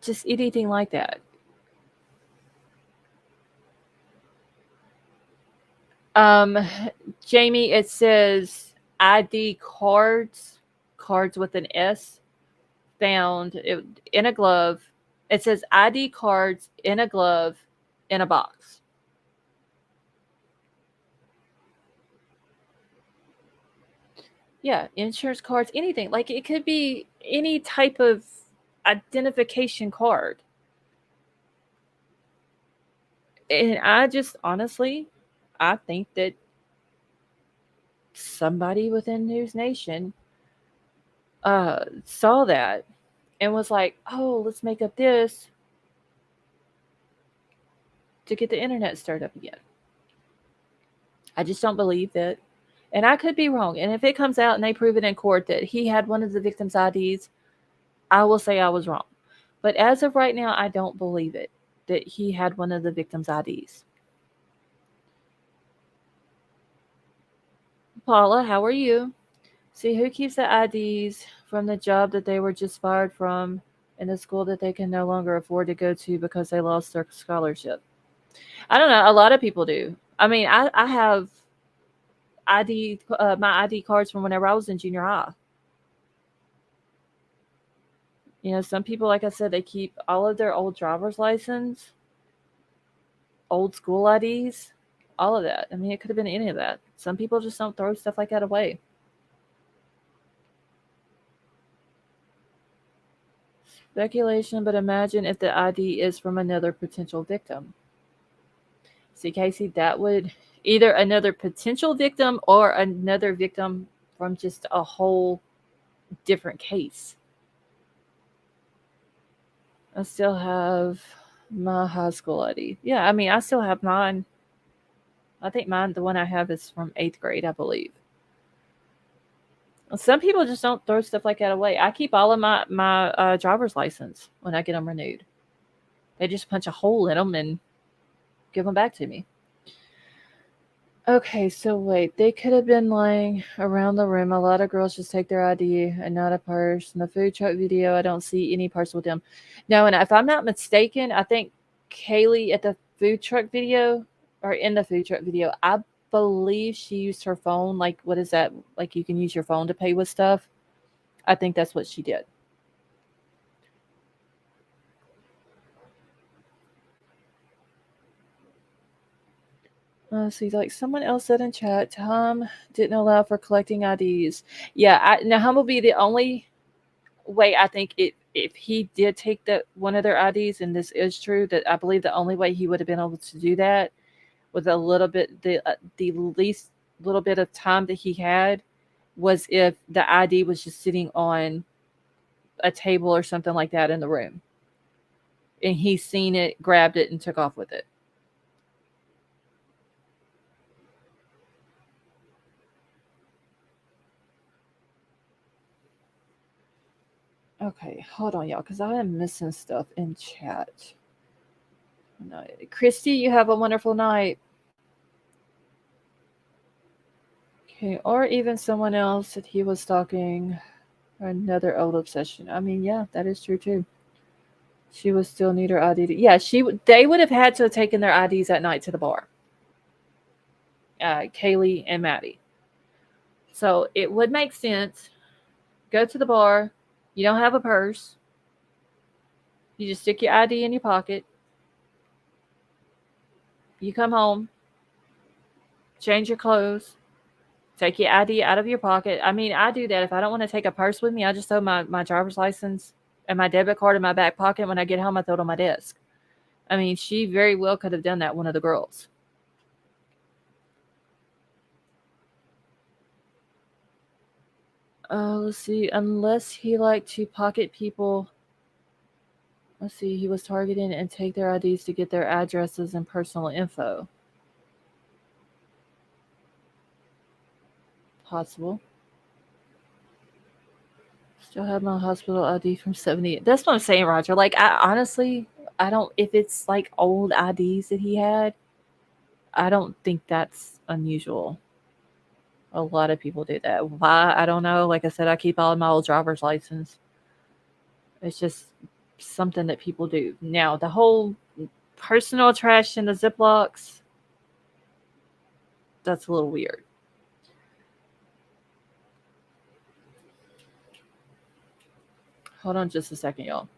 just anything like that. Jamie, it says ID cards with an S found in a glove. It says ID cards in a glove in a box. Yeah, insurance cards, anything. Like it could be any type of identification card. And I just honestly, I think that somebody within News Nation saw that and was like, oh, let's make up this to get the internet started up again. I just don't believe that. And I could be wrong. And if it comes out and they prove it in court that he had one of the victim's IDs, I will say I was wrong. But as of right now, I don't believe it, that he had one of the victim's IDs. Paula, how are you? See, who keeps the IDs from the job that they were just fired from in the school that they can no longer afford to go to because they lost their scholarship? I don't know. A lot of people do. I mean, I have my ID cards from whenever I was in junior high. You know, some people, like I said, they keep all of their old driver's license, old school IDs, all of that. I mean, it could have been any of that. Some people just don't throw stuff like that away. Speculation, but imagine if the ID is from another potential victim. See, Casey, that would either another potential victim or another victim from just a whole different case. I still have my high school ID. Yeah, I mean, I still have mine. I think mine, the one I have is from 8th grade, I believe. Some people just don't throw stuff like that away. I keep all of my driver's license when I get them renewed. They just punch a hole in them and give them back to me. Okay, so wait. They could have been lying around the room. A lot of girls just take their ID and not a purse. In the food truck video, I don't see any purse with them. No, and if I'm not mistaken, I think Kaylee at the food truck video, or in the food truck video, I believe she used her phone. Like, what is that? Like, you can use your phone to pay with stuff. I think that's what she did. See, like someone else said in chat, Tom didn't allow for collecting IDs. Yeah, now Hum will be the only way I think if he did take one of their IDs, and this is true, that I believe the only way he would have been able to do that with a little bit the least little bit of time that he had was if the ID was just sitting on a table or something like that in the room, and he seen it, grabbed it, and took off with it. Okay, hold on, y'all, because I am missing stuff in chat. No, Christy, you have a wonderful night. Okay, or even someone else that he was stalking, or another old obsession. I mean, yeah, that is true too. She would still need her ID. Yeah, they would have had to have taken their IDs that night to the bar. Kaylee and Maddie. So it would make sense. Go to the bar. You don't have a purse. You just stick your ID in your pocket. You come home. Change your clothes. Take your ID out of your pocket. I mean, I do that. If I don't want to take a purse with me, I just throw my driver's license and my debit card in my back pocket. When I get home, I throw it on my desk. I mean, she very well could have done that, one of the girls. Let's see. Unless he liked to pocket people. Let's see. He was targeting and take their IDs to get their addresses and personal info. Possible. Still have my hospital ID from 78. That's what I'm saying, Roger. Like, I don't, if it's like old IDs that he had, I don't think that's unusual. A lot of people do that. Why? I don't know. Like I said, I keep all of my old driver's license. It's just something that people do. Now, the whole personal trash in the Ziplocs, that's a little weird. Hold on just a second, y'all.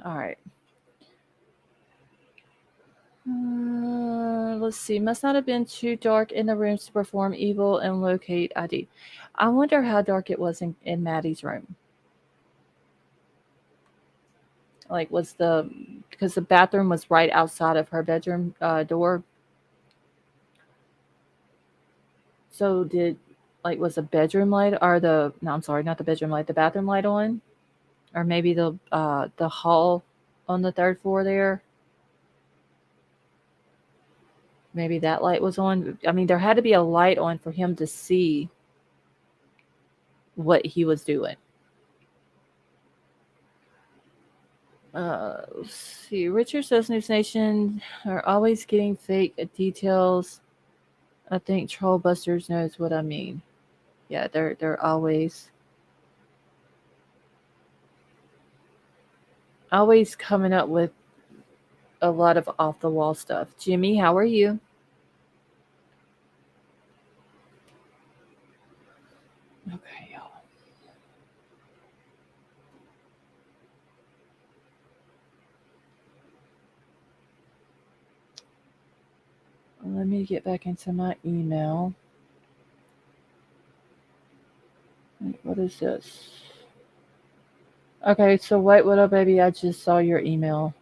All right. Let's see. Must not have been too dark in the rooms to perform evil and locate ID. I wonder how dark it was in Maddie's room. Like, because the bathroom was right outside of her bedroom door. So was the bedroom light or no, I'm sorry, not the bedroom light, the bathroom light on? Or maybe the hall on the third floor there. Maybe that light was on. I mean, there had to be a light on for him to see what he was doing. Let's see. Richard says News Nation are always getting fake details. I think Trollbusters knows what I mean. Yeah, they're always coming up with a lot of off the wall stuff. Jimmy, how are you? Okay, y'all. Let me get back into my email. What is this? Okay, so White Widow Baby, I just saw your email.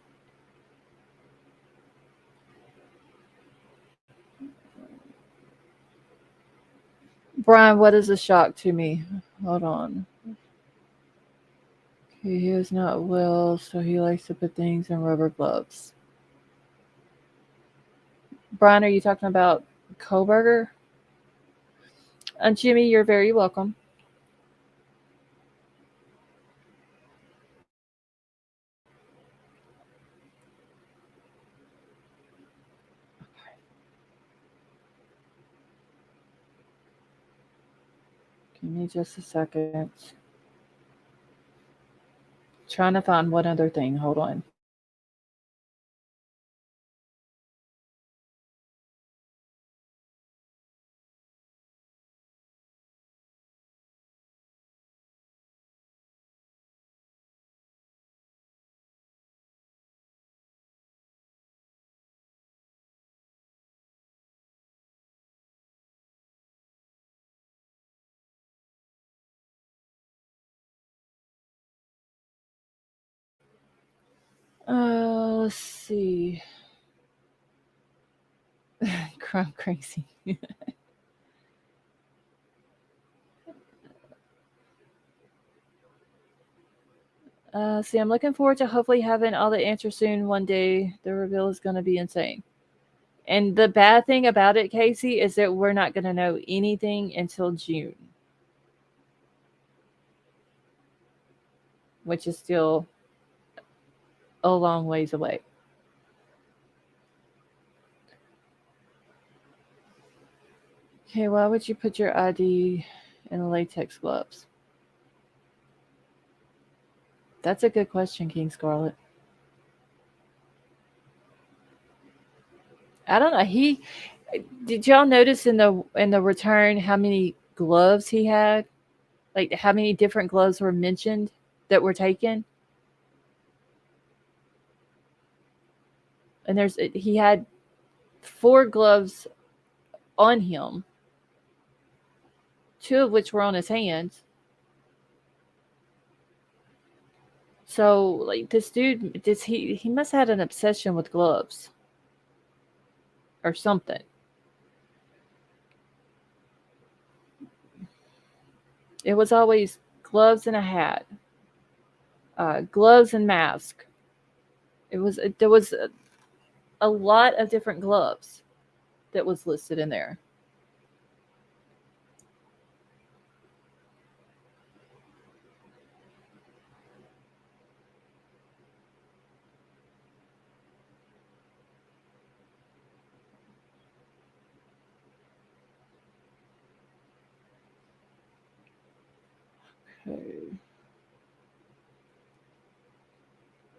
Bryan, what is a shock to me? Hold on. Okay, he is not well, so he likes to put things in rubber gloves. Bryan, are you talking about Kohberger? And Jimmy, you're very welcome. Give me just a second. Trying to find one other thing. Hold on. Let's see. Crime crazy. See, I'm looking forward to hopefully having all the answers soon. One day, the reveal is going to be insane. And the bad thing about it, Casey, is that we're not going to know anything until June, which is still a long ways away. Okay, why would you put your ID in latex gloves? That's a good question, King Scarlet. I don't know. Did y'all notice in the return how many gloves he had? Like how many different gloves were mentioned that were taken? And he had 4 gloves on him, 2 of which were on his hands. So, like, this dude, he must have had an obsession with gloves or something. It was always gloves and a hat, gloves and mask. There was a lot of different gloves that was listed in there.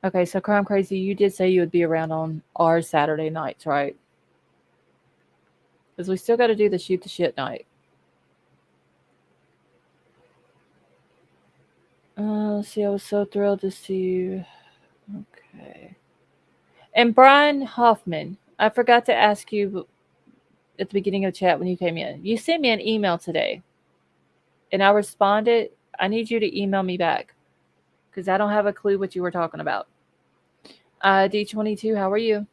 Okay, so Crime Crazy, you did say you would be around on our Saturday nights, right? Because we still got to do the shoot the shit night. Let's see, I was so thrilled to see you. Okay. And Brian Hoffman, I forgot to ask you at the beginning of the chat when you came in. You sent me an email today, and I responded. I need you to email me back because I don't have a clue what you were talking about. D22, how are you?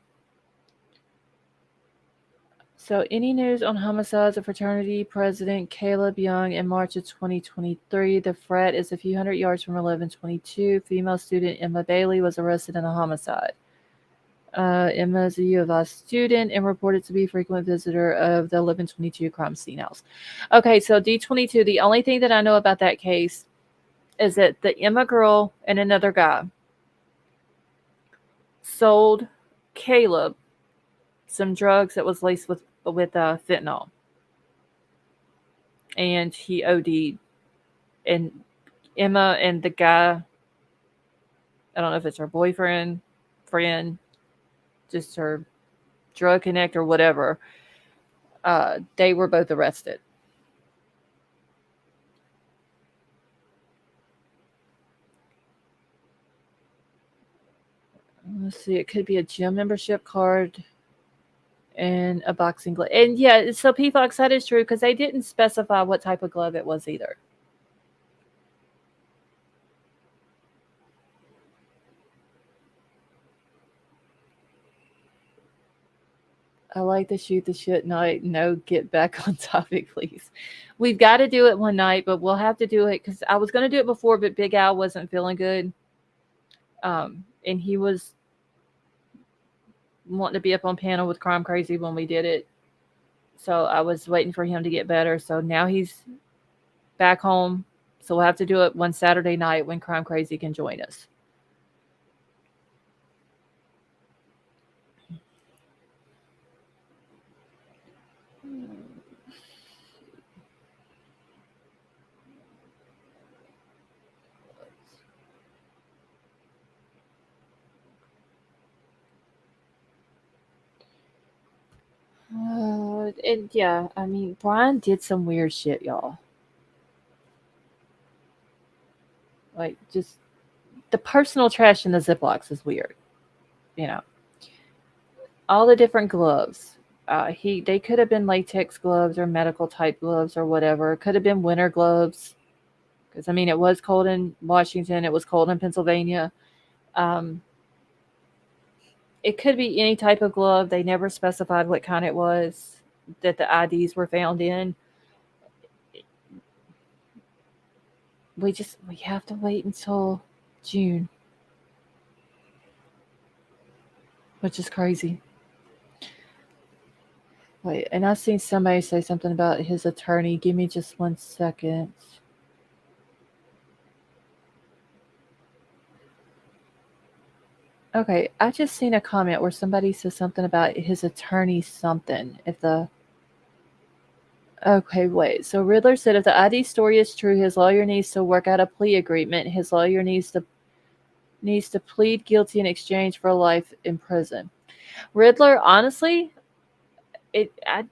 So, any news on homicides of fraternity president Caleb Young in March of 2023? The frat is a few hundred yards from 1122. Female student Emma Bailey was arrested in a homicide. Emma is a U of I student and reported to be a frequent visitor of the 1122 crime scene house. Okay, so D22, the only thing that I know about that case is that the Emma girl and another guy sold Caleb some drugs that was laced with fentanyl, and he OD'd. And Emma and the guy, I don't know if it's her boyfriend, friend, just her drug connect or whatever, they were both arrested. Let's see, it could be a gym membership card and a boxing glove. And yeah, so P-Fox, that is true because they didn't specify what type of glove it was either. I like to shoot the shit night. No, get back on topic, please. We've got to do it one night, but we'll have to do it because I was going to do it before, but Big Al wasn't feeling good. And he was wanting to be up on panel with Crime Crazy when we did it. So I was waiting for him to get better. So now he's back home. So we'll have to do it one Saturday night when Crime Crazy can join us. And yeah, I mean, Bryan did some weird shit, y'all. Like, just the personal trash in the Ziplocs is weird. You know, all the different gloves. They could have been latex gloves or medical type gloves or whatever. It could have been winter gloves. Because, I mean, it was cold in Washington. It was cold in Pennsylvania. It could be any type of glove. They never specified what kind it was that the IDs were found in. We have to wait until June, which is crazy. Wait, and I've seen somebody say something about his attorney. Give me just 1 second. Okay, I just seen a comment where somebody said something about his attorney something. Okay, wait. So Riddler said if the ID story is true, his lawyer needs to work out a plea agreement. His lawyer needs to plead guilty in exchange for life in prison. Riddler, honestly, I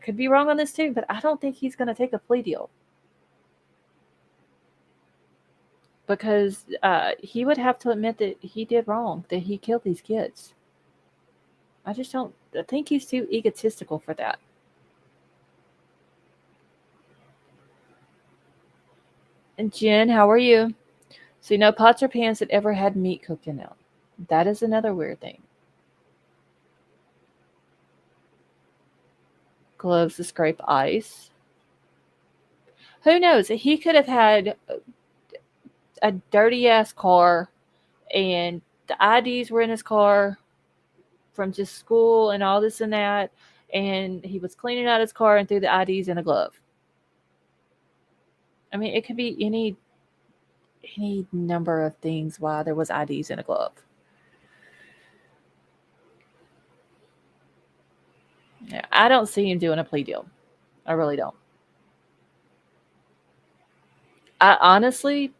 could be wrong on this too, but I don't think he's going to take a plea deal. Because he would have to admit that he did wrong, that he killed these kids. I think he's too egotistical for that. And Jen, how are you? So, no pots or pans that ever had meat cooked in them. That is another weird thing. Gloves to scrape ice. Who knows? He could have had a dirty ass car, and the IDs were in his car from just school and all this and that, and he was cleaning out his car and threw the IDs in a glove. I mean, it could be any number of things why there was IDs in a glove. Yeah, I don't see him doing a plea deal. I really don't. I honestly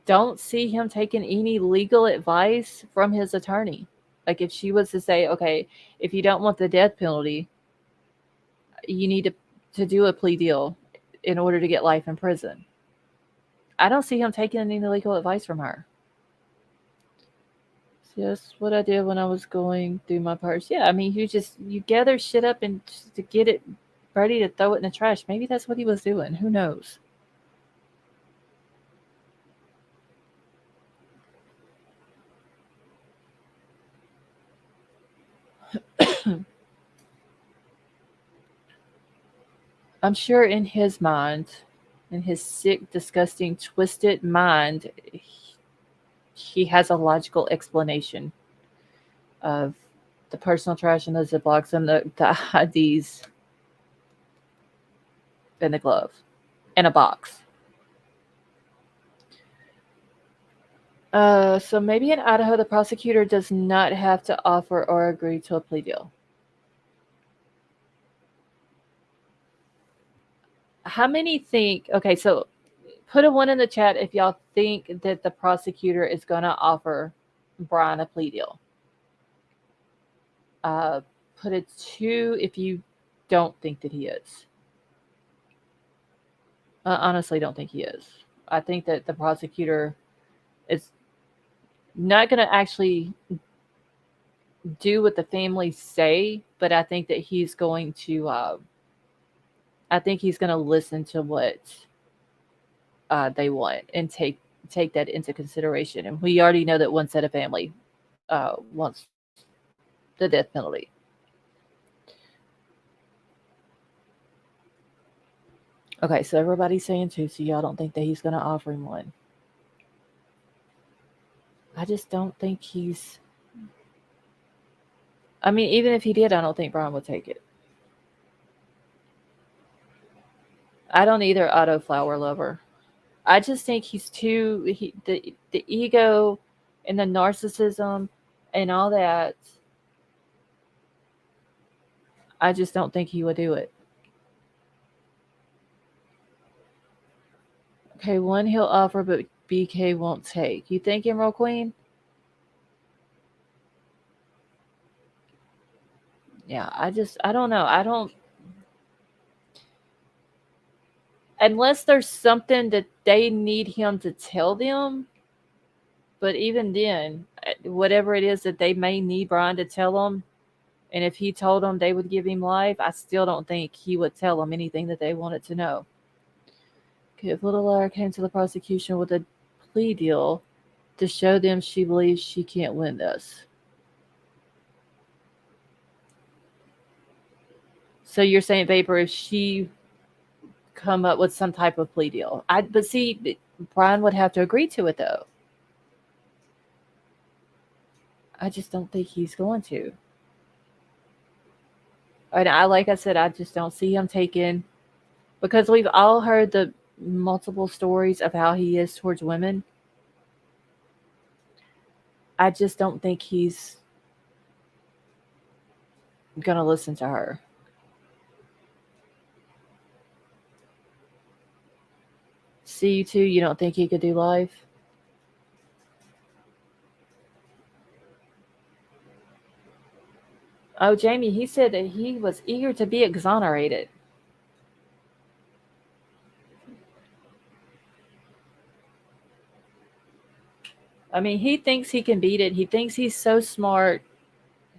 don't see him taking any legal advice from his attorney. Like, if she was to say, okay, if you don't want the death penalty, you need to do a plea deal in order to get life in prison. I don't see him taking any legal advice from her. It's just what I did when I was going through my purse. Yeah, I mean, you gather shit up and just to get it ready to throw it in the trash. Maybe that's what he was doing. Who knows? I'm sure in his mind, in his sick, disgusting, twisted mind, he has a logical explanation of the personal trash and the Ziplocs and the IDs and the glove and a box. So maybe in Idaho, the prosecutor does not have to offer or agree to a plea deal. How many think, okay, so put a 1 in the chat if y'all think that the prosecutor is going to offer Bryan a plea deal. Put a 2 if you don't think that he is. I honestly don't think he is. I think that the prosecutor is not going to actually do what the family say, but I think that he's going to listen to what they want and take that into consideration. And we already know that one set of family wants the death penalty. Okay, so everybody's saying 2, so y'all don't think that he's going to offer him 1. I just don't think he's... I mean, even if he did, I don't think Bryan would take it. I don't either, Otto Flower Lover. I just think he's too... the ego and the narcissism and all that, I just don't think he would do it. Okay, 1 he'll offer, but BK won't take. You think, Emerald Queen? Yeah, I don't know. Unless there's something that they need him to tell them. But even then, whatever it is that they may need Bryan to tell them, and if he told them they would give him life, I still don't think he would tell them anything that they wanted to know. Okay, if Little Liar came to the prosecution with a plea deal to show them she believes she can't win this. So you're saying, Vapor, if she come up with some type of plea deal. But see, Bryan would have to agree to it, though. I just don't think he's going to. And like I said, I just don't see him taking... Because we've all heard the multiple stories of how he is towards women. I just don't think he's going to listen to her. See, you too, you don't think he could do life? Oh, Jamie, he said that he was eager to be exonerated. I mean, he thinks he can beat it. He thinks he's so smart.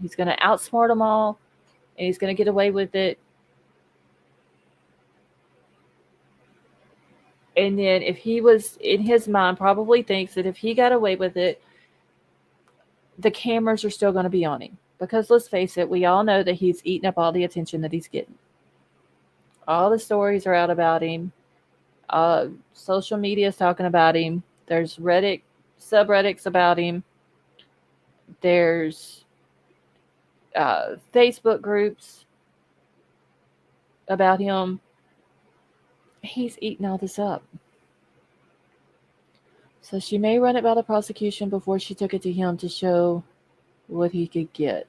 He's going to outsmart them all, and he's going to get away with it. And then if he was, in his mind, probably thinks that if he got away with it, the cameras are still going to be on him. Because let's face it, we all know that he's eating up all the attention that he's getting. All the stories are out about him. Social media is talking about him. There's Reddit subreddits about him. There's Facebook groups about him. He's eating all this up. So she may run it by the prosecution before she took it to him to show what he could get.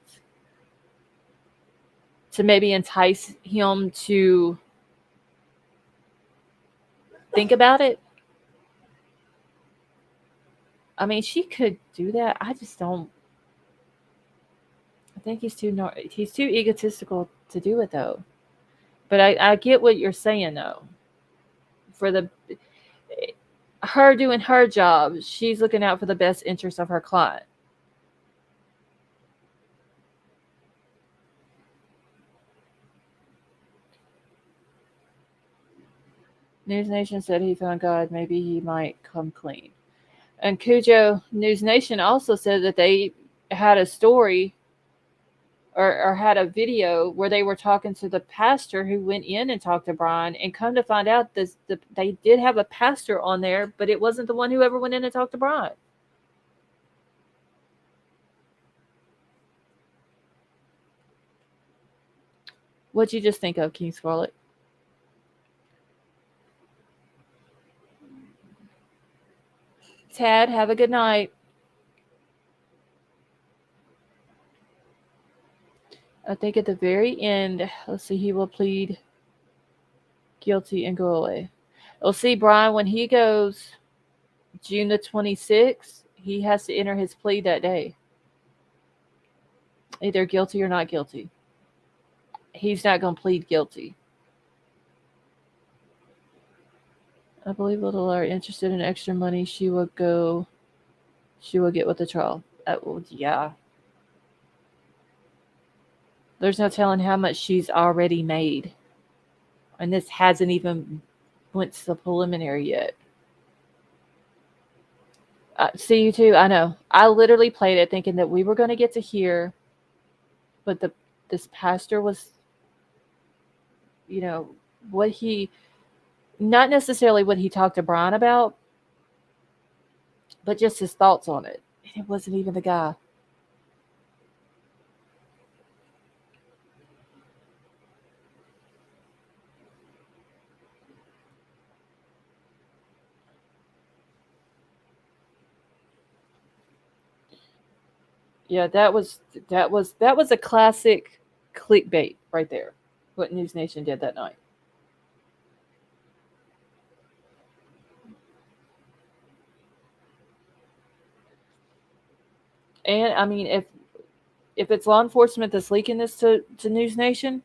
To maybe entice him to think about it. I mean, she could do that. I just don't. I think he's too egotistical to do it, though. But I get what you're saying, though. For her doing her job, she's looking out for the best interest of her client. News Nation said he found God. Maybe he might come clean. And Cujo News Nation also said that they had a story or had a video where they were talking to the pastor who went in and talked to Bryan, and come to find out they did have a pastor on there, but it wasn't the one who ever went in and talked to Bryan. What'd you just think of, King Scarlet? Tad, have a good night. I think at the very end, let's see, he will plead guilty and go away. We'll see, Bryan, when he goes June the 26th, he has to enter his plea that day. Either guilty or not guilty. He's not going to plead guilty. I believe Little are interested in extra money. She will get with the trial. Yeah. There's no telling how much she's already made. And this hasn't even went to the preliminary yet. See, you too. I know. I literally played it thinking that we were going to get to hear, but this pastor was, what he, not necessarily what he talked to Bryan about, but just his thoughts on it. And it wasn't even the guy. Yeah, that was a classic clickbait right there. What News Nation did that night. And I mean, if it's law enforcement that's leaking this to News Nation,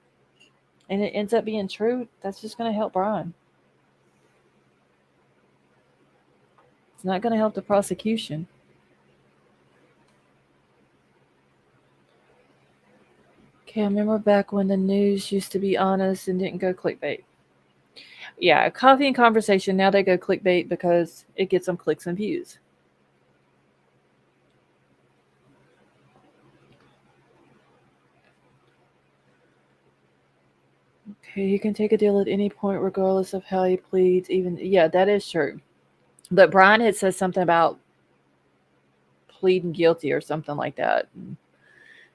and it ends up being true, that's just going to help Bryan. It's not going to help the prosecution. Okay, I remember back when the news used to be honest and didn't go clickbait. Yeah, coffee and conversation, now they go clickbait because it gets them clicks and views. Okay, he can take a deal at any point regardless of how he pleads. Yeah, that is true. But Bryan had said something about pleading guilty or something like that.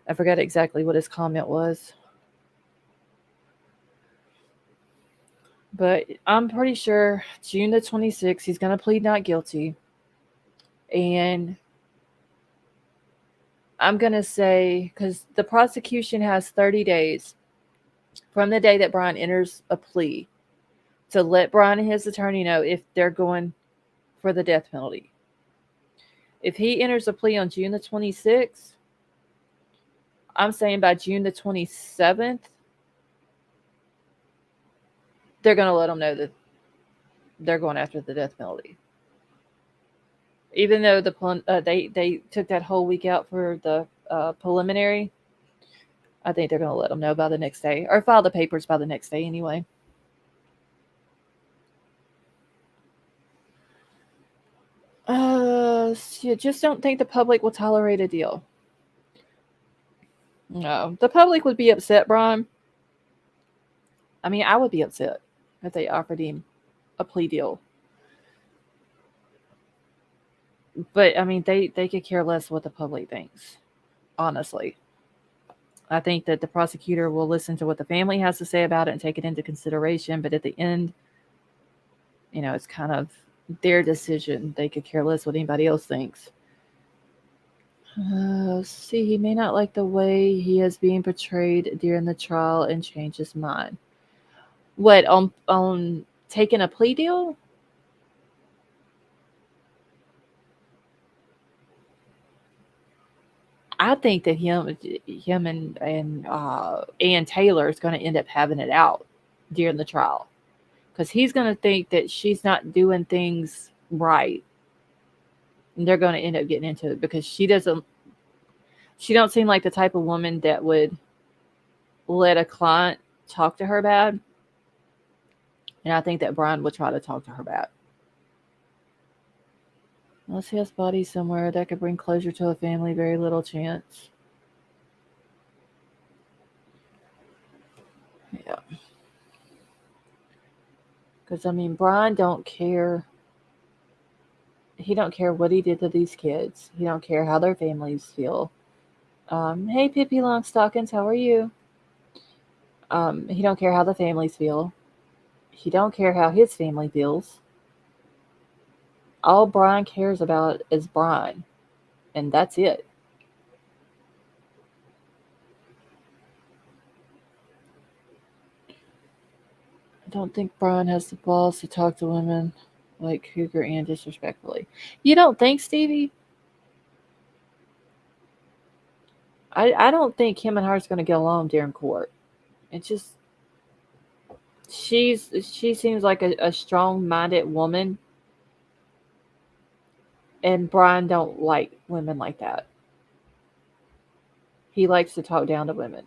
I forgot exactly what his comment was. But I'm pretty sure June the 26th, he's going to plead not guilty. And I'm going to say, because the prosecution has 30 days from the day that Bryan enters a plea to let Bryan and his attorney know if they're going for the death penalty. If he enters a plea on June the 26th, I'm saying by June the 27th, they're going to let him know that they're going after the death penalty. Even though they took that whole week out for the preliminary, I think they're going to let them know by the next day, or file the papers by the next day anyway. You just don't think the public will tolerate a deal. No, the public would be upset, Brian. I mean, I would be upset if they offered him a plea deal. But I mean, they could care less what the public thinks. Honestly, I think that the prosecutor will listen to what the family has to say about it and take it into consideration. But at the end, it's kind of their decision. They could care less what anybody else thinks. See, he may not like the way he is being portrayed during the trial and change his mind. What, on taking a plea deal? I think that him and Ann Taylor is going to end up having it out during the trial, because he's going to think that she's not doing things right, and they're going to end up getting into it because she don't seem like the type of woman that would let a client talk to her bad, and I think that Bryan would try to talk to her bad. Unless he has bodies somewhere that could bring closure to a family, very little chance. Yeah. Because, I mean, Bryan don't care. He don't care what he did to these kids. He don't care how their families feel. Hey, Pippi Longstockings, how are you? He don't care how the families feel. He don't care how his family feels. All Bryan cares about is Bryan, and that's it. I don't think Bryan has the balls to talk to women like Cougar and disrespectfully. You don't think, Stevie? I don't think him and her is going to get along during court. It's just she seems like a strong-minded woman, and Bryan don't like women like that. He likes to talk down to women.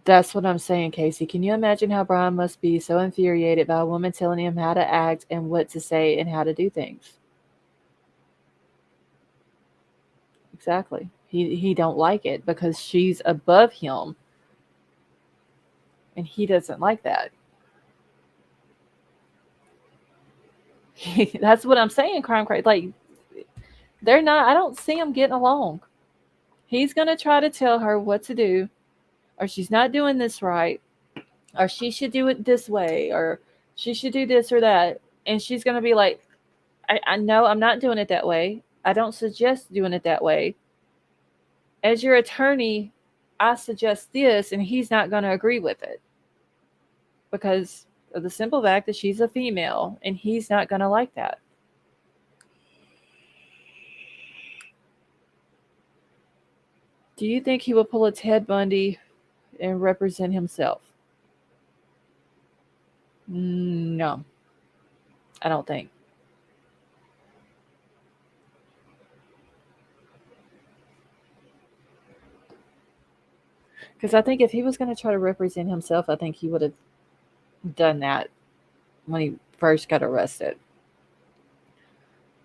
That's what I'm saying, Casey. Can you imagine how Bryan must be so infuriated by a woman telling him how to act and what to say and how to do things? Exactly. He don't like it because she's above him, and he doesn't like that. That's what I'm saying, Crime Crate. Like, they're not, I don't see them getting along. He's going to try to tell her what to do, or she's not doing this right, or she should do it this way, or she should do this or that. And she's going to be like, I know I'm not doing it that way. I don't suggest doing it that way. As your attorney, I suggest this, and he's not going to agree with it because of the simple fact that she's a female, and he's not going to like that. Do you think he will pull a Ted Bundy and represent himself? No, I don't think. Because I think if he was going to try to represent himself, I think he would have done that when he first got arrested.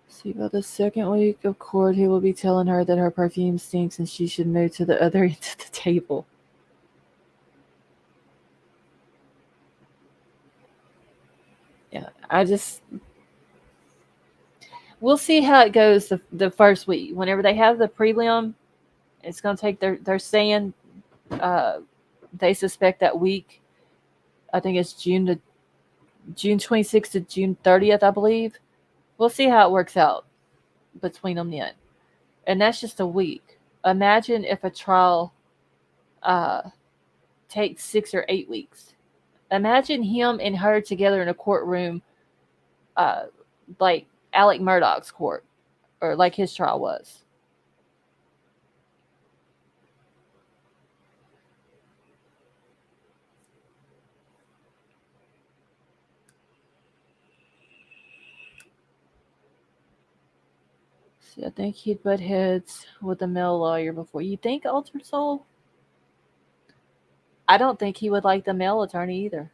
See, by the second week of court, he will be telling her that her perfume stinks and she should move to the other end of the table. Yeah, we'll see how it goes the first week. Whenever they have the prelim, it's going to take, they're saying they suspect that week. I think it's June 26th to June 30th, I believe. We'll see how it works out between them then. And that's just a week. Imagine if a trial takes 6 or 8 weeks. Imagine him and her together in a courtroom like Alec Murdaugh's court, or like his trial was. See, I think he'd butt heads with a male lawyer before. You think, Altered Soul? I don't think he would like the male attorney either.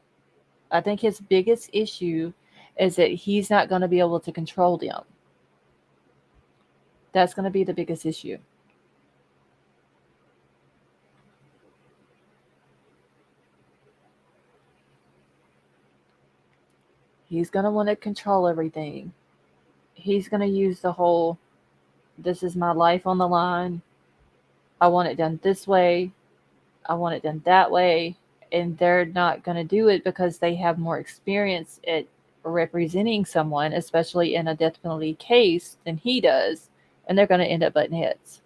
I think his biggest issue is that he's not going to be able to control them. That's going to be the biggest issue. He's going to want to control everything. He's going to use the whole, this is my life on the line. I want it done this way. I want it done that way. And they're not going to do it because they have more experience at representing someone, especially in a death penalty case, than he does. And they're going to end up butting heads.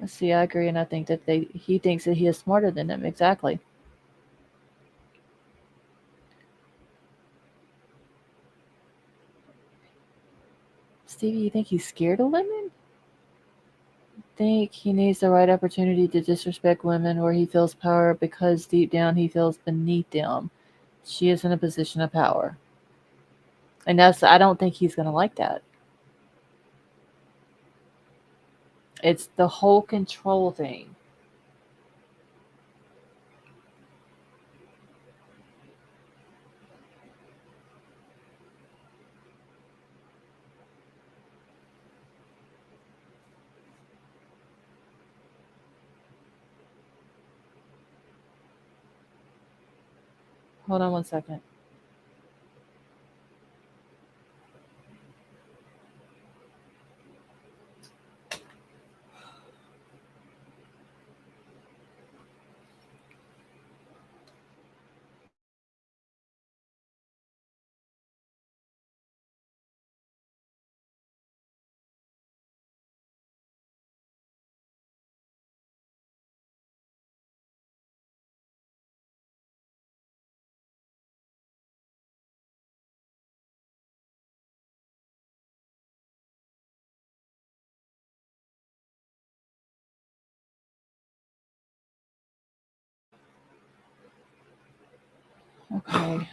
See, I agree, and I think that he thinks that he is smarter than them. Exactly. Stevie, you think he's scared of women? Think he needs the right opportunity to disrespect women where he feels power because deep down he feels beneath them. She is in a position of power. And I don't think he's going to like that. It's the whole control thing. Hold on one second. Okay.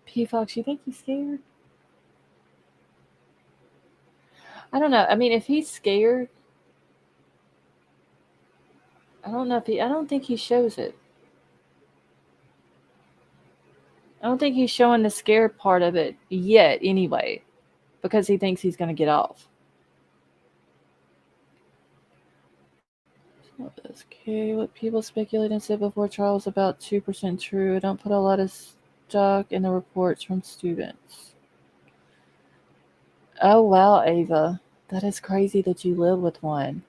P Fox, you think he's scared? I don't know. I mean, if he's scared, I don't know if I don't think he shows it. I don't think he's showing the scared part of it yet anyway, because he thinks he's going to get off. Okay, what people speculate and said before trial is about 2% true. I don't put a lot of stock in the reports from students. Oh, wow, Ava. That is crazy that you live with one.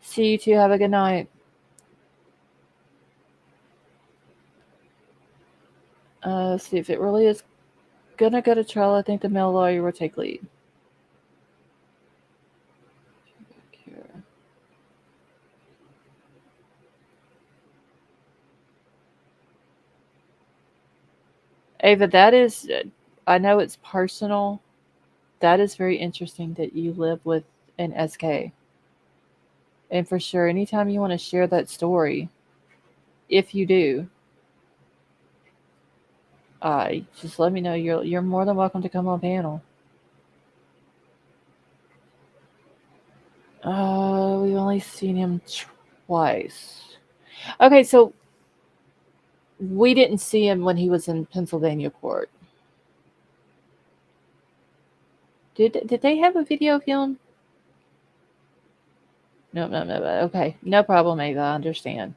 See you two. Have a good night. See if it really is going to go to trial. I think the male lawyer will take lead. Ava, that is, I know it's personal. That is very interesting that you live with an SK. And for sure, anytime you want to share that story, if you do, just let me know. You're more than welcome to come on panel. We've only seen him twice. Okay, so we didn't see him when he was in Pennsylvania court. Did they have a video of him? No. Okay, no problem, Ava. I understand.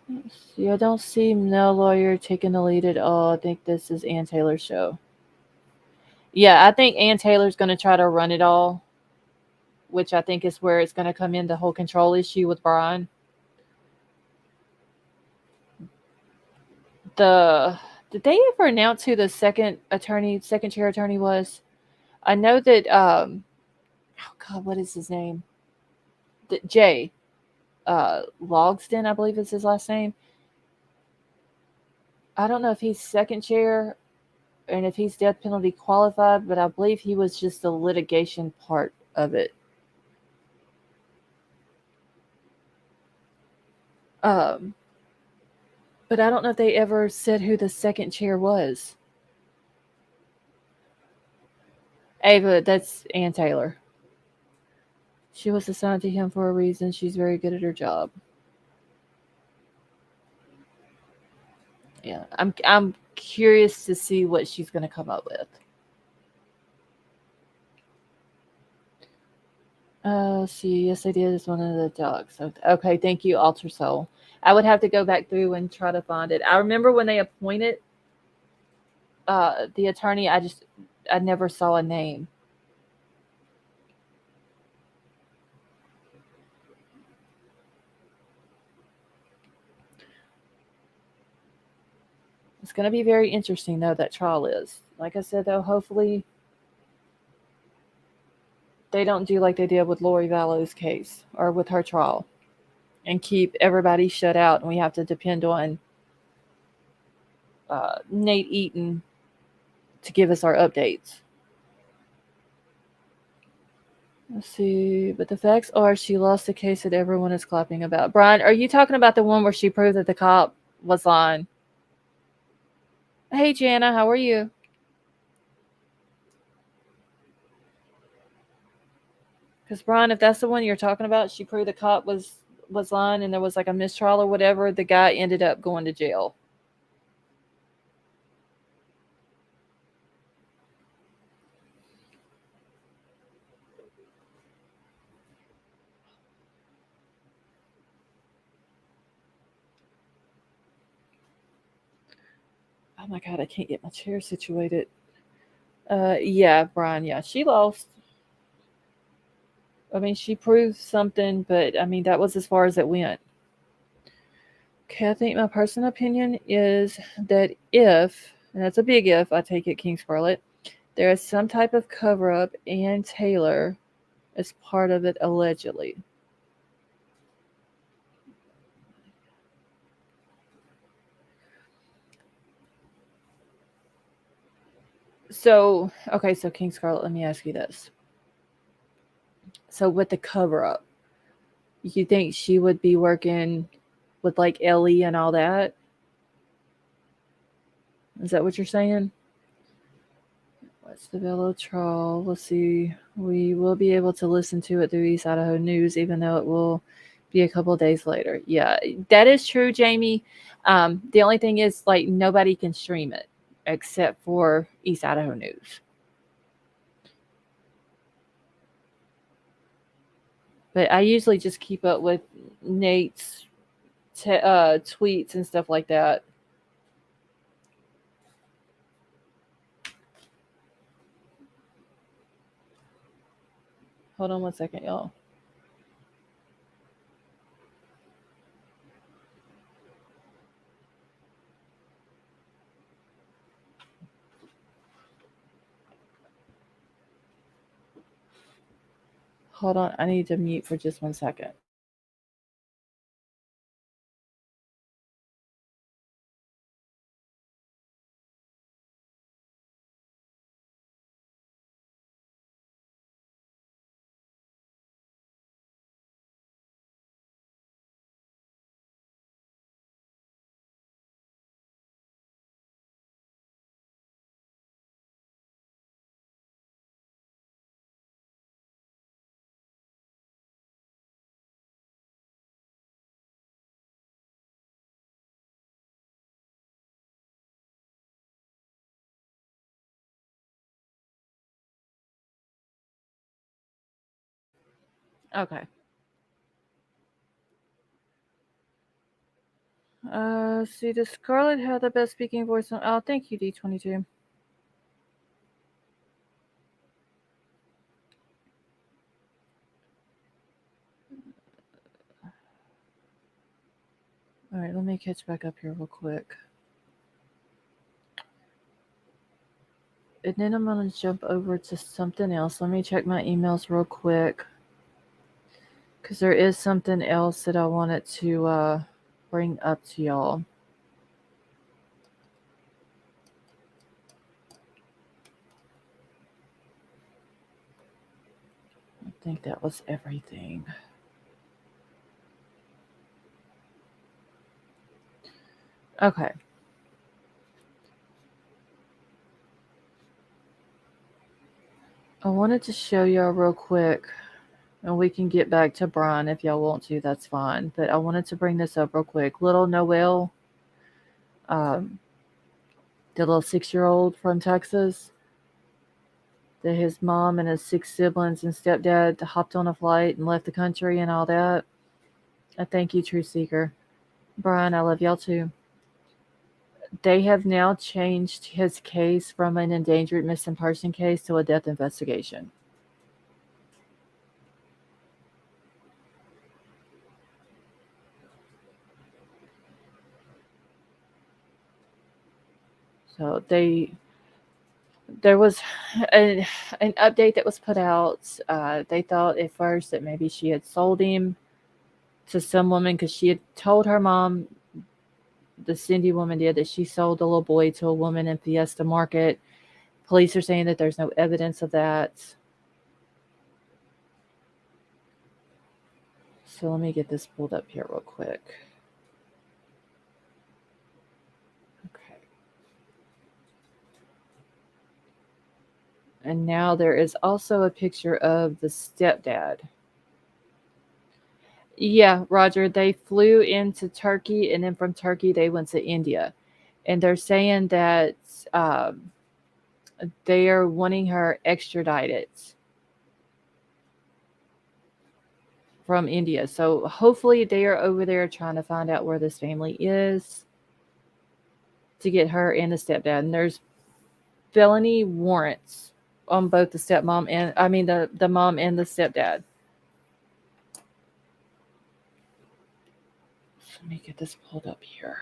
Let's see, I don't see no lawyer taking the lead at all. I think this is Ann Taylor's show. Yeah, I think Ann Taylor's going to try to run it all, which I think is where it's going to come in, the whole control issue with Bryan. Did they ever announce who the second chair attorney was? I know that oh God, what is his name? Jay Logston, I believe is his last name. I don't know if he's second chair and if he's death penalty qualified, but I believe he was just the litigation part of it. But I don't know if they ever said who the second chair was. Ava, that's Ann Taylor. She was assigned to him for a reason. She's very good at her job. Yeah, I'm curious to see what she's going to come up with. See, yes, I did. It's one of the dogs. Okay, thank you, Alter Soul. I would have to go back through and try to find it. I remember when they appointed the attorney, I never saw a name. It's going to be very interesting, though, that trial is. Like I said, though, hopefully they don't do like they did with Lori Vallow's case or with her trial and keep everybody shut out, and we have to depend on Nate Eaton to give us our updates. Let's see. But the facts are she lost the case that everyone is clapping about. Bryan, are you talking about the one where she proved that the cop was lying? Hey, Jana, how are you? Because, Bryan, if that's the one you're talking about, she proved the cop was lying and there was like a mistrial or whatever, the guy ended up going to jail. Oh my God, I can't get my chair situated. Yeah, Bryan, yeah, she lost. I mean, she proved something, but I mean, that was as far as it went. Okay, I think my personal opinion is that if, and that's a big if, I take it, King Scarlet, there is some type of cover up and Taylor is part of it allegedly. So, okay, so King Scarlet, let me ask you this. So, with the cover up, you think she would be working with like Ellie and all that? Is that what you're saying? What's the Vallow trial? Let's see. We will be able to listen to it through East Idaho News, even though it will be a couple of days later. Yeah, that is true, Jamie. The only thing is, like, nobody can stream it except for East Idaho News. But I usually just keep up with Nate's tweets and stuff like that. Hold on one second, y'all. Hold on. I need to mute for just 1 second. Okay. See, does Scarlett have the best speaking voice on? Oh, thank you, D22. All right, let me catch back up here real quick. And then I'm going to jump over to something else. Let me check my emails real quick. Because there is something else that I wanted to bring up to y'all. I think that was everything. Okay. I wanted to show y'all real quick, and we can get back to Bryan if y'all want to. That's fine. But I wanted to bring this up real quick. Little Noel, um, the little 6-year-old from Texas, that his mom and his 6 siblings and stepdad hopped on a flight and left the country and all that. I thank you, Truth Seeker. Bryan, I love y'all too. They have now changed his case from an endangered missing person case to a death investigation. So there was an update that was put out. They thought at first that maybe she had sold him to some woman because she had told her mom, the Cindy woman did, that she sold the little boy to a woman in Fiesta Market. Police are saying that there's no evidence of that. So let me get this pulled up here real quick. Okay. And now there is also a picture of the stepdad. Yeah, Roger, they flew into Turkey, and then from Turkey they went to India. And they're saying that they are wanting her extradited from India. So hopefully they are over there trying to find out where this family is to get her and the stepdad. And there's felony warrants on both the stepmom and the mom and the stepdad. So let me get this pulled up here.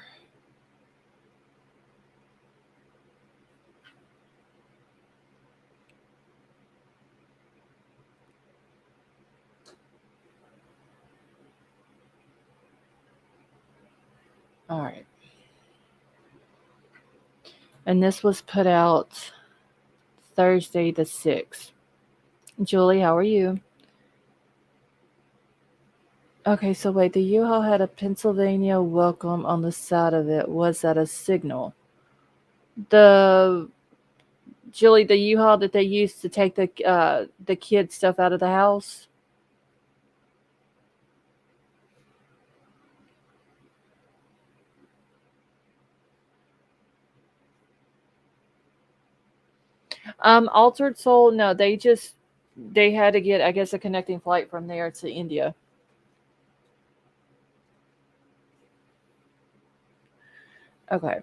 All right. And this was put out Thursday the 6th. Julie, how are you? Okay, so wait, the U-Haul had a Pennsylvania welcome on the side of it. Was that a signal? Julie, the U-Haul that they used to take the kid stuff out of the house? Altered Soul, no, they had to get, I guess, a connecting flight from there to India. Okay.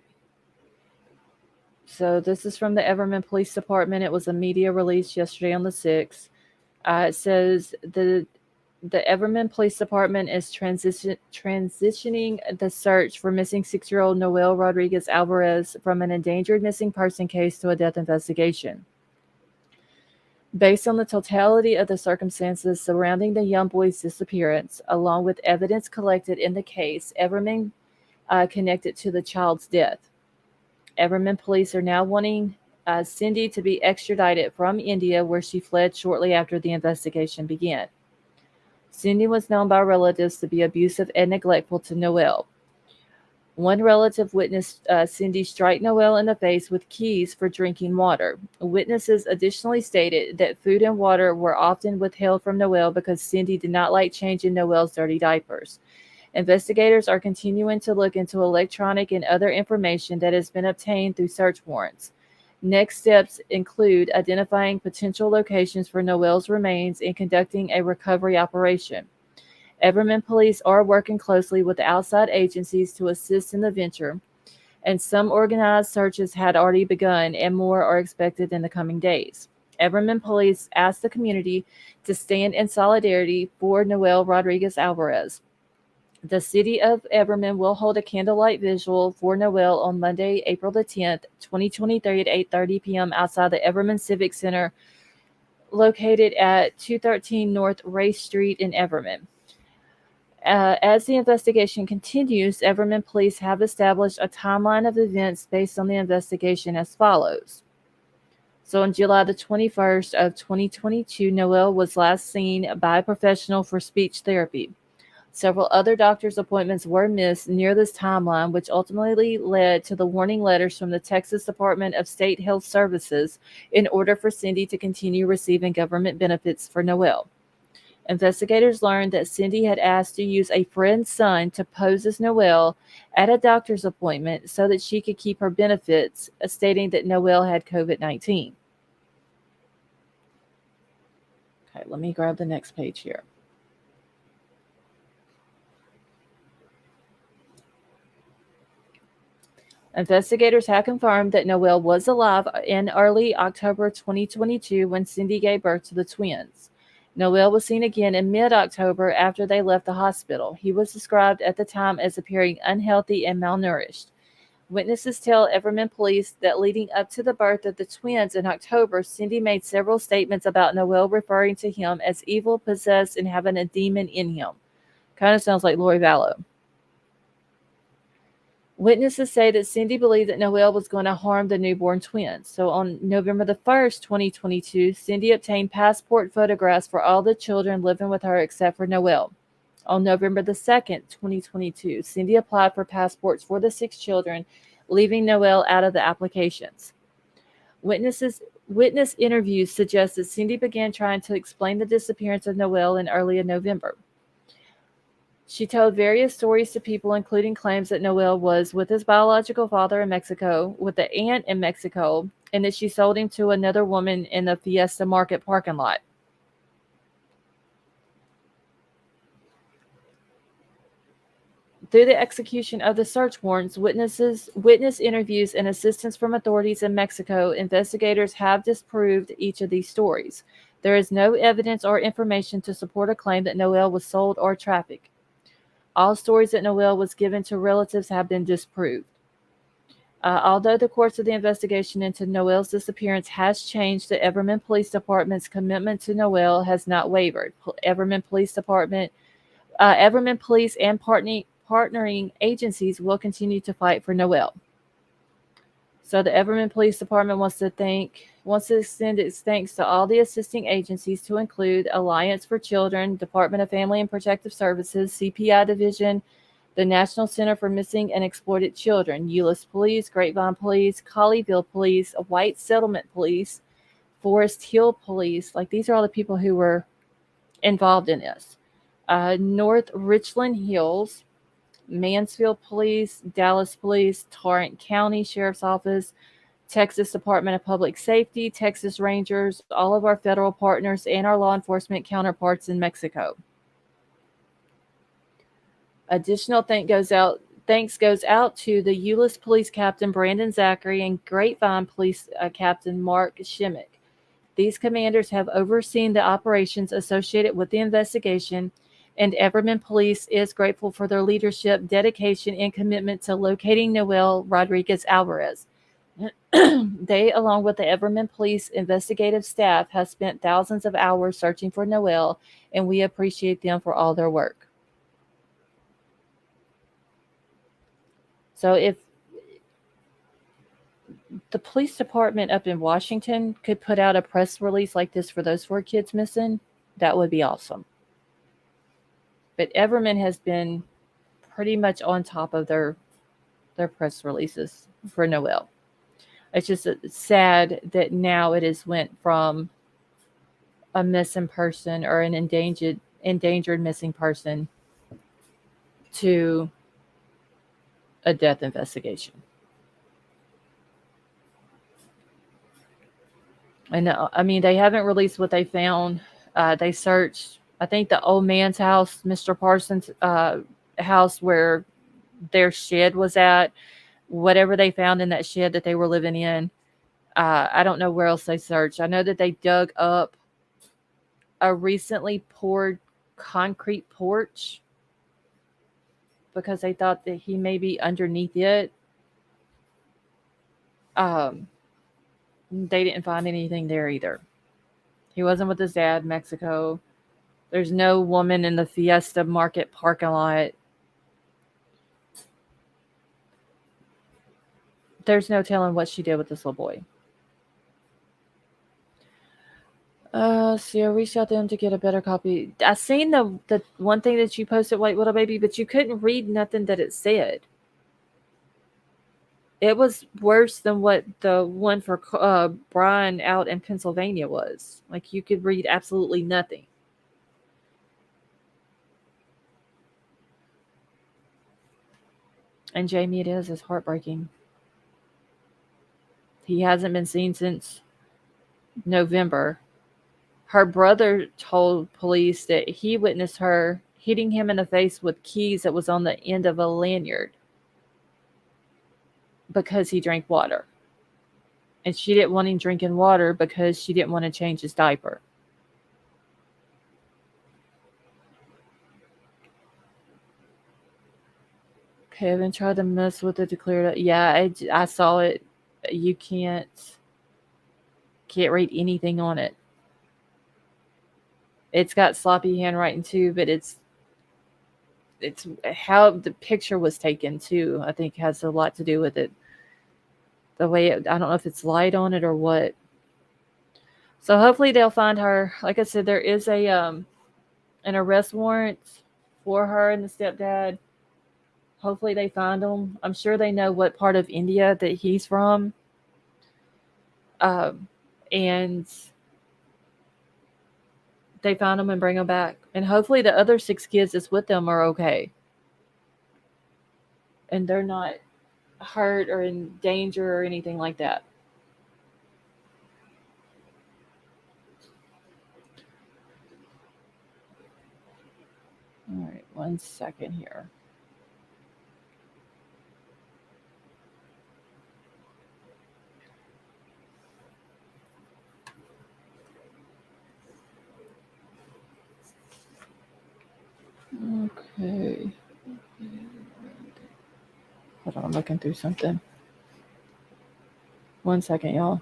So this is from the Everman Police Department. It was a media release yesterday on the 6th. It says the Everman Police Department is transitioning the search for missing 6-year-old Noel Rodriguez Alvarez from an endangered missing person case to a death investigation. Based on the totality of the circumstances surrounding the young boy's disappearance, along with evidence collected in the case, Everman connected to the child's death. Everman police are now wanting Cindy to be extradited from India, where she fled shortly after the investigation began. Cindy was known by relatives to be abusive and neglectful to Noel. One relative witnessed Cindy strike Noel in the face with keys for drinking water. Witnesses additionally stated that food and water were often withheld from Noel because Cindy did not like changing Noel's dirty diapers. Investigators are continuing to look into electronic and other information that has been obtained through search warrants. Next steps include identifying potential locations for Noel's remains and conducting a recovery operation. Everman police are working closely with outside agencies to assist in the venture, and some organized searches had already begun, and more are expected in the coming days. Everman police asked the community to stand in solidarity for Noel Rodriguez Alvarez. The city of Everman will hold a candlelight visual for Noel on Monday, April the 10th, 2023 at 8:30 p.m. outside the Everman Civic Center located at 213 North Race Street in Everman. As the investigation continues, Everman police have established a timeline of events based on the investigation as follows. So on July the 21st of 2022, Noel was last seen by a professional for speech therapy. Several other doctor's appointments were missed near this timeline, which ultimately led to the warning letters from the Texas Department of State Health Services in order for Cindy to continue receiving government benefits for Noel. Investigators learned that Cindy had asked to use a friend's son to pose as Noel at a doctor's appointment so that she could keep her benefits, stating that Noel had COVID-19. Okay, let me grab the next page here. Investigators had confirmed that Noel was alive in early October 2022 when Cindy gave birth to the twins. Noel was seen again in mid-October after they left the hospital. He was described at the time as appearing unhealthy and malnourished. Witnesses tell Everman police that leading up to the birth of the twins in October, Cindy made several statements about Noel referring to him as evil, possessed, and having a demon in him. Kind of sounds like Lori Vallow. Witnesses say that Cindy believed that Noel was going to harm the newborn twins. So on November the 1st, 2022, Cindy obtained passport photographs for all the children living with her except for Noel. On November the 2nd, 2022, Cindy applied for passports for the 6 children, leaving Noel out of the applications. Witness interviews suggest that Cindy began trying to explain the disappearance of Noel in early November. She told various stories to people, including claims that Noel was with his biological father in Mexico, with the aunt in Mexico, and that she sold him to another woman in the Fiesta Market parking lot. Through the execution of the search warrants, witness interviews, and assistance from authorities in Mexico, investigators have disproved each of these stories. There is no evidence or information to support a claim that Noel was sold or trafficked. All stories that Noel was given to relatives have been disproved. Although the course of the investigation into Noel's disappearance has changed, the Everman Police Department's commitment to Noel has not wavered. Everman Police and partnering agencies will continue to fight for Noel. So the Everman Police Department wants to extend its thanks to all the assisting agencies, to include Alliance for Children, Department of Family and Protective Services, CPI Division, the National Center for Missing and Exploited Children, Euless Police, Grapevine Police, Colleyville Police, White Settlement Police, Forest Hill Police. Like, these are all the people who were involved in this. North Richland Hills, Mansfield Police, Dallas Police, Tarrant County Sheriff's Office, Texas Department of Public Safety, Texas Rangers, all of our federal partners, and our law enforcement counterparts in Mexico. Additional thanks goes out to the Euless Police Captain Brandon Zachary and Grapevine Police Captain Mark Shimmick. These commanders have overseen the operations associated with the investigation, and Everman Police is grateful for their leadership, dedication, and commitment to locating Noel Rodriguez Alvarez. They, along with the Everman Police investigative staff, have spent thousands of hours searching for Noel, and we appreciate them for all their work. So if the police department up in Washington could put out a press release like this for those 4 kids missing, that would be awesome. But Everman has been pretty much on top of their press releases for Noel. It's just sad that now it has went from a missing person or an endangered missing person to a death investigation. And I mean, they haven't released what they found. They searched, I think, the old man's house, Mr. Parsons' house, where their shed was at. Whatever they found in that shed that they were living in, I don't know where else they searched. I know that they dug up a recently poured concrete porch because they thought that he may be underneath it. They didn't find anything there either. He wasn't with his dad in Mexico. There's no woman in the Fiesta Market parking lot. There's no telling what she did with this little boy. See, I reached out to him to get a better copy. I seen the one thing that you posted, White Little Baby, but you couldn't read nothing that it said. It was worse than what the one for Bryan out in Pennsylvania was. Like, you could read absolutely nothing. And Jamie, it is. It's heartbreaking. He hasn't been seen since November. Her brother told police that he witnessed her hitting him in the face with keys that was on the end of a lanyard because he drank water. And she didn't want him drinking water because she didn't want to change his diaper. Kevin tried to mess with it to clear it up. Yeah, I saw it. You can't read anything on it. It's got sloppy handwriting too, but it's how the picture was taken too. I think has a lot to do with it. The way I don't know if it's light on it or what. So hopefully they'll find her. Like I said, there is an arrest warrant for her and the stepdad. Hopefully they find him. I'm sure they know what part of India that he's from. And they found him and bring him back. And hopefully the other 6 kids that's with them are okay. And they're not hurt or in danger or anything like that. All right, 1 second here. Okay. Hold on, I'm looking through something. 1 second, y'all.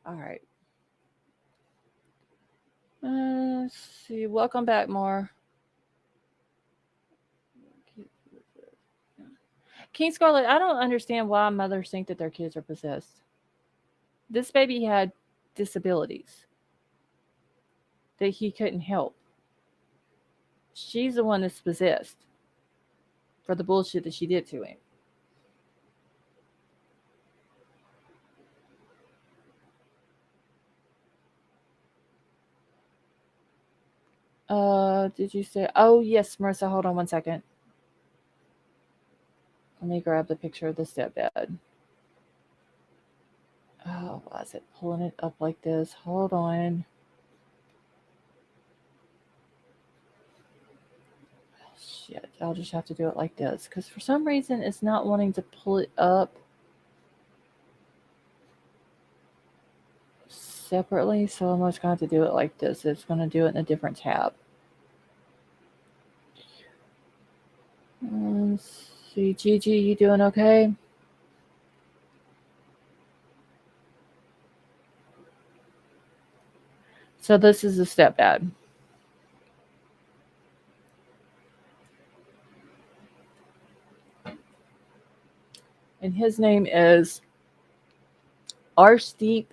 All right. Let's see. Welcome back, Mar. King Scarlet, I don't understand why mothers think that their kids are possessed. This baby had disabilities that he couldn't help. She's the one that's possessed for the bullshit that she did to him. Did you say? Oh, yes, Marissa. Hold on 1 second. Let me grab the picture of the stepdad. Oh, why is it pulling it up like this? Hold on. Shit, I'll just have to do it like this because for some reason it's not wanting to pull it up separately. So I'm just going to have to do it like this. It's going to do it in a different tab. Let's see, Gigi, you doing okay? So this is the stepdad. And his name is Arshdeep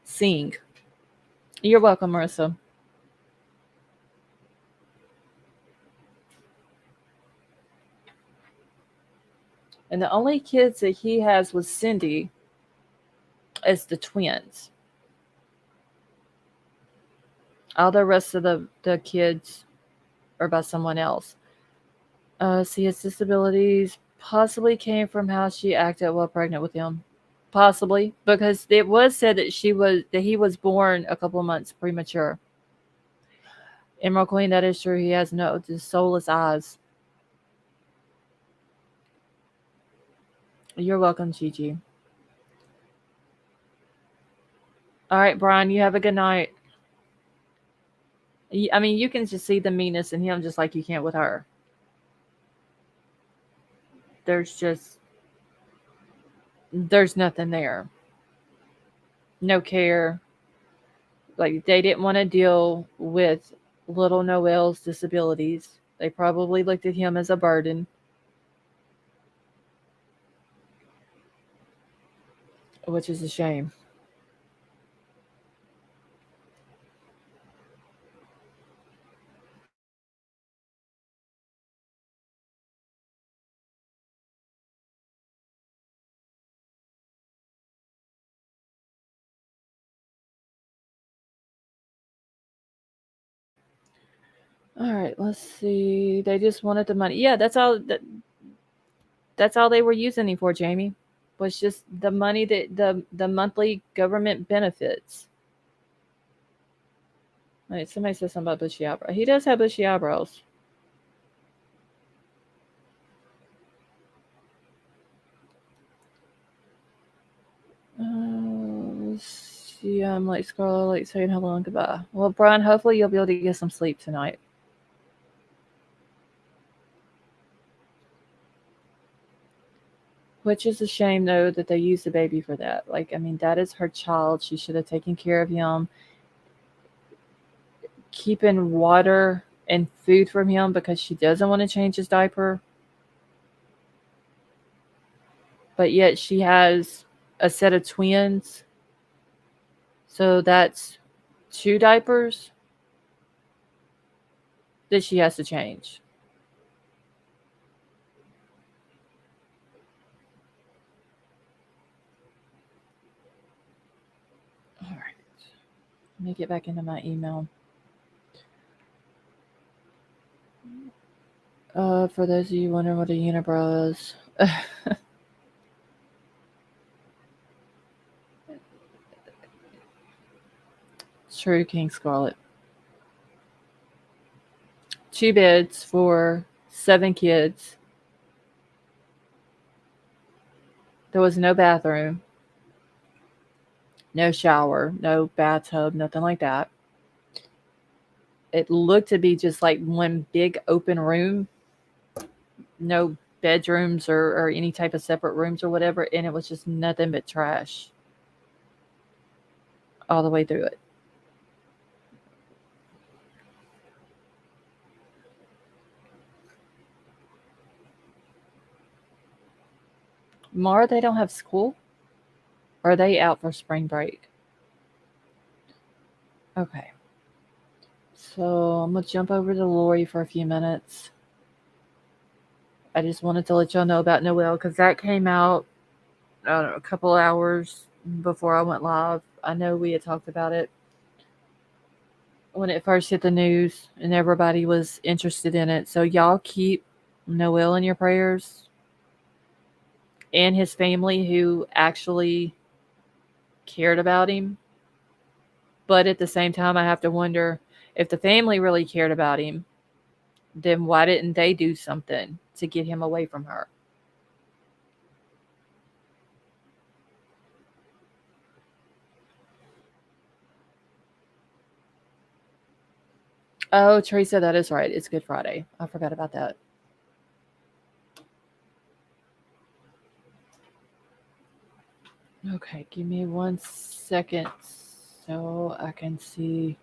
Singh. You're welcome, Marissa. And the only kids that he has with Cindy is the twins. All the rest of the kids are by someone else. See, his disabilities possibly came from how she acted while pregnant with him. Possibly, because it was said that he was born a couple of months premature. Emerald Queen, that is true. He has no just soulless eyes. You're welcome, Gigi. All right, Brian, you have a good night. I mean, you can just see the meanness in him just like you can with her. There's nothing there. No care. Like, they didn't want to deal with little Noel's disabilities. They probably looked at him as a burden, which is a shame. All right, let's see. They just wanted the money. Yeah, that's all they were using him for, Jamie. Was just the money that the monthly government benefits. Right, somebody said something about bushy eyebrows. He does have bushy eyebrows. See, I'm like scroll, like saying hello and goodbye. Well, Brian, hopefully you'll be able to get some sleep tonight. Which is a shame, though, that they used the baby for that. Like, I mean, that is her child. She should have taken care of him, keeping water and food from him because she doesn't want to change his diaper. But yet she has a set of twins. So that's 2 diapers that she has to change. All right. Let me get back into my email. For those of you wondering what a unibrow is, true, King Scarlet. 2 beds for 7 kids. There was no bathroom, no shower, no bathtub, nothing like that. It looked to be just like one big open room, no bedrooms or any type of separate rooms or whatever, and it was just nothing but trash all the way through it. Mara, they don't have school? Or are they out for spring break? Okay. So I'm going to jump over to Lori for a few minutes. I just wanted to let y'all know about Noel because that came out, I don't know, a couple hours before I went live. I know we had talked about it when it first hit the news and everybody was interested in it. So y'all keep Noel in your prayers and his family who actually cared about him. But at the same time, I have to wonder if the family really cared about him, then why didn't they do something to get him away from her? Oh, Teresa, that is right. It's Good Friday. I forgot about that. Okay, give me 1 second so I can see.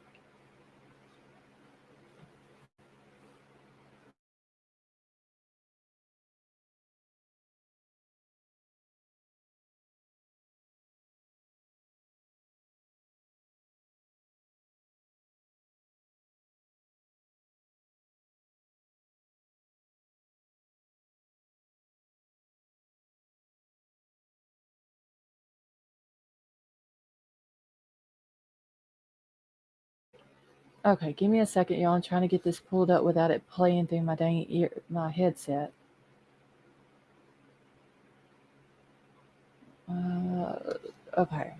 Okay, give me a second, y'all. I'm trying to get this pulled up without it playing through my dang my headset. Okay.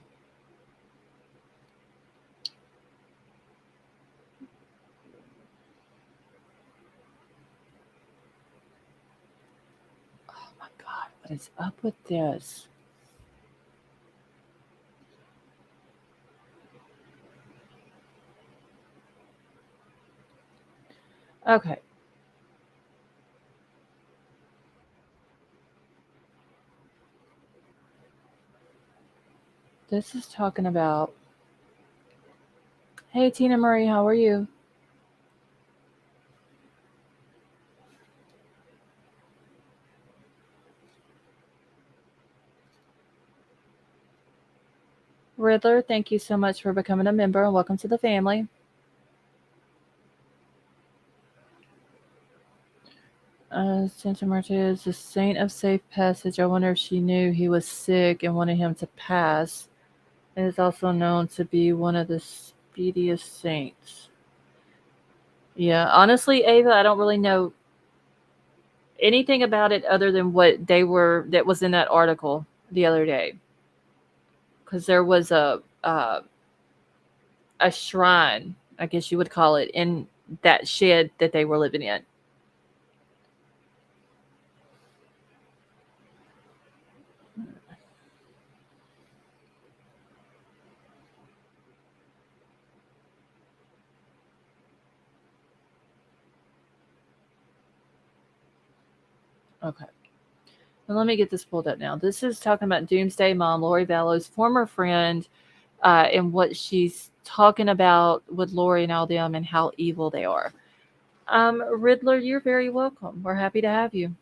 Oh my God, what is up with this? Okay. This is talking about. Hey, Tina Marie, how are you? Riddler, thank you so much for becoming a member and welcome to the family. Santa Marta is the saint of safe passage. I wonder if she knew he was sick and wanted him to pass. It is also known to be one of the speediest saints. Yeah, honestly, Ava, I don't really know anything about it other than what that was in that article the other day. Because there was a shrine, I guess you would call it, in that shed that they were living in. Okay. Well, let me get this pulled up now. This is talking about Doomsday Mom, Lori Vallow's former friend, and what she's talking about with Lori and all them and how evil they are. Riddler, you're very welcome. We're happy to have you.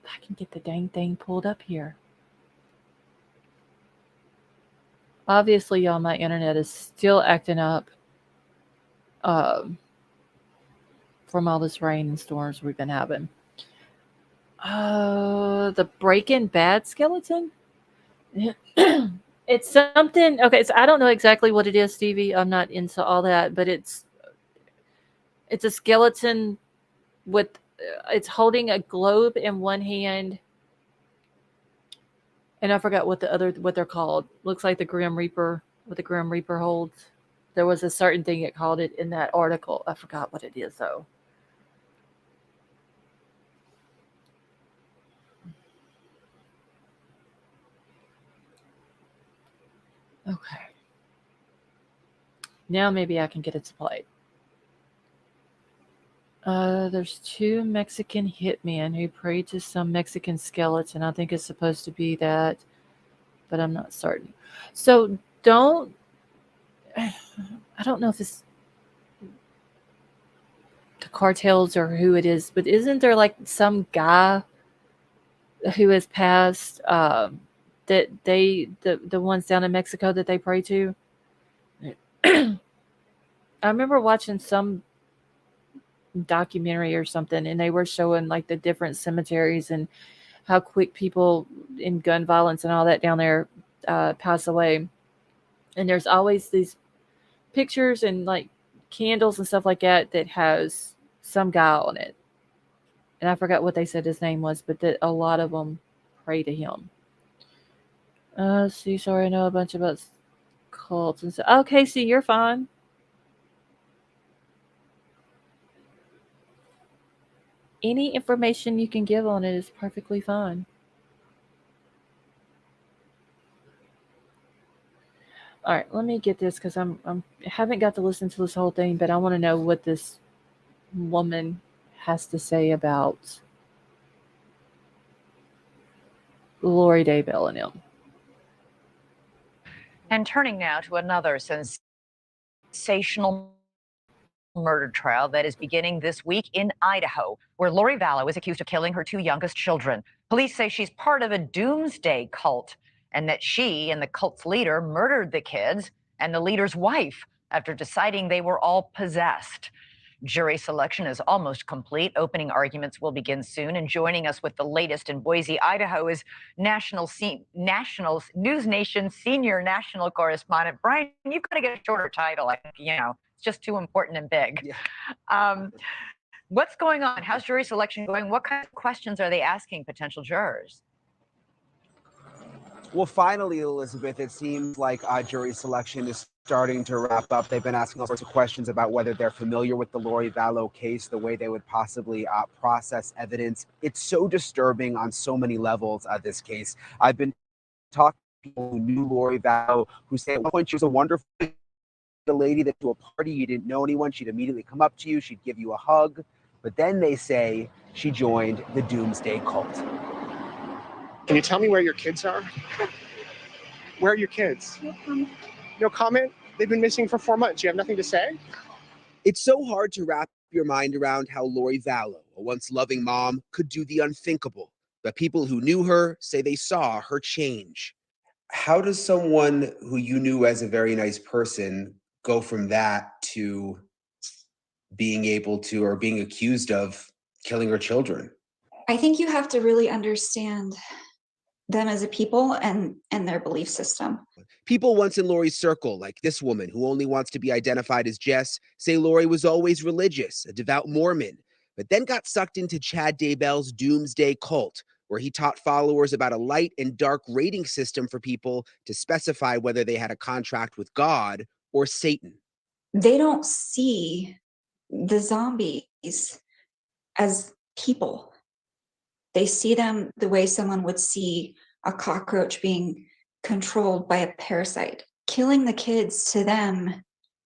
I can get the dang thing pulled up here. Obviously, y'all, my internet is still acting up from all this rain and storms we've been having. The Breaking Bad skeleton? It's something. Okay, so I don't know exactly what it is, Stevie. I'm not into all that, but it's a skeleton with it's holding a globe in one hand, and I forgot what they're called. Looks like the Grim Reaper, what the Grim Reaper holds. There was a certain thing it called it in that article. I forgot what it is though. Okay. Now maybe I can get it to play. There's two Mexican hitmen who prayed to some Mexican skeleton. I think it's supposed to be that, but I'm not certain. So I don't know if it's the cartels or who it is, but isn't there like some guy who has passed that the ones down in Mexico that they pray to? I remember watching some documentary or something, and they were showing like the different cemeteries and how quick people in gun violence and all that down there pass away. And there's always these pictures and like candles and stuff like that that has some guy on it. And I forgot what they said his name was, but that a lot of them pray to him. See, sorry, I know a bunch about cults and stuff. Okay, see, you're fine. Any information you can give on it is perfectly fine. All right, let me get this because I haven't got to listen to this whole thing, but I want to know what this woman has to say about Lori Daybell and him. And turning now to another sensational murder trial that is beginning this week in Idaho, where Lori Vallow is accused of killing her two youngest children. Police say she's part of a Doomsday cult and that she and the cult's leader murdered the kids and the leader's wife after deciding they were all possessed. Jury selection is almost complete. Opening arguments will begin soon. And joining us with the latest in Boise, Idaho is News Nation senior national correspondent Bryan. You've got to get a shorter title. It's just too important and big. Yeah. What's going on? How's jury selection going? What kind of questions are they asking potential jurors? Well, finally, Elizabeth, it seems like jury selection is starting to wrap up. They've been asking all sorts of questions about whether they're familiar with the Lori Vallow case, the way they would possibly process evidence. It's so disturbing on so many levels, this case. I've been talking to people who knew Lori Vallow, who say at one point she was a wonderful lady that to a party, you didn't know anyone, she'd immediately come up to you, she'd give you a hug. But then they say she joined the Doomsday cult. Can you tell me where your kids are? Where are your kids? No comment. No comment? They've been missing for 4 months. You have nothing to say? It's so hard to wrap your mind around how Lori Vallow, a once loving mom, could do the unthinkable. But people who knew her say they saw her change. How does someone who you knew as a very nice person go from that to being able to, or being accused of killing her children? I think you have to really understand them as a people and their belief system. People once in Lori's circle, like this woman who only wants to be identified as Jess, say Lori was always religious, a devout Mormon, but then got sucked into Chad Daybell's Doomsday cult, where he taught followers about a light and dark rating system for people to specify whether they had a contract with God or Satan. They don't see the zombies as people. They see them the way someone would see a cockroach being controlled by a parasite. Killing the kids to them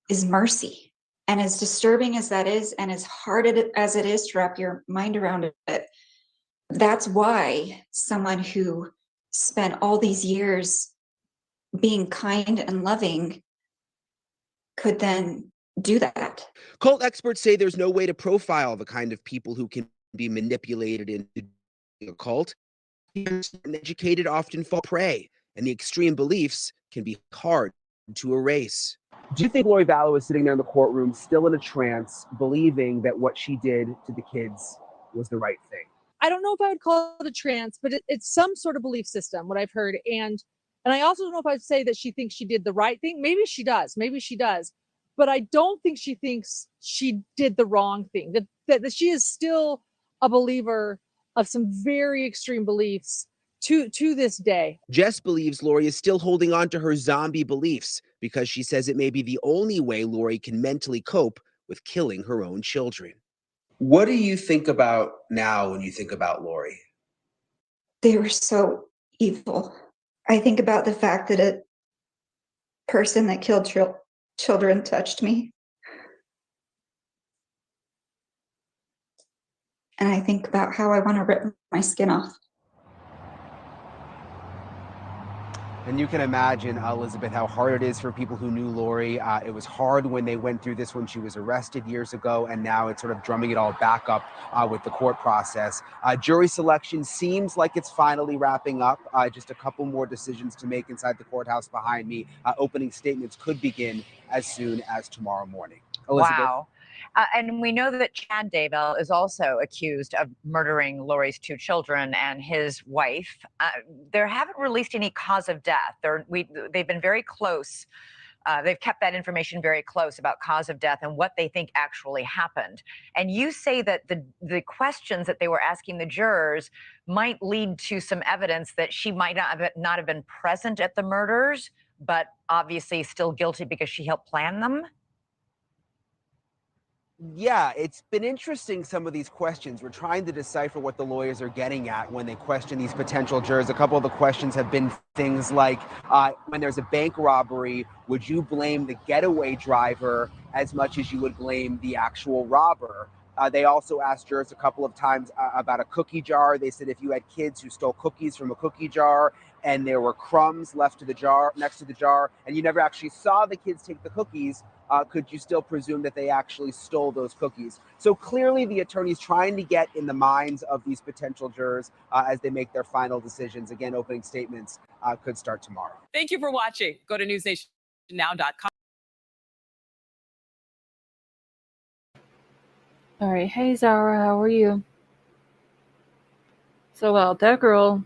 is mercy. And as disturbing as that is, and as hard as it is to wrap your mind around it, that's why someone who spent all these years being kind and loving could then do that. Cult experts say there's no way to profile the kind of people who can be manipulated into a cult. Uneducated often fall prey, and the extreme beliefs can be hard to erase. Do you think Lori Vallow is sitting there in the courtroom, still in a trance, believing that what she did to the kids was the right thing? I don't know if I would call it a trance, but it's some sort of belief system, what I've heard. And I also don't know if I'd say that she thinks she did the right thing. Maybe she does. But I don't think she thinks she did the wrong thing, that she is still a believer of some very extreme beliefs to this day. Jess believes Lori is still holding on to her zombie beliefs because she says it may be the only way Lori can mentally cope with killing her own children. What do you think about now when you think about Lori? They were so evil. I think about the fact that a person that killed children touched me. And I think about how I want to rip my skin off. And you can imagine, Elizabeth, how hard it is for people who knew Lori. It was hard when they went through this when she was arrested years ago, and now it's sort of drumming it all back up with the court process. Jury selection seems like it's finally wrapping up. Just a couple more decisions to make inside the courthouse behind me. Opening statements could begin as soon as tomorrow morning. Elizabeth? Wow. And we know that Chad Daybell is also accused of murdering Lori's 2 children and his wife. They haven't released any cause of death. They've been very close. They've kept that information very close about cause of death and what they think actually happened. And you say that the questions that they were asking the jurors might lead to some evidence that she might not have been present at the murders, but obviously still guilty because she helped plan them. Yeah, it's been interesting, some of these questions. We're trying to decipher what the lawyers are getting at when they question these potential jurors. A couple of the questions have been things like, when there's a bank robbery, would you blame the getaway driver as much as you would blame the actual robber? They also asked jurors a couple of times about a cookie jar. They said if you had kids who stole cookies from a cookie jar and there were crumbs left to the jar, next to the jar, and you never actually saw the kids take the cookies, could you still presume that they actually stole those cookies? So clearly the attorney's trying to get in the minds of these potential jurors as they make their final decisions. Again, opening statements could start tomorrow. Thank you for watching. Go to newsnationnow.com. All right. Hey, Zara, how are you? So, that girl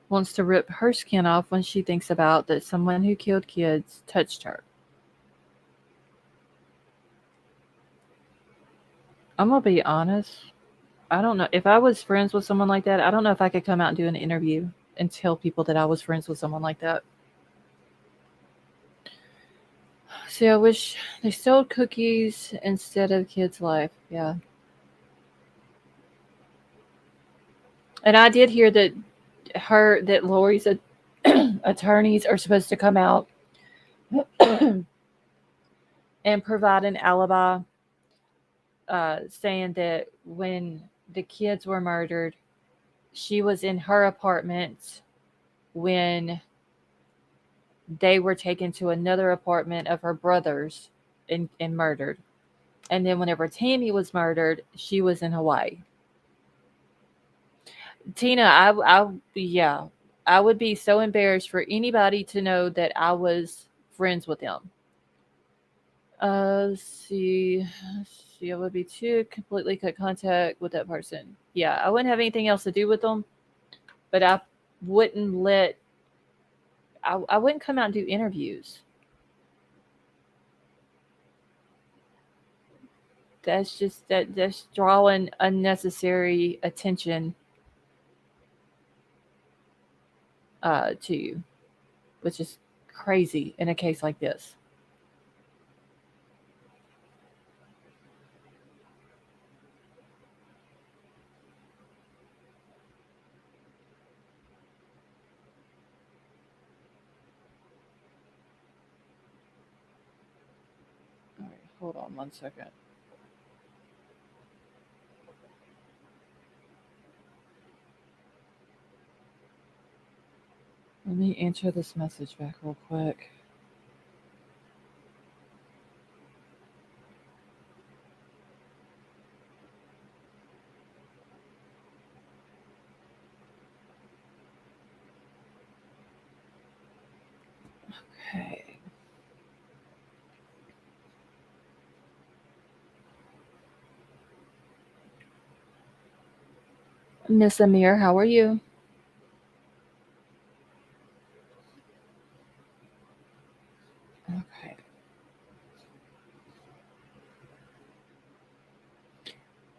wants to rip her skin off when she thinks about that someone who killed kids touched her. I'm gonna be honest. I don't know if I was friends with someone like that. I don't know if I could come out and do an interview and tell people that I was friends with someone like that. See, I wish they sold cookies instead of kids' life. Yeah. And I did hear that Lori's attorneys are supposed to come out and provide an alibi, saying that when the kids were murdered, she was in her apartment when they were taken to another apartment of her brother's and murdered. And then whenever Tammy was murdered, she was in Hawaii. Tina, yeah, I would be so embarrassed for anybody to know that I was friends with them. Let's see. I would be too completely cut contact with that person. Yeah, I wouldn't have anything else to do with them, but I wouldn't let. I wouldn't come out and do interviews. That's drawing unnecessary attention to you, which is crazy in a case like this. All right, hold on 1 second. Let me answer this message back real quick. Okay. Miss Amir, how are you? Okay.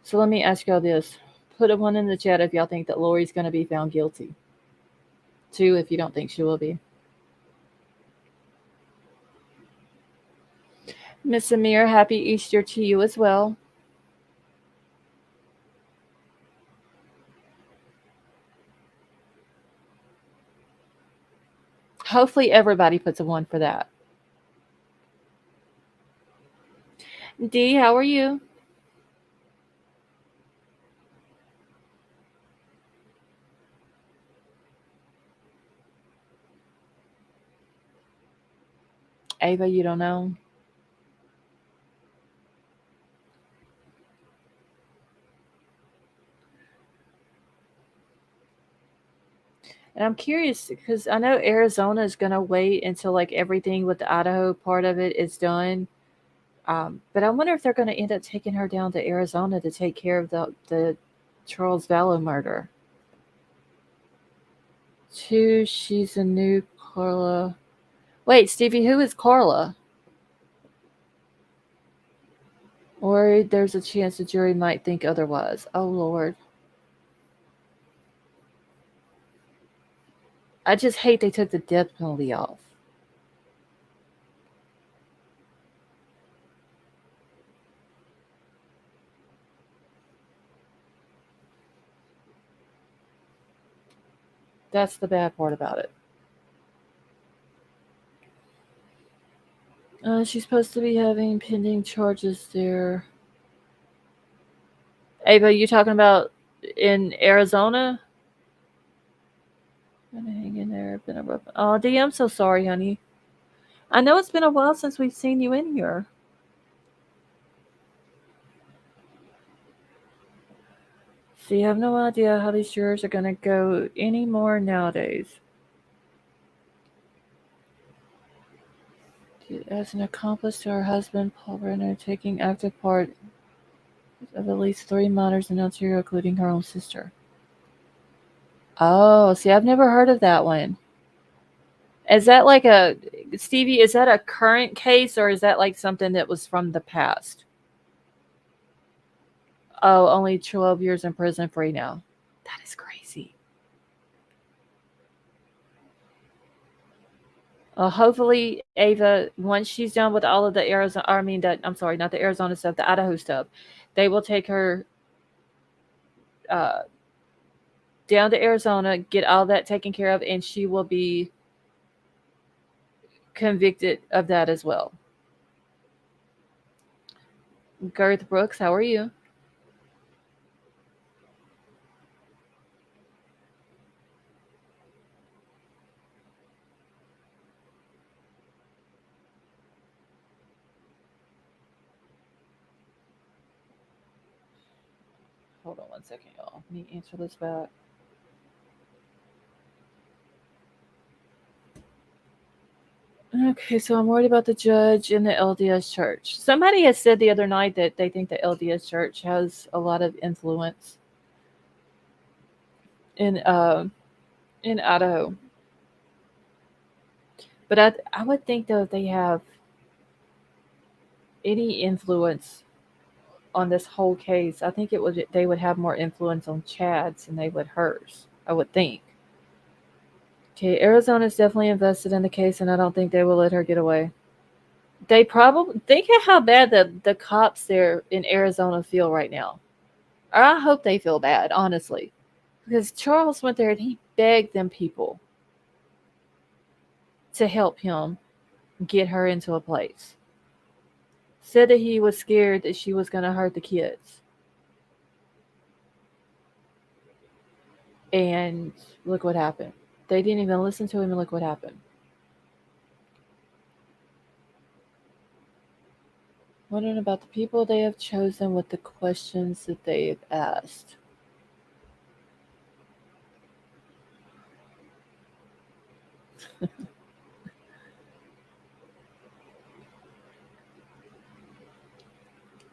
So let me ask y'all this. Put a one in the chat if y'all think that Lori's going to be found guilty. Two if you don't think she will be. Miss Amir, happy Easter to you as well. Hopefully everybody puts a one for that. Dee, how are you? Ava, you don't know? And I'm curious because I know Arizona is going to wait until like everything with the Idaho part of it is done. But I wonder if they're going to end up taking her down to Arizona to take care of the Charles Vallow murder. Two, she's a new Carla. Wait, Stevie, who is Carla? Or there's a chance the jury might think otherwise. Oh, Lord. I just hate they took the death penalty off. That's the bad part about it. She's supposed to be having pending charges there. Ava, you talking about in Arizona? Gonna hang in there. Been a rough. Oh, Dee, I'm so sorry, honey. I know it's been a while since we've seen you in here. So you have no idea how these jurors are gonna go anymore nowadays. As an accomplice to her husband, Paul Brenner, taking active part Of at least 3 minors in Ontario, including her own sister. Oh, see, I've never heard of that one. Is that like a Stevie? Is that a current case or is that like something that was from the past? Oh, only 12 years in prison free now. That is crazy. Well, hopefully, Ava, once she's done with all of the Arizona, I mean, I'm sorry, not the Arizona stuff, the Idaho stuff, they will take her uh, down to Arizona, get all that taken care of, and she will be convicted of that as well. Garth Brooks, how are you? Hold on one second, y'all. Let me answer this back. Okay, so I'm worried about the judge in the LDS church. Somebody has said the other night that they think the LDS church has a lot of influence in Idaho. But I would think though if they have any influence on this whole case, I think they would have more influence on Chad's than they would hers. I would think. Okay, Arizona's definitely invested in the case, and I don't think they will let her get away. They probably think of how bad the cops there in Arizona feel right now. Or I hope they feel bad, honestly. Because Charles went there and he begged them people to help him get her into a place. Said that he was scared that she was going to hurt the kids. And look what happened. They didn't even listen to him, and look what happened. Wondering about the people they have chosen with the questions that they have asked.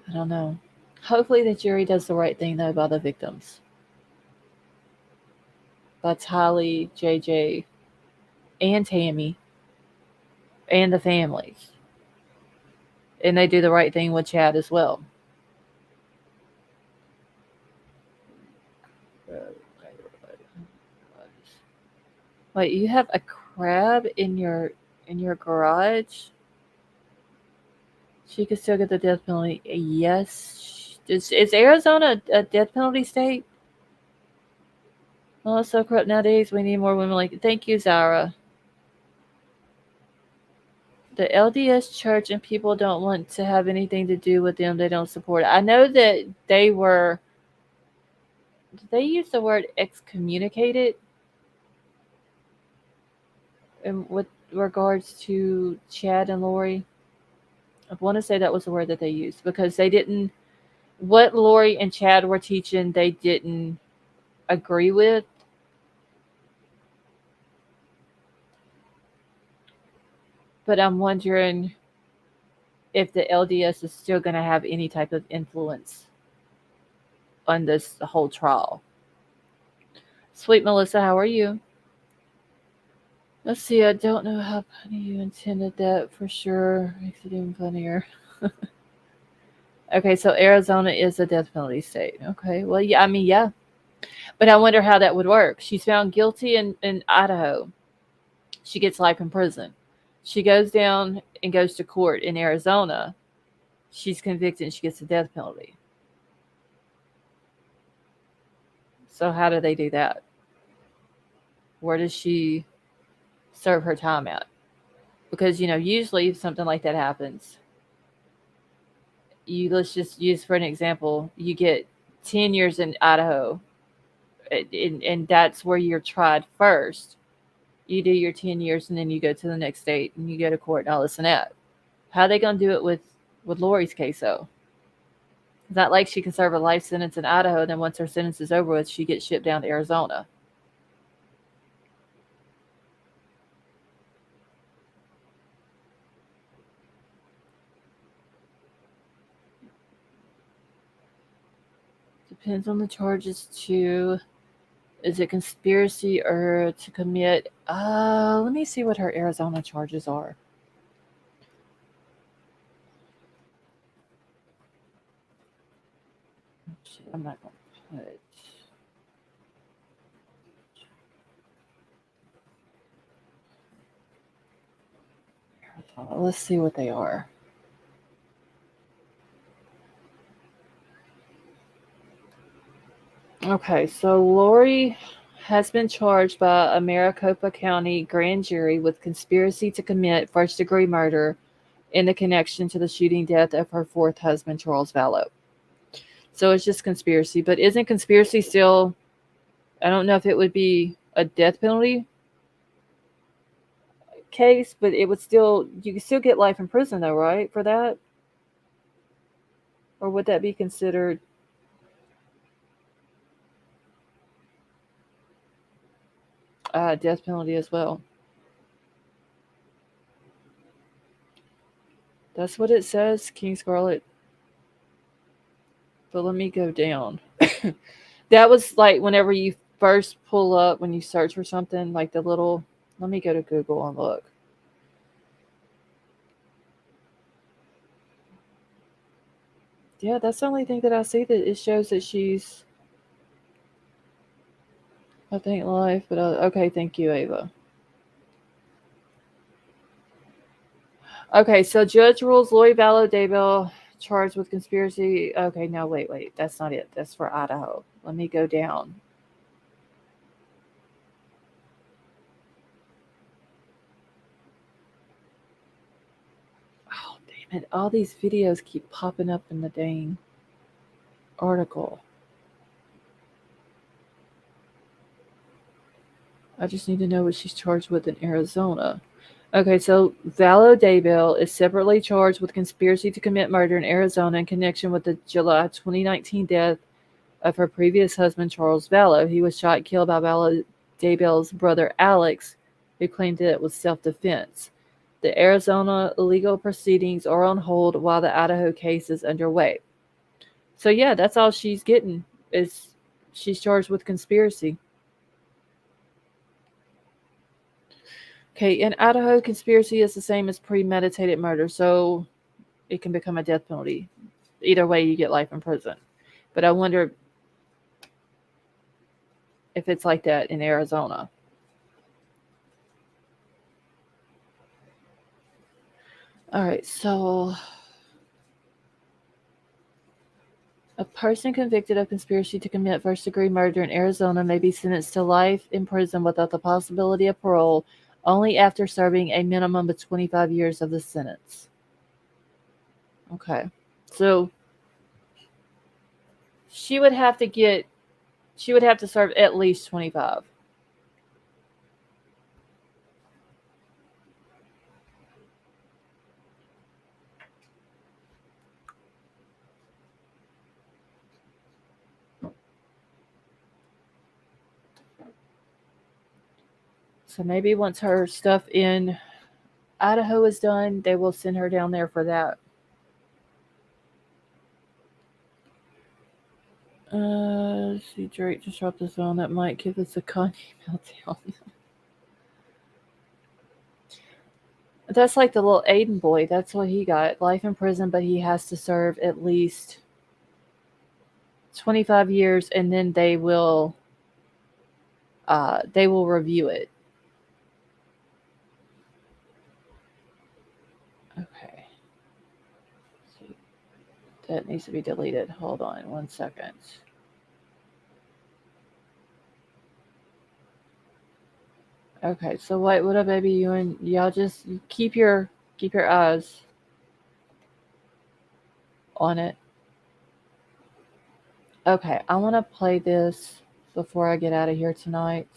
I don't know. Hopefully the jury does the right thing, though, by the victims. By Tylee, JJ, and Tammy, and the families. And they do the right thing with Chad as well. Wait, you have a crab in your garage? She could still get the death penalty. Yes. Is Arizona a death penalty state? Well, it's so corrupt nowadays. We need more women like. Thank you, Zara. The LDS church and people don't want to have anything to do with them. They don't support it. I know that they were. Did they use the word excommunicated? With regards to Chad and Lori? I want to say that was the word that they used because they didn't. What Lori and Chad were teaching, they didn't agree with. But I'm wondering if the LDS is still going to have any type of influence on this whole trial. Sweet Melissa, how are you? Let's see. I don't know how funny you intended that for sure. Makes it even funnier. Okay, so Arizona is a death penalty state. Okay, well, yeah, I mean, yeah. But I wonder how that would work. She's found guilty in Idaho. She gets life in prison. She goes down and goes to court in Arizona. She's convicted and she gets the death penalty. So how do they do that? Where does she serve her time at? Because, usually if something like that happens, let's just use for an example, you get 10 years in Idaho, and that's where you're tried first. You do your 10 years and then you go to the next state and you go to court and all this and that. How are they going to do it with Lori's case, though? It's not like she can serve a life sentence in Idaho, and then once her sentence is over with, she gets shipped down to Arizona. Depends on the charges too. Is it conspiracy or to commit? Let me see what her Arizona charges are. I'm not going to put. Let's see what they are. Okay, so Lori has been charged by a Maricopa County grand jury with conspiracy to commit first-degree murder in the connection to the shooting death of her fourth husband, Charles Vallow. So it's just conspiracy. But isn't conspiracy still, I don't know if it would be a death penalty case, but it would still, you could still get life in prison though, right, for that? Or would that be considered death penalty as well? That's what it says, King Scarlet. But let me go down. That was like whenever you first pull up, when you search for something, like the little, let me go to Google and look. Yeah, that's the only thing that I see that it shows that she's, I think, life. But okay, thank you, Ava. Okay, so judge rules Lori Vallow Daybell charged with conspiracy. Okay, no, wait. That's not it. That's for Idaho. Let me go down. Oh, damn it. All these videos keep popping up in the dang article. I just need to know what she's charged with in Arizona. Okay, so Vallow Daybell is separately charged with conspiracy to commit murder in Arizona in connection with the July 2019 death of her previous husband, Charles Vallow. He was shot and killed by Vallow Daybell's brother, Alex, who claimed that it was self-defense. The Arizona legal proceedings are on hold while the Idaho case is underway. So yeah, that's all she's getting, is she's charged with conspiracy. Okay, in Idaho, conspiracy is the same as premeditated murder, so it can become a death penalty. Either way, you get life in prison. But I wonder if it's like that in Arizona. All right, so a person convicted of conspiracy to commit first-degree murder in Arizona may be sentenced to life in prison without the possibility of parole only after serving a minimum of 25 years of the sentence. Okay, so she would have to serve at least 25. So maybe once her stuff in Idaho is done, they will send her down there for that. Let's see, Drake just dropped this on. That might give us a Kanye meltdown. That's like the little Aiden boy. That's what he got. Life in prison, but he has to serve at least 25 years, and then they will review it. Okay. That needs to be deleted. Hold on 1 second. Okay, so what up, baby? Y'all just keep your eyes on it. Okay, I want to play this before I get out of here tonight.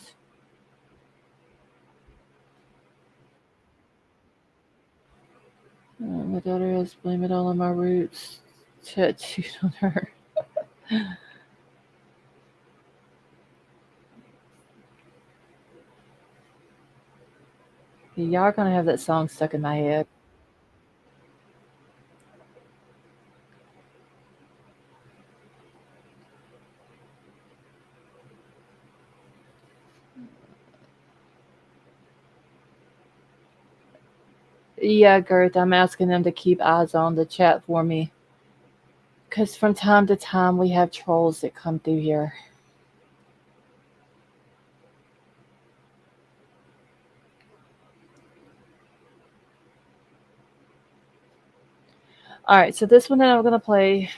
My daughter has blamed it all on my roots tattooed on her. Y'all are gonna have that song stuck in my head. Yeah, Garth, I'm asking them to keep eyes on the chat for me. Because from time to time we have trolls that come through here. Alright, so this one that I'm going to play.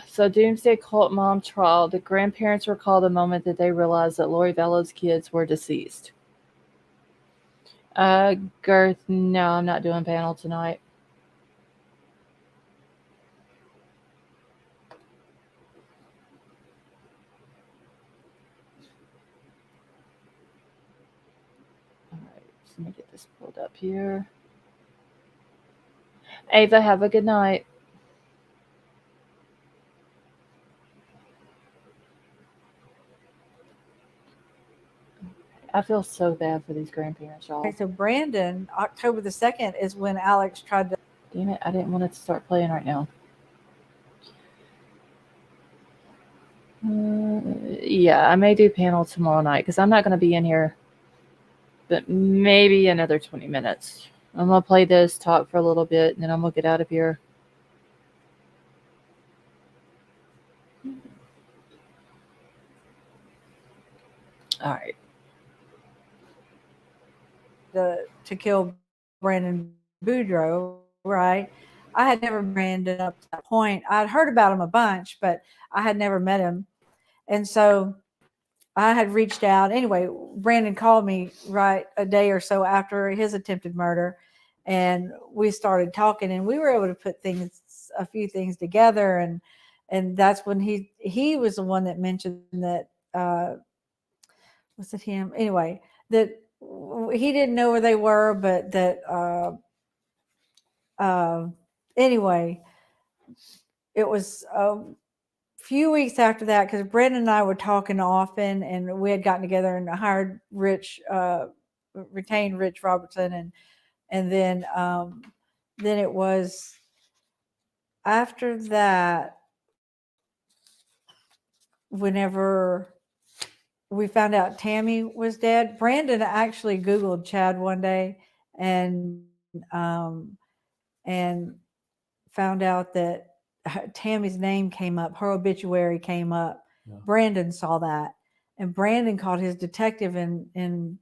So Doomsday Cult Mom Trial. The grandparents recall the moment that they realized that Lori Vallow's kids were deceased. Garth, no, I'm not doing panel tonight. Alright, so let me get this pulled up here. Ava, have a good night. I feel so bad for these grandparents, y'all. Okay, so Brandon, October the 2nd is when Alex tried to. Damn it, I didn't want it to start playing right now. Yeah, I may do panel tomorrow night because I'm not going to be in here, but maybe another 20 minutes. I'm going to play this, talk for a little bit, and then I'm going to get out of here. All right. To kill Brandon Boudreaux, right? I had never Brandon up to that point. I'd heard about him a bunch, but I had never met him. And so I had reached out. Anyway, Brandon called me right a day or so after his attempted murder, and we started talking, and we were able to put a few things together, and that's when he was the one that mentioned that was it him? Anyway, that he didn't know where they were, but that anyway, it was a few weeks after that because Brandon and I were talking often, and we had gotten together and hired retained Rich Robertson, and then it was after that whenever we found out Tammy was dead. Brandon actually Googled Chad one day and found out that Tammy's name came up, her obituary came up. Yeah. Brandon saw that, and Brandon called his detective in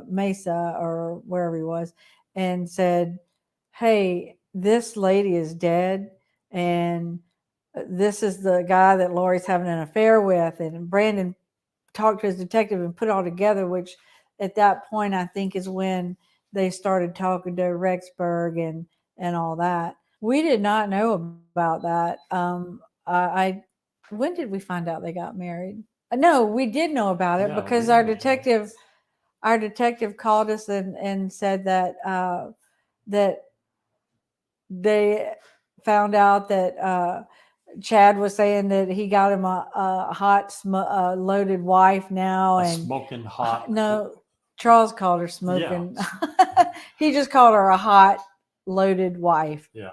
Mesa or wherever he was and said, "Hey, this lady is dead, and this is the guy that Lori's having an affair with." And Brandon talked to his detective and put it all together, which at that point I think is when they started talking to Rexburg and all that. We did not know about that. When did we find out they got married? No, we did know about it because our detective called us and said that that they found out that Chad was saying that he got him a hot loaded wife now, and smoking hot. No, Charles called her smoking. Yeah. He just called her a hot loaded wife. Yeah.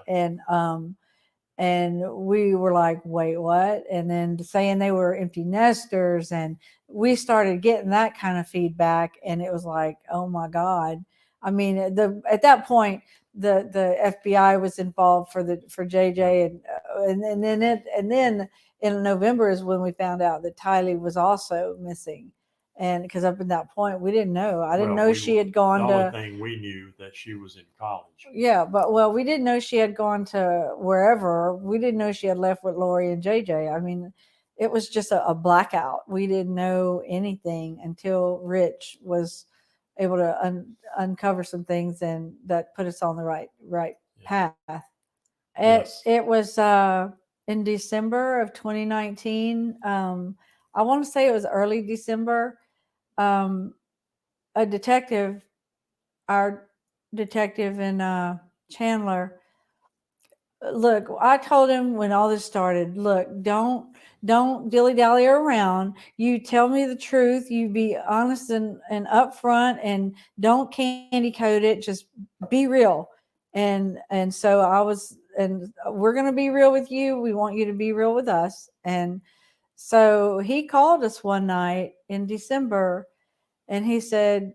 And we were like, wait, what? And then saying they were empty nesters, and we started getting that kind of feedback, and it was like, oh my God. I mean, at that point, the FBI was involved for JJ, and then in November is when we found out that Tylee was also missing. And because up at that point, we didn't know. I didn't know she had gone to. The only thing we knew that she was in college. Yeah, but we didn't know she had gone to wherever. We didn't know she had left with Lori and JJ. I mean, it was just a blackout. We didn't know anything until Rich was able to uncover some things, and that put us on the right path. Yes. It was in December of 2019. I want to say it was early December. A detective, our detective in Chandler, look, I told him when all this started, look, don't dilly-dally around. You tell me the truth. You be honest and upfront, and don't candy coat it. Just be real. And so I was and we're going to be real with you. We want you to be real with us. And so he called us one night in December, and he said,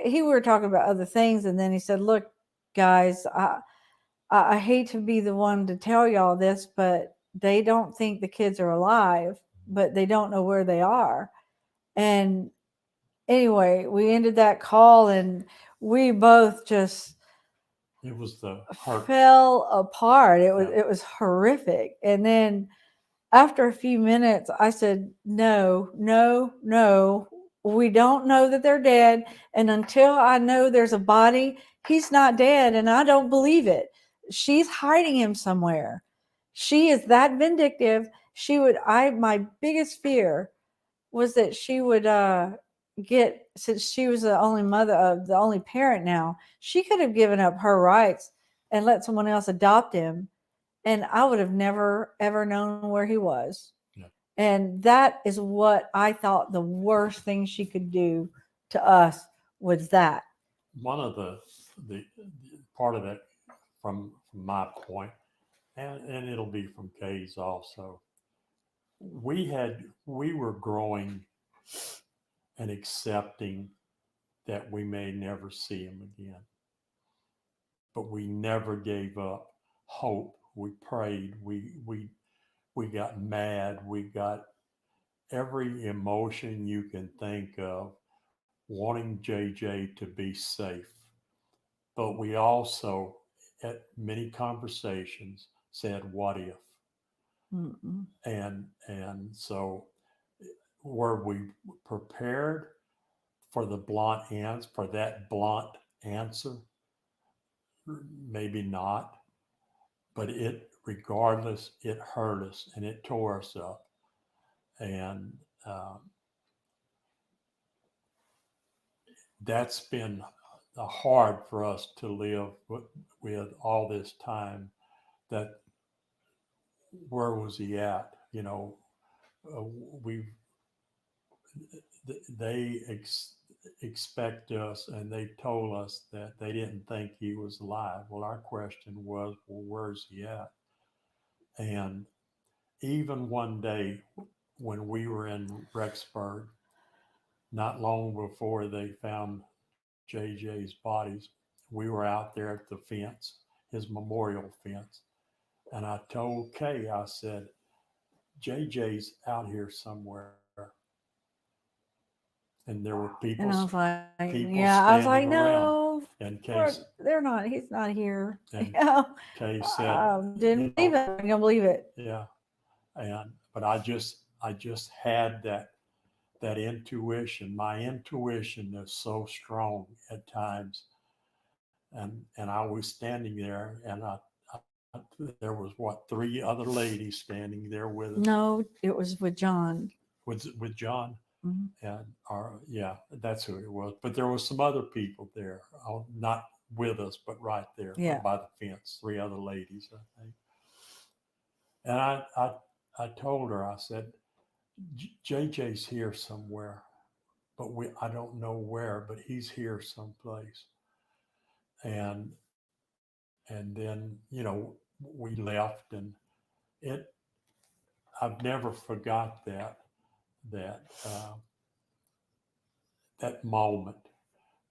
we were talking about other things. And then he said, look, guys, I hate to be the one to tell y'all this, but they don't think the kids are alive, but they don't know where they are. And anyway, we ended that call, and we both just It was the heart. fell apart. It was horrific. And then after a few minutes, I said, no, we don't know that they're dead. And until I know there's a body, he's not dead. And I don't believe it. She's hiding him somewhere. She is that vindictive. My biggest fear was that she would since she was the only the only parent now, she could have given up her rights and let someone else adopt him. And I would have never, ever known where he was. Yeah. And that is what I thought the worst thing she could do to us was that. One of the part of it from my point, and it'll be from Kay's also, we were growing and accepting that we may never see him again. But we never gave up hope. We prayed. We got mad. We got every emotion you can think of, wanting JJ to be safe. But we also, at many conversations, said, what if? Mm-mm. And so were we prepared for the that blunt answer? Maybe not, but regardless, it hurt us and it tore us up. And that's been hard for us to live with all this time. That where was he at? You know, they expect us, and they told us that they didn't think he was alive. Well, our question was, well, where's he at? And even one day when we were in Rexburg, not long before they found JJ's bodies, we were out there at the fence, his memorial fence. And I told Kay, I said, JJ's out here somewhere. And there were people. And I was like, I was like, no, and Kay, they're not. He's not here. And Kay said, didn't believe it. I don't believe it. Yeah, but I just had that intuition. My intuition is so strong at times, and I was standing there, and there was three other ladies standing there with us. No, it was with John. With John. Mm-hmm. And that's who it was. But there was some other people there, not with us, but right there by the fence. Three other ladies, I think. And I told her, I said, JJ's here somewhere, but I don't know where, but he's here someplace. And then, we left, and I've never forgot that moment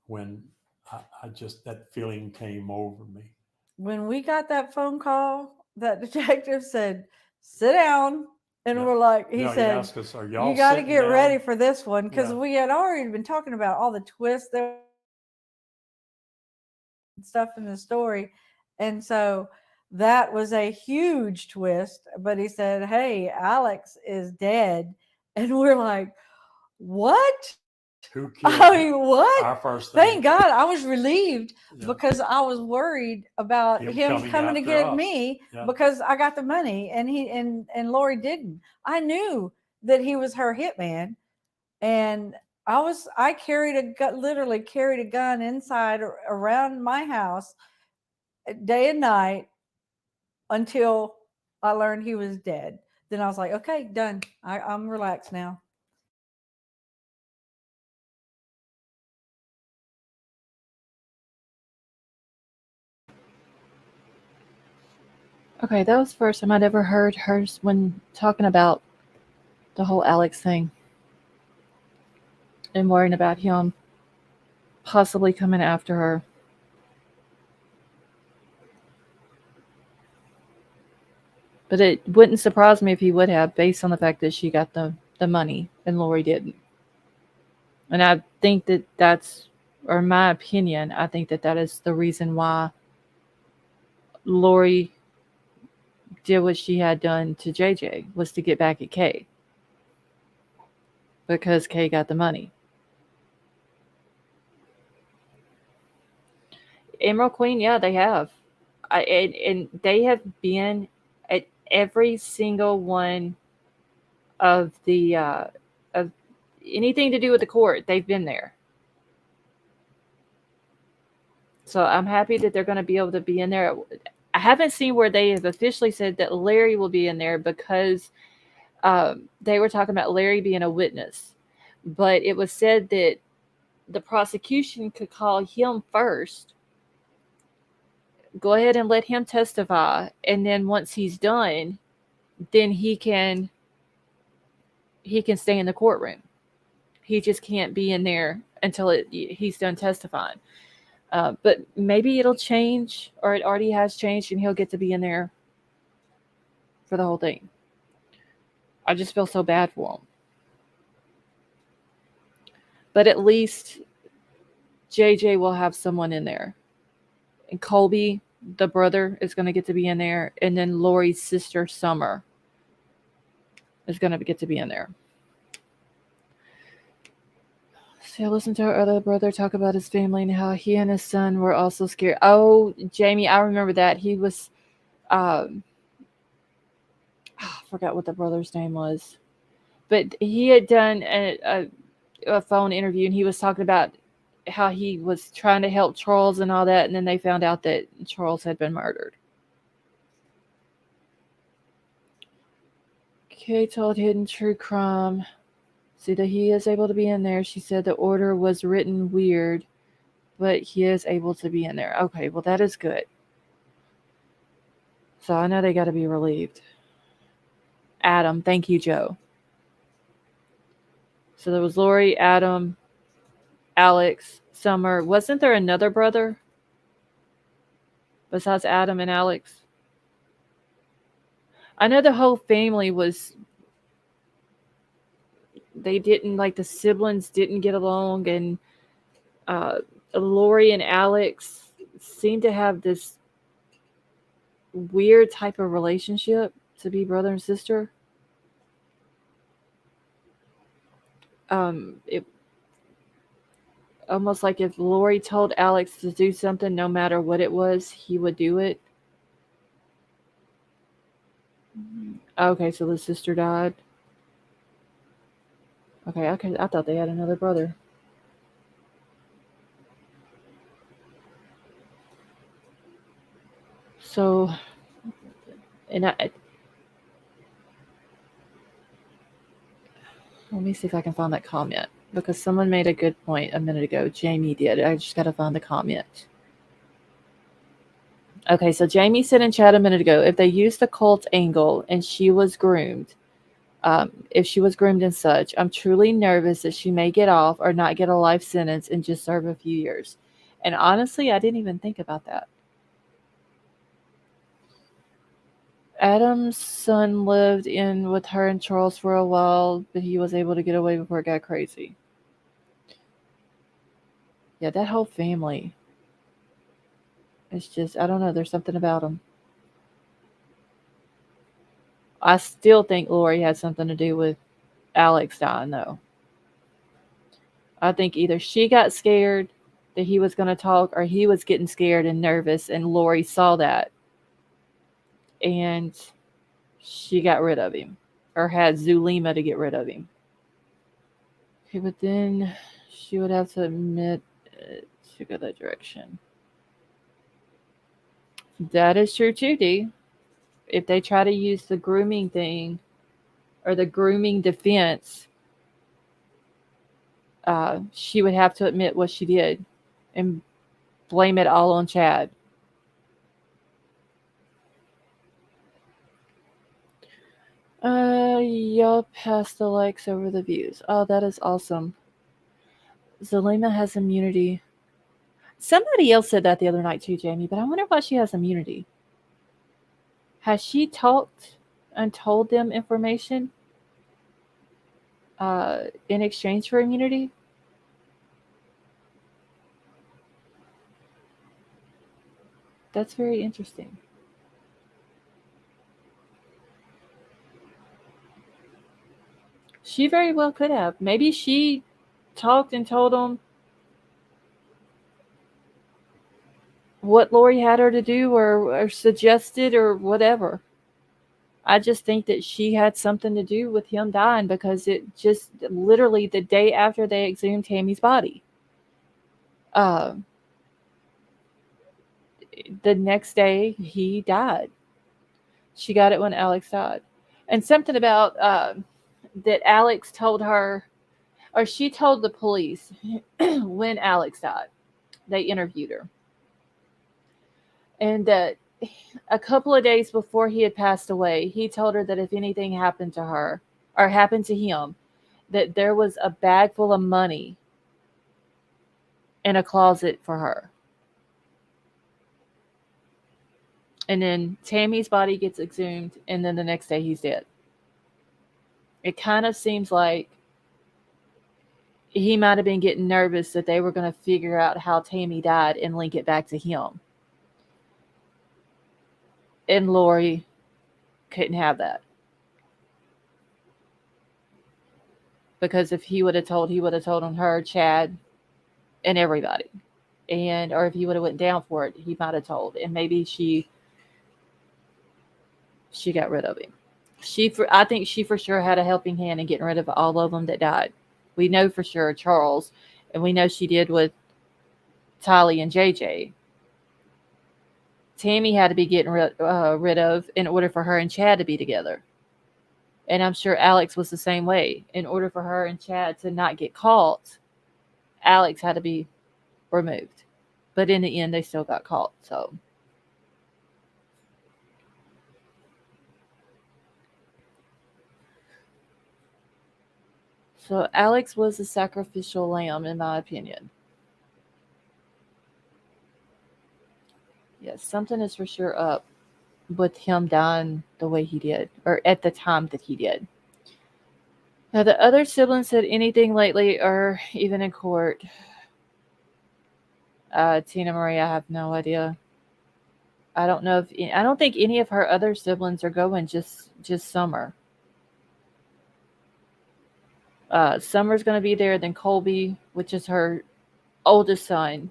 when I just, that feeling came over me. When we got that phone call, that detective said, sit down. And we're like, he said, he asked us, are y'all you got to get down? ready for this one. Because we had already been talking about all the twists and stuff in the story. And so that was a huge twist. But he said, hey, Alex is dead. And we're like, what? Who killed what? Our first thing. Thank God. I was relieved because I was worried about him coming to get me because I got the money, and he and Lori didn't. I knew that he was her hitman, and I literally carried a gun inside around my house day and night until I learned he was dead. Then I was like, okay, done. I'm relaxed now. Okay, that was the first time I'd ever heard hers when talking about the whole Alex thing and worrying about him possibly coming after her. But it wouldn't surprise me if he would have, based on the fact that she got the money and Lori didn't. And I think that that's, or in my opinion, I think that that is the reason why Lori did what she had done to JJ, was to get back at Kay. Because Kay got the money. Emerald Queen, yeah, they have. And they have been at every single one of the of anything to do with the court. They've been there. So I'm happy that they're going to be able to be in there. I haven't seen where they have officially said that Larry will be in there, because they were talking about Larry being a witness. But it was said that the prosecution could call him first, go ahead and let him testify, and then once he's done, then he can stay in the courtroom. He just can't be in there until he's done testifying. But maybe it'll change, or it already has changed, and he'll get to be in there for the whole thing. I just feel so bad for him. But at least JJ will have someone in there. And Colby, the brother, is going to get to be in there. And then Lori's sister, Summer, is going to get to be in there. So I listened to her other brother talk about his family and how he and his son were also scared. Oh, Jamie, I remember that. He was, I forgot what the brother's name was. But he had done a phone interview, and he was talking about how he was trying to help Charles and all that, and then they found out that Charles had been murdered. Kay told Hidden True Crime, see that he is able to be in there. She said the order was written weird, but he is able to be in there. Okay, well, that is good. So I know they got to be relieved. Adam, thank you, Joe. So there was Lori, Adam, Alex, Summer. Wasn't there another brother besides Adam and Alex? I know the whole family was, they didn't, like, the siblings didn't get along, and Lori and Alex seemed to have this weird type of relationship to be brother and sister. It almost like if Lori told Alex to do something, no matter what it was, he would do it. Okay, so the sister died. Okay, I thought they had another brother. So, and let me see if I can find that comment, because someone made a good point a minute ago. Jamie did. I just got to find the comment. Okay, so Jamie said in chat a minute ago, if they used the cult angle and she was groomed, if she was groomed and such, I'm truly nervous that she may get off or not get a life sentence and just serve a few years. And honestly, I didn't even think about that. Adam's son lived in with her and Charles for a while, but he was able to get away before it got crazy. Yeah, that whole family. It's just, I don't know, there's something about them. I still think Lori had something to do with Alex dying, though. I think either she got scared that he was going to talk, or he was getting scared and nervous, and Lori saw that, and she got rid of him, or had Zulema to get rid of him. Okay, but then she would have to admit to go that direction. That is true too, D. If they try to use the grooming thing, or the grooming defense, she would have to admit what she did and blame it all on Chad. Y'all passed the likes over the views. Oh, that is awesome. Zalima has immunity. Somebody else said that the other night too, Jamie, but I wonder why she has immunity. Has she talked and told them information in exchange for immunity? That's very interesting. She very well could have. Maybe she talked and told them what Lori had her to do or suggested or whatever. I just think that she had something to do with him dying because it just literally the day after they exhumed Tammy's body. The next day he died. She got it when Alex died. And something about that Alex told her, or she told the police when Alex died. They interviewed her. And that a couple of days before he had passed away, he told her that if anything happened to her or happened to him, that there was a bag full of money in a closet for her. And then Tammy's body gets exhumed, and then the next day he's dead. It kind of seems like he might have been getting nervous that they were going to figure out how Tammy died and link it back to him. And Lori couldn't have that. Because if he would have told on her, Chad, and everybody. And or if he would have went down for it, he might have told. And maybe she got rid of him. I think she for sure had a helping hand in getting rid of all of them that died. We know for sure Charles, and we know she did with Tali and JJ. Tammy had to be getting rid of in order for her and Chad to be together. And I'm sure Alex was the same way. In order for her and Chad to not get caught, Alex had to be removed. But in the end, they still got caught. So Alex was a sacrificial lamb, in my opinion. Yes, something is for sure up with him dying the way he did, or at the time that he did. Now, the other siblings said anything lately, or even in court? Tina Marie, I have no idea. I don't know I don't think any of her other siblings are going. Just Summer. Summer's going to be there. Then Colby, which is her oldest son,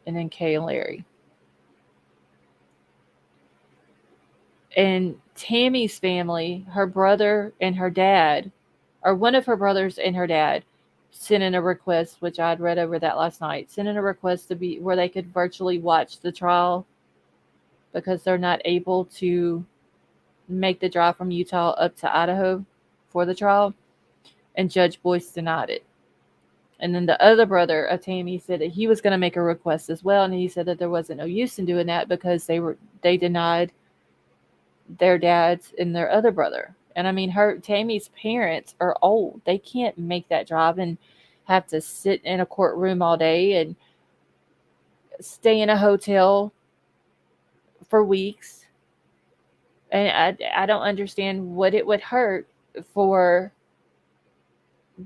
and then Kay and Larry. And Tammy's family, her brother and her dad, or one of her brothers and her dad, sent in a request, which I'd read over that last night, sent in a request to be where they could virtually watch the trial because they're not able to make the drive from Utah up to Idaho for the trial. And Judge Boyce denied it. And then the other brother of Tammy said that he was going to make a request as well. And he said that there wasn't no use in doing that because they denied their dads and their other brother. And I mean, Tammy's parents are old. They can't make that drive and have to sit in a courtroom all day and stay in a hotel for weeks. And I don't understand what it would hurt for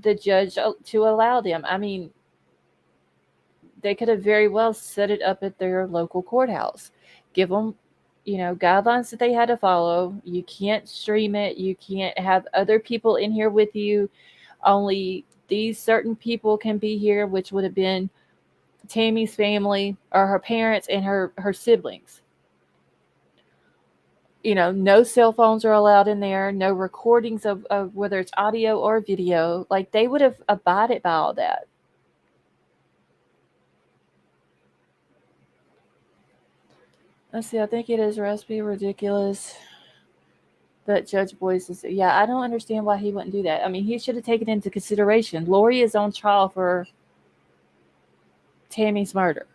the judge to allow them. I mean, they could have very well set it up at their local courthouse. Give them guidelines that they had to follow. You can't stream it. You can't have other people in here with you. Only these certain people can be here, which would have been Tammy's family or her parents and her siblings. No cell phones are allowed in there. No recordings of whether it's audio or video. Like, they would have abided by all that. Let's see. I think it is recipe ridiculous that Judge Boyce is. Yeah, I don't understand why he wouldn't do that. I mean, he should have taken into consideration. Lori is on trial for Tammy's murder.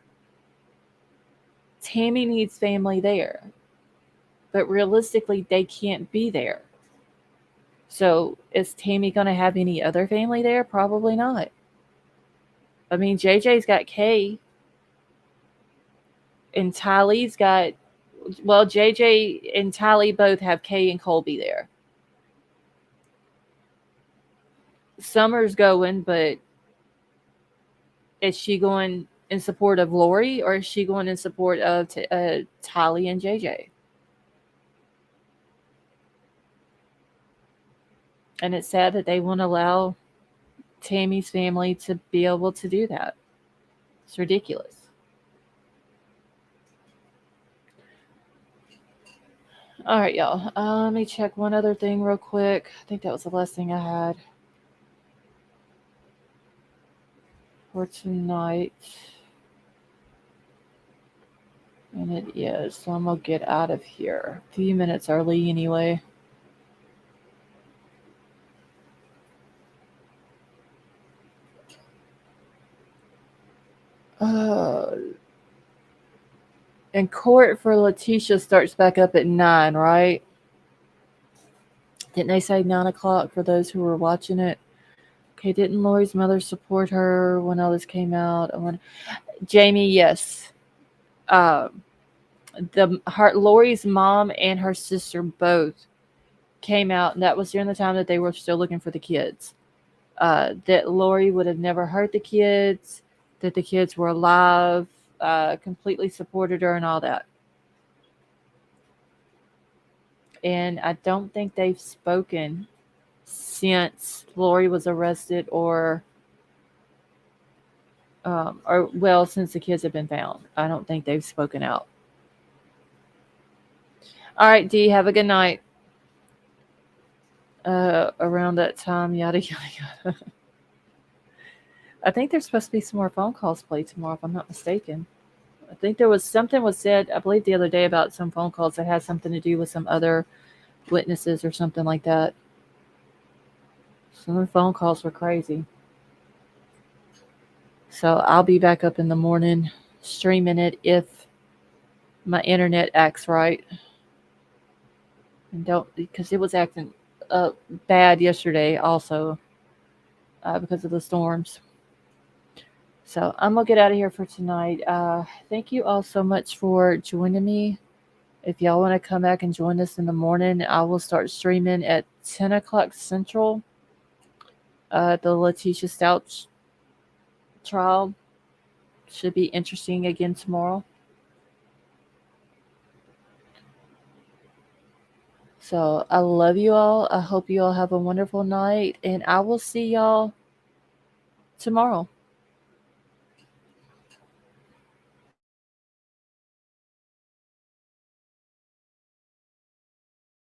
Tammy needs family there. But realistically, they can't be there. So is Tammy going to have any other family there? Probably not. I mean, JJ's got Kay. And Tylee's got, well, JJ and Tylee both have Kay and Colby there. Summer's going, but is she going in support of Lori, or is she going in support of Tylee and JJ? And it's sad that they won't allow Tammy's family to be able to do that. It's ridiculous. All right, y'all. Let me check one other thing real quick. I think that was the last thing I had for tonight. And it is. So I'm going to get out of here. A few minutes early anyway. And court for Letitia starts back up at 9, right? Didn't they say 9 o'clock for those who were watching it? Okay, didn't Lori's mother support her when all this came out? Jamie, yes. Lori's mom and her sister both came out, and that was during the time that they were still looking for the kids. That Lori would have never hurt the kids, that the kids were alive, completely supported her and all that. And I don't think they've spoken since Lori was arrested or since the kids have been found. I don't think they've spoken out. All right, Dee, have a good night. Around that time, yada, yada, yada. I think there's supposed to be some more phone calls played tomorrow, if I'm not mistaken. I think there was something was said, I believe the other day, about some phone calls that had something to do with some other witnesses or something like that. Some of the phone calls were crazy. So I'll be back up in the morning streaming it if my internet acts right. And because it was acting bad yesterday also because of the storms. So I'm going to get out of here for tonight. Thank you all so much for joining me. If y'all want to come back and join us in the morning, I will start streaming at 10 o'clock Central. The Letitia Stout trial should be interesting again tomorrow. So I love you all. I hope you all have a wonderful night, and I will see y'all tomorrow.